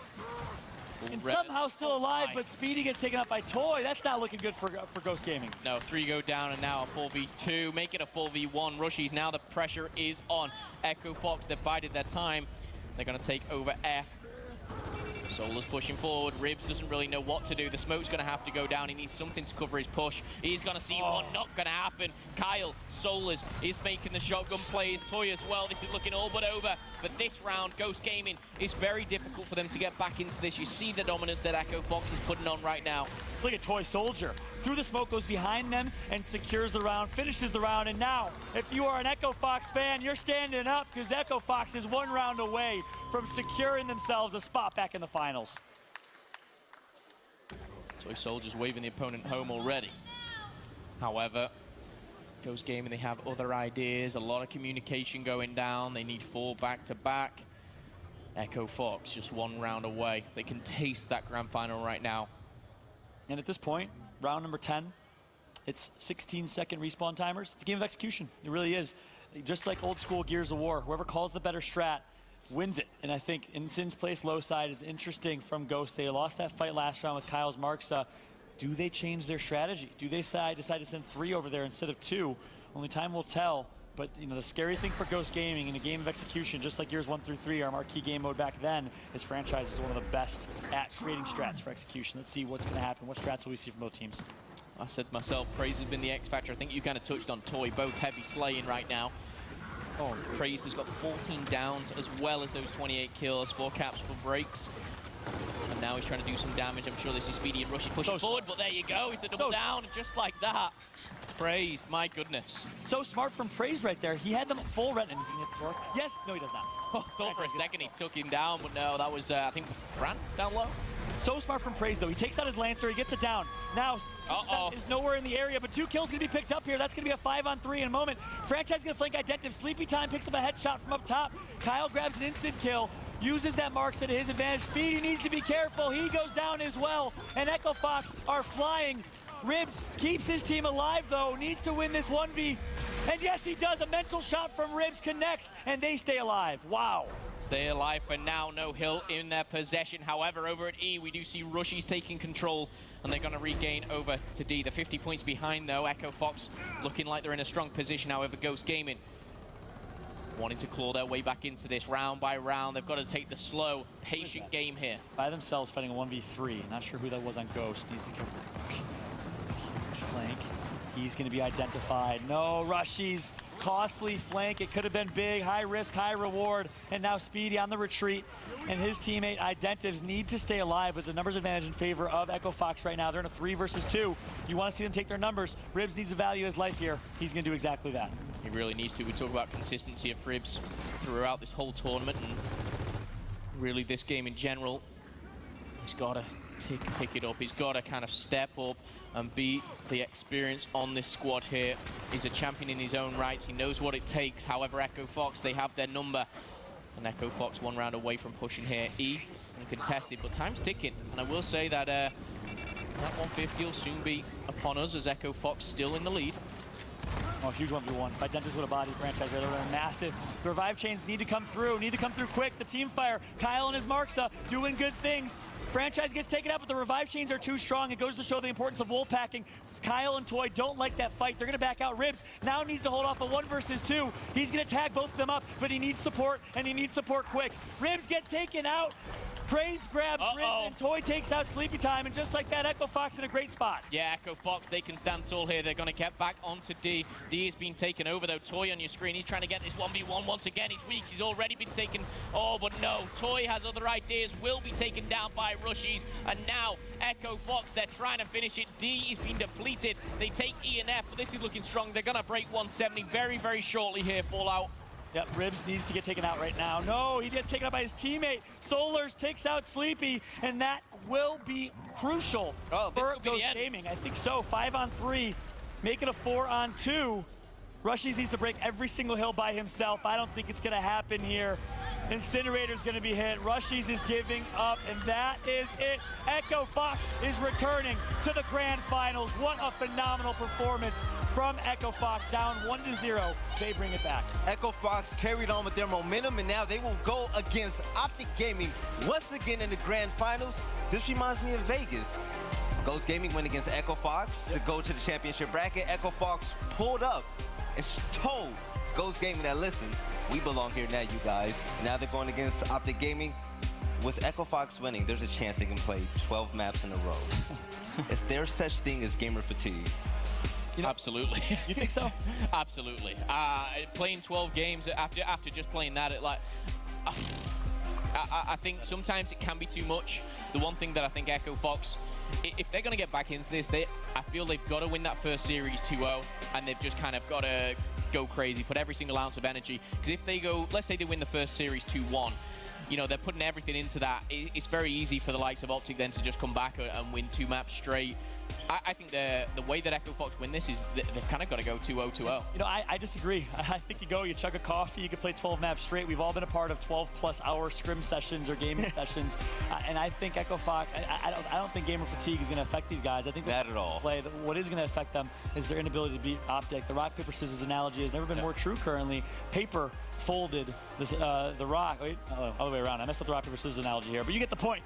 And somehow still alive, but Speedy gets taken out by Toy. That's not looking good for Ghost Gaming. No, 3 go down, and now a 4v2. Make it a 4v1. Rushies, now the pressure is on. Echo Fox, they've bided their time. They're going to take over F. Solar's pushing forward. Ribs doesn't really know what to do. The smoke's going to have to go down. He needs something to cover his push. He's going to see one. Not going to happen. Kyle, Solar's is making the shotgun plays. Toy as well. This is looking all but over. But this round, Ghost Gaming, is very difficult for them to get back into this. You see the dominance that Echo Fox is putting on right now. Look at Toy Soldier. Through the smoke, goes behind them and secures the round, finishes the round. And now, if you are an Echo Fox fan, you're standing up because Echo Fox is 1 round away from securing themselves a spot back in the finals. Toy Soldier's waving the opponent home already. However, Ghost Gaming, they have other ideas, a lot of communication going down. They need 4 back-to-back. Echo Fox just 1 round away. They can taste that grand final right now. And at this point, round number 10, it's 16-second respawn timers. It's a game of execution. It really is. Just like old school Gears of War, whoever calls the better strat wins it. And I think in Sin's place low side is interesting from Ghost. They lost that fight last round with Kyle's Marks. Do they change their strategy? Do they decide to send 3 over there instead of 2? Only time will tell. But you know, the scary thing for Ghost Gaming in a game of execution, just like Gears 1 through 3, our marquee game mode back then, is franchise is one of the best at creating strats for execution. Let's see what's going to happen. What strats will we see from both teams? I said myself, Praise has been the X factor. I think you kind of touched on Toy, both heavy slaying right now. Oh, Praise has got 14 downs as well as those 28 kills, 4 caps for breaks. And now he's trying to do some damage. I'm sure this is Speedy and Rushy pushing forward, but there you go. He's the double down, and just like that. Praise, my goodness. So smart from Praise right there. He had them full red, and he's going to hit the door. Yes, no, he does not. Thought for a second he took him down, but no, that was, I think, Fran down low. So smart from Praise, though. He takes out his Lancer, he gets it down. Now, is nowhere in the area, but 2 kills going to be picked up here. That's going to be a 5-on-3 in a moment. Franchise going to flank Identitive. Sleepy Time picks up a headshot from up top. Kyle grabs an instant kill. Uses that Marks to his advantage. Speedy needs to be careful. He goes down as well. And Echo Fox are flying. Ribs keeps his team alive, though. Needs to win this 1v. And yes, he does. A mental shot from Ribs connects, and they stay alive. Wow. Stay alive for now. No hill in their possession. However, over at E, we do see Rushies taking control, and they're going to regain over to D. They're 50 points behind, though. Echo Fox looking like they're in a strong position. However, Ghost Gaming wanting to claw their way back into this round by round. They've got to take the slow, patient game here. By themselves fighting a 1v3. Not sure who that was on Ghost. Needs to be careful. Flank. He's going to be identified. No, Rushies. Costly flank. It could have been big. High risk, high reward. And now Speedy on the retreat. And his teammate Identives need to stay alive with the numbers advantage in favor of Echo Fox right now. They're in a 3 versus 2. You want to see them take their numbers. Ribs needs to value his life here. He's going to do exactly that. He really needs to. We talk about consistency of Ribs throughout this whole tournament, and really this game in general. He's got to pick it up. He's got to kind of step up and be the experience on this squad here. He's a champion in his own rights. He knows what it takes. However, Echo Fox, they have their number. And Echo Fox 1 round away from pushing here. E uncontested, but time's ticking. And I will say that that 150 will soon be upon us as Echo Fox still in the lead. Oh, huge 1v1. Dentis with a body franchise there. They're massive. The revive chains need to come through quick. The team fire. Kyle and his Marksa doing good things. Franchise gets taken out, but the revive chains are too strong. It goes to show the importance of wall packing. Kyle and Toy don't like that fight. They're going to back out. Ribs now needs to hold off a 1 versus 2. He's going to tag both of them up, but he needs support, and he needs support quick. Ribs get taken out. Praise grabs Ribs, and Toy takes out Sleepy Time, and just like that, Echo Fox in a great spot. Yeah, Echo Fox, they can stand tall here. They're going to get back onto D. D has been taken over, though. Toy on your screen, he's trying to get this 1v1 once again. He's weak, he's already been taken. Oh, but no, Toy has other ideas, will be taken down by Rushies, and now Echo Fox, they're trying to finish it. D is being depleted. They take E and F, but this is looking strong. They're going to break 170 very, very shortly here, Fallout. Yep, Ribs needs to get taken out right now. No, he gets taken out by his teammate. Solars takes out Sleepy, and that will be crucial for Ghost Gaming. I think so. 5 on 3, make it a 4 on 2. Rushies needs to break every single hill by himself. I don't think it's going to happen here. Incinerator's going to be hit. Rushies is giving up, and that is it. Echo Fox is returning to the grand finals. What a phenomenal performance from Echo Fox, down 1-0. They bring it back. Echo Fox carried on with their momentum, and now they will go against Optic Gaming once again in the grand finals. This reminds me of Vegas. Ghost Gaming went against Echo Fox to go to the championship bracket. Echo Fox pulled up and told Ghost Gaming that, listen, we belong here now, you guys. Now they're going against Optic Gaming. With Echo Fox winning, there's a chance they can play 12 maps in a row. Is there such thing as gamer fatigue? You know, absolutely. You think so? Absolutely. Playing 12 games after just playing that, I think sometimes it can be too much. The one thing that I think Echo Fox, if they're going to get back into this, I feel they've got to win that first series 2-0, and they've just kind of got to go crazy, put every single ounce of energy. Because if they go, let's say they win the first series 2-1, you know, they're putting everything into that. It's very easy for the likes of Optic then to just come back and win 2 maps straight. I think the way that Echo Fox win this is they've kind of got to go 2-0-2-0. You know, I disagree. I think you chug a coffee, you can play 12 maps straight. We've all been a part of 12+ hour scrim sessions or gaming sessions, and I think Echo Fox, I don't think gamer fatigue is going to affect these guys. I think not at all. What is going to affect them is their inability to beat Optic. The rock, paper, scissors analogy has never been more true currently. Paper folded the rock. Wait, all the way around. I messed up the rock, paper, scissors analogy here, but you get the point.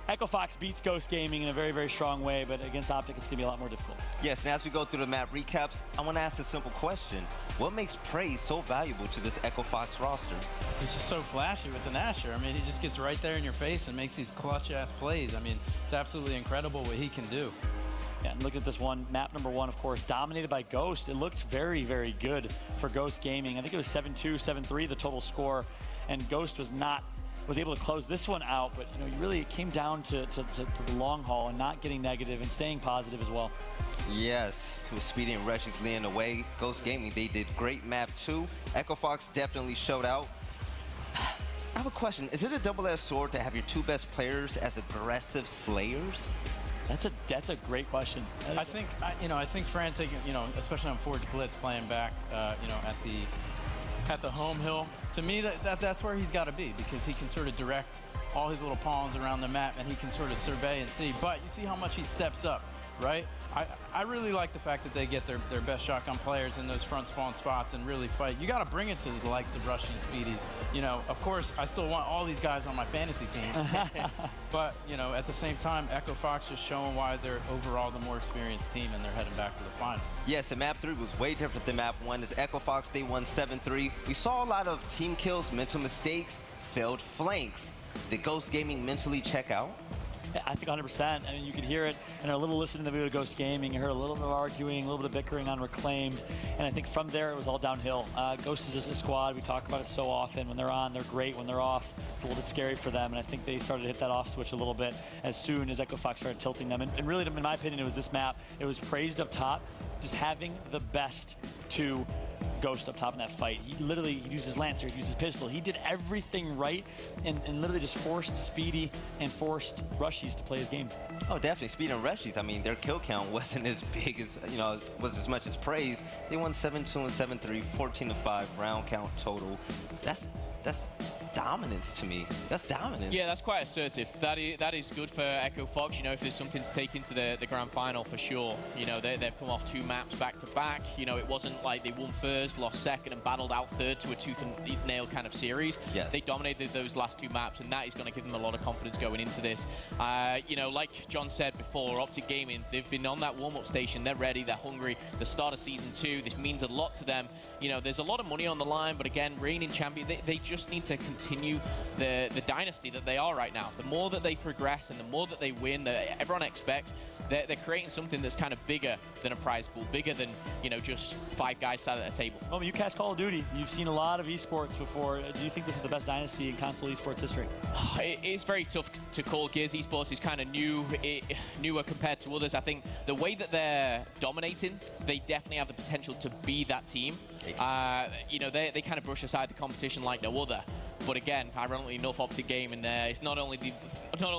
Echo Fox beats Ghost Gaming in a very, very strong way, but against Optic, it's going to be a lot more difficult. Yes, and as we go through the map recaps, I want to ask a simple question. What makes Praise so valuable to this Echo Fox roster? He's just so flashy with the Nasher. I mean, he just gets right there in your face and makes these clutch-ass plays. I mean, it's absolutely incredible what he can do. Yeah, and look at this one, map number 1, of course, dominated by Ghost. It looked very, very good for Ghost Gaming. I think it was 7-2, 7-3, the total score, and Ghost was able to close this one out, but you know, really it came down to the long haul and not getting negative and staying positive as well. Yes, to Speedy and Rushies leading the way. Ghost Gaming, they did great map 2. Echo Fox definitely showed out. I have a question. Is it a double-edged sword to have your 2 best players as aggressive slayers? That's a great question. I think Fran taking, especially on Forge Blitz playing back, at the home hill. To me, that's where he's got to be, because he can sort of direct all his little pawns around the map, and he can sort of survey and see. But you see how much he steps up, right? I really like the fact that they get their best shotgun players in those front spawn spots and really fight. You got to bring it to the likes of Rush and Speedies. You know, of course, I still want all these guys on my fantasy team. But, you know, at the same time, Echo Fox just showing why they're overall the more experienced team, and they're heading back to the finals. Yes, and map 3 was way different than map 1. As Echo Fox, they won 7-3. We saw a lot of team kills, mental mistakes, failed flanks. Did Ghost Gaming mentally check out? I think 100%. I mean, you could hear it in our little listening to the video Ghost Gaming. You heard a little bit of arguing, a little bit of bickering on Reclaimed, and I think from there it was all downhill. Ghost is just a squad. We talk about it so often. When they're on, they're great. When they're off, it's a little bit scary for them, and I think they started to hit that off switch a little bit as soon as Echo Fox started tilting them. And really, in my opinion, it was this map. It was praised up top, just having the best to Ghost up top in that fight. He used his Lancer, he used his pistol. He did everything right and literally just forced Speedy and forced Rushies to play his game. Oh, definitely. Speedy and Rushies, I mean, their kill count wasn't as big as, was as much as praise. They won 7-2 and 7-3, 14-5 round count total. That's that's dominance to me. That's dominant. Yeah, that's quite assertive. That is good for Echo Fox. You know, if there's something to take into the grand final for sure. You know, they've come off 2 maps back to back. You know, it wasn't like they won first, lost second, and battled out third to a tooth and nail kind of series. Yes. They dominated those last 2 maps, and that is going to give them a lot of confidence going into this. You know, like John said before, Optic Gaming, they've been on that warm-up station. They're ready. They're hungry. The start of Season 2, this means a lot to them. You know, there's a lot of money on the line, but again, reigning champion, they just need to continue the dynasty that they are right now. The more that they progress and the more that they win, that everyone expects, they're creating something that's kind of bigger than a prize pool, bigger than, you know, just 5 guys sat at a table. Well, you cast Call of Duty. You've seen a lot of esports before. Do you think this is the best dynasty in console esports history? It's very tough to call. Gears esports is kind of newer compared to others. I think the way that they're dominating, they definitely have the potential to be that team. You know, they kind of brush aside the competition like no other. But again, ironically enough, Optic Gaming there, it's not only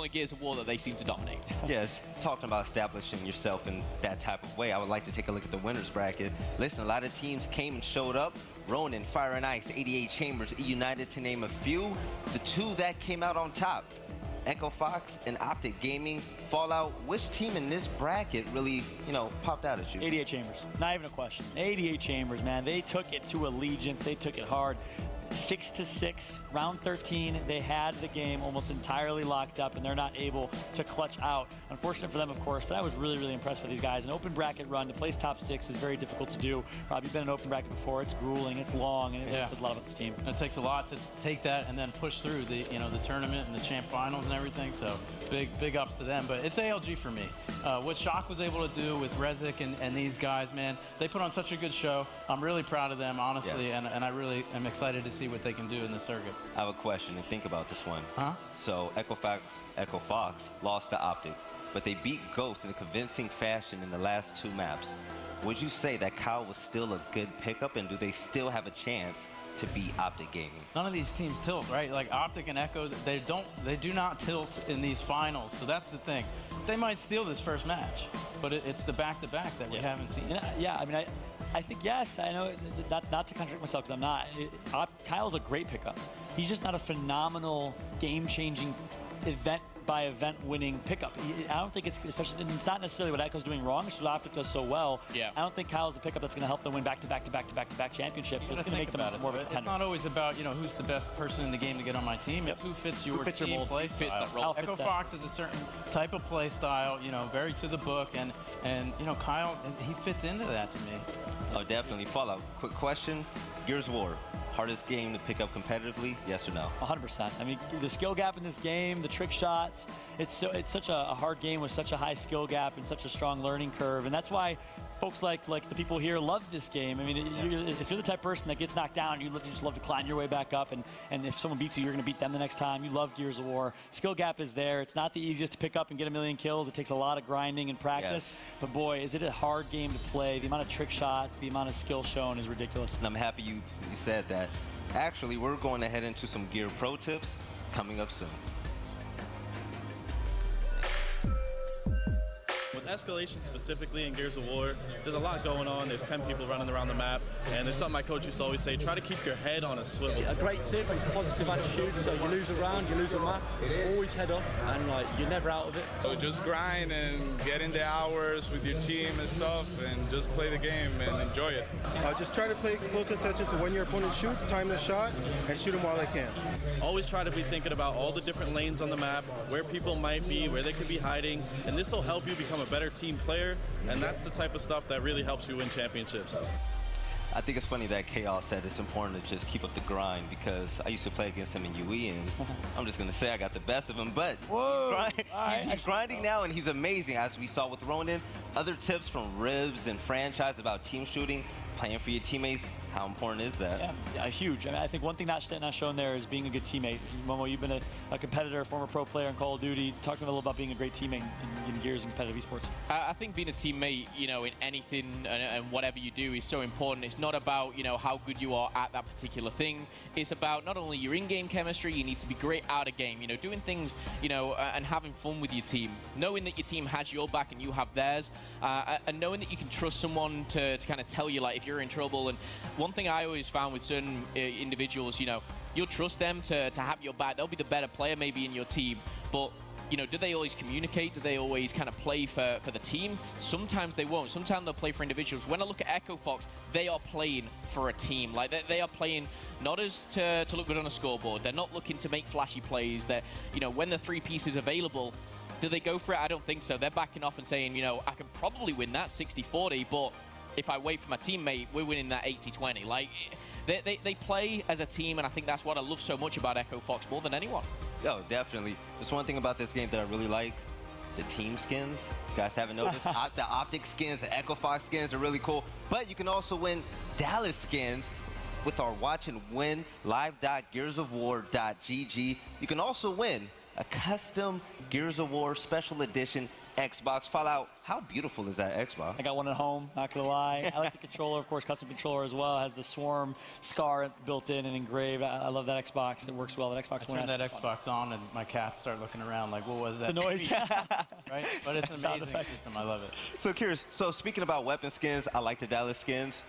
Gears of War that they seem to dominate. Yes, talking about establishing yourself in that type of way, I would like to take a look at the winners bracket. Listen, a lot of teams came and showed up. Ronin, Fire and Ice, 88 Chambers, United to name a few. The 2 that came out on top, Echo Fox and Optic Gaming. Fallout, which team in this bracket really, you know, popped out at you? 88 Chambers, not even a question. 88 Chambers, man, they took it to allegiance. They took it hard. 6-6, round 13, they had the game almost entirely locked up, and they're not able to clutch out. Unfortunate for them, of course, but I was really, really impressed with these guys. An open bracket run to place top 6 is very difficult to do. Probably been in an open bracket before. It's grueling, it's long, and it says a lot about this team. It takes a lot to take that and then push through the, you know, the tournament and the champ finals and everything. So big ups to them. But it's ALG for me. What Shock was able to do with Rezik and these guys, man, they put on such a good show. I'm really proud of them, honestly, and I really am excited to see what they can do in the circuit. I have a question, and think about this one. Huh? So Echo Fox lost to Optic, but they beat Ghost in a convincing fashion in the last 2 maps. Would you say that Kyle was still a good pickup, and do they still have a chance to beat Optic Gaming? None of these teams tilt, right? Like Optic and Echo, they do not tilt in these finals. So that's the thing. They might steal this first match, but it's the back-to-back that we haven't seen. Yeah, I mean, I think yes. I know, not to contradict myself because I'm not. Kyle's a great pickup. He's just not a phenomenal, game-changing event-by-event winning pickup. I don't think it's not necessarily what Echo's doing wrong. It's what Optic does so well. Yeah. I don't think Kyle's the pickup that's going to help them win back-to-back championships. But it's going to make them more of a contender. It's not always about, you know, who's the best person in the game to get on my team. It's who fits your team play style. Echo Fox is a certain type of play style, you know, very to the book, and you know, Kyle, he fits into that to me. Oh, definitely. Fallout. Quick question. Gears of War, hardest game to pick up competitively, yes or no? 100%. I mean, the skill gap in this game, the trick shots, it's such a hard game with such a high skill gap and such a strong learning curve, and that's why folks like the people here love this game. I mean, if you're the type of person that gets knocked down, you just love to climb your way back up, and if someone beats you, you're going to beat them the next time. You love Gears of War. Skill gap is there. It's not the easiest to pick up and get a million kills. It takes a lot of grinding and practice, but boy, is it a hard game to play. The amount of trick shots, the amount of skill shown is ridiculous. And I'm happy you said that. Actually, we're going to head into some Gear Pro tips coming up soon. With escalation specifically in Gears of War, there's a lot going on. There's 10 people running around the map, and there's something my coach used to always say, try to keep your head on a swivel. A great tip is positive attitude, so you lose a round, you lose a map, always head up, and like you're never out of it. So just grind and get in the hours with your team and stuff, and just play the game and enjoy it. Just try to pay close attention to when your opponent shoots, time the shot, and shoot them while they can. Always try to be thinking about all the different lanes on the map, where people might be, where they could be hiding, and this will help you become a better team player, and that's the type of stuff that really helps you win championships. I think it's funny that Chaos said it's important to just keep up the grind, because I used to play against him in UE, and I'm just going to say I got the best of him, but he's grinding now, and he's amazing, as we saw with Ronin. Other tips from Ribs and Franchise about team shooting, playing for your teammates, how important is that? Yeah, huge. I mean, I think one thing not shown there is being a good teammate. Momo, you've been a competitor, former pro player in Call of Duty. Talk to me a little about being a great teammate in Gears and competitive esports. I think being a teammate, you know, in anything and whatever you do is so important. It's not about, you know, how good you are at that particular thing. It's about not only your in-game chemistry, you need to be great out of game. You know, doing things, you know, and having fun with your team. Knowing that your team has your back and you have theirs, and knowing that you can trust someone to kind of tell you, like, if you're in trouble. And one thing I always found with certain individuals, you know, you'll trust them to have your back. They'll be the better player maybe in your team, but you know, do they always communicate? Do they always kind of play for the team? Sometimes they won't. Sometimes they'll play for individuals. When I look at Echo Fox, they are playing for a team. Like, they are playing not as to look good on a scoreboard. They're not looking to make flashy plays. That, you know, when the 3-piece is available, do they go for it? I don't think so. They're backing off and saying, you know, I can probably win that 60-40, but if I wait for my teammate, we're winning that 80-20. Like, they play as a team, and I think that's what I love so much about Echo Fox more than anyone. Yo, definitely. There's one thing about this game that I really like. The team skins. You guys haven't noticed? The Optic skins, the Echo Fox skins are really cool. But you can also win Dallas skins with our watch and win live.gearsofwar.gg. You can also win a custom Gears of War special edition Xbox. Fallout, how beautiful is that Xbox? I got one at home, not gonna lie. I like the controller, of course, custom controller as well. It has the Swarm scar built in and engraved. I love that Xbox. It works well. That Xbox One. I turned that Xbox on and my cats start looking around like, what was that? The noise. Right? But it's an amazing system. I love it. So curious, so speaking about weapon skins, I like the Dallas skins.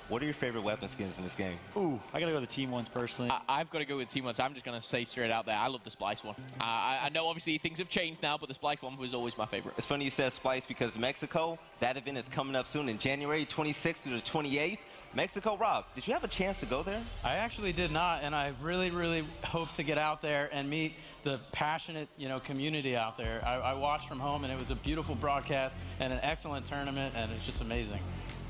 What are your favorite weapon skins in this game? Ooh, I gotta go with the team ones personally. I've got to go with team ones. I'm just going to say straight out there, I love the Splice one. I know obviously things have changed now, but the Splice one was always my favorite. It's funny you said Splice because Mexico, that event is coming up soon in January 26th through the 28th. Mexico, Rob, did you have a chance to go there? I actually did not, and I really, really hope to get out there and meet the passionate, you know, community out there. I watched from home, and it was a beautiful broadcast and an excellent tournament, and it's just amazing.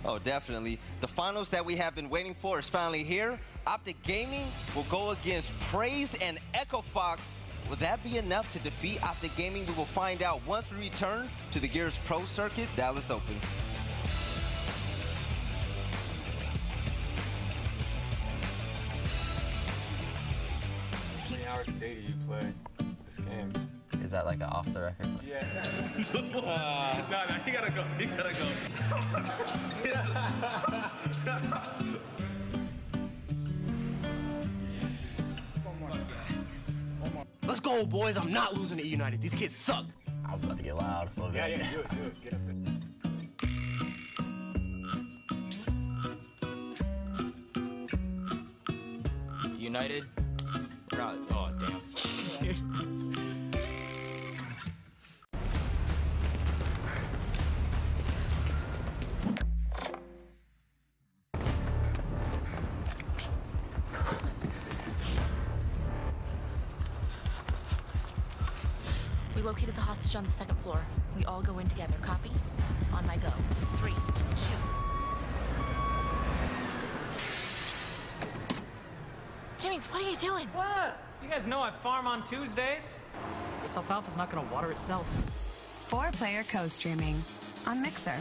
Oh, definitely. The finals that we have been waiting for is finally here. Optic Gaming will go against Praise and Echo Fox. Will that be enough to defeat Optic Gaming? We will find out once we return to the Gears Pro Circuit Dallas Open. How many hours a day do you play this game? Is that like an off the record? Yeah. No, he gotta go. He gotta go. Let's go, boys. I'm not losing to United. These kids suck. I was about to get loud. Yeah, do it. Get up there. United? We're not. Oh, damn. We located the hostage on the second floor. We all go in together. Copy? On my go. 3, 2. Jimmy, what are you doing? What? You guys know I farm on Tuesdays? This alfalfa's not gonna water itself. 4-player co-streaming on Mixer.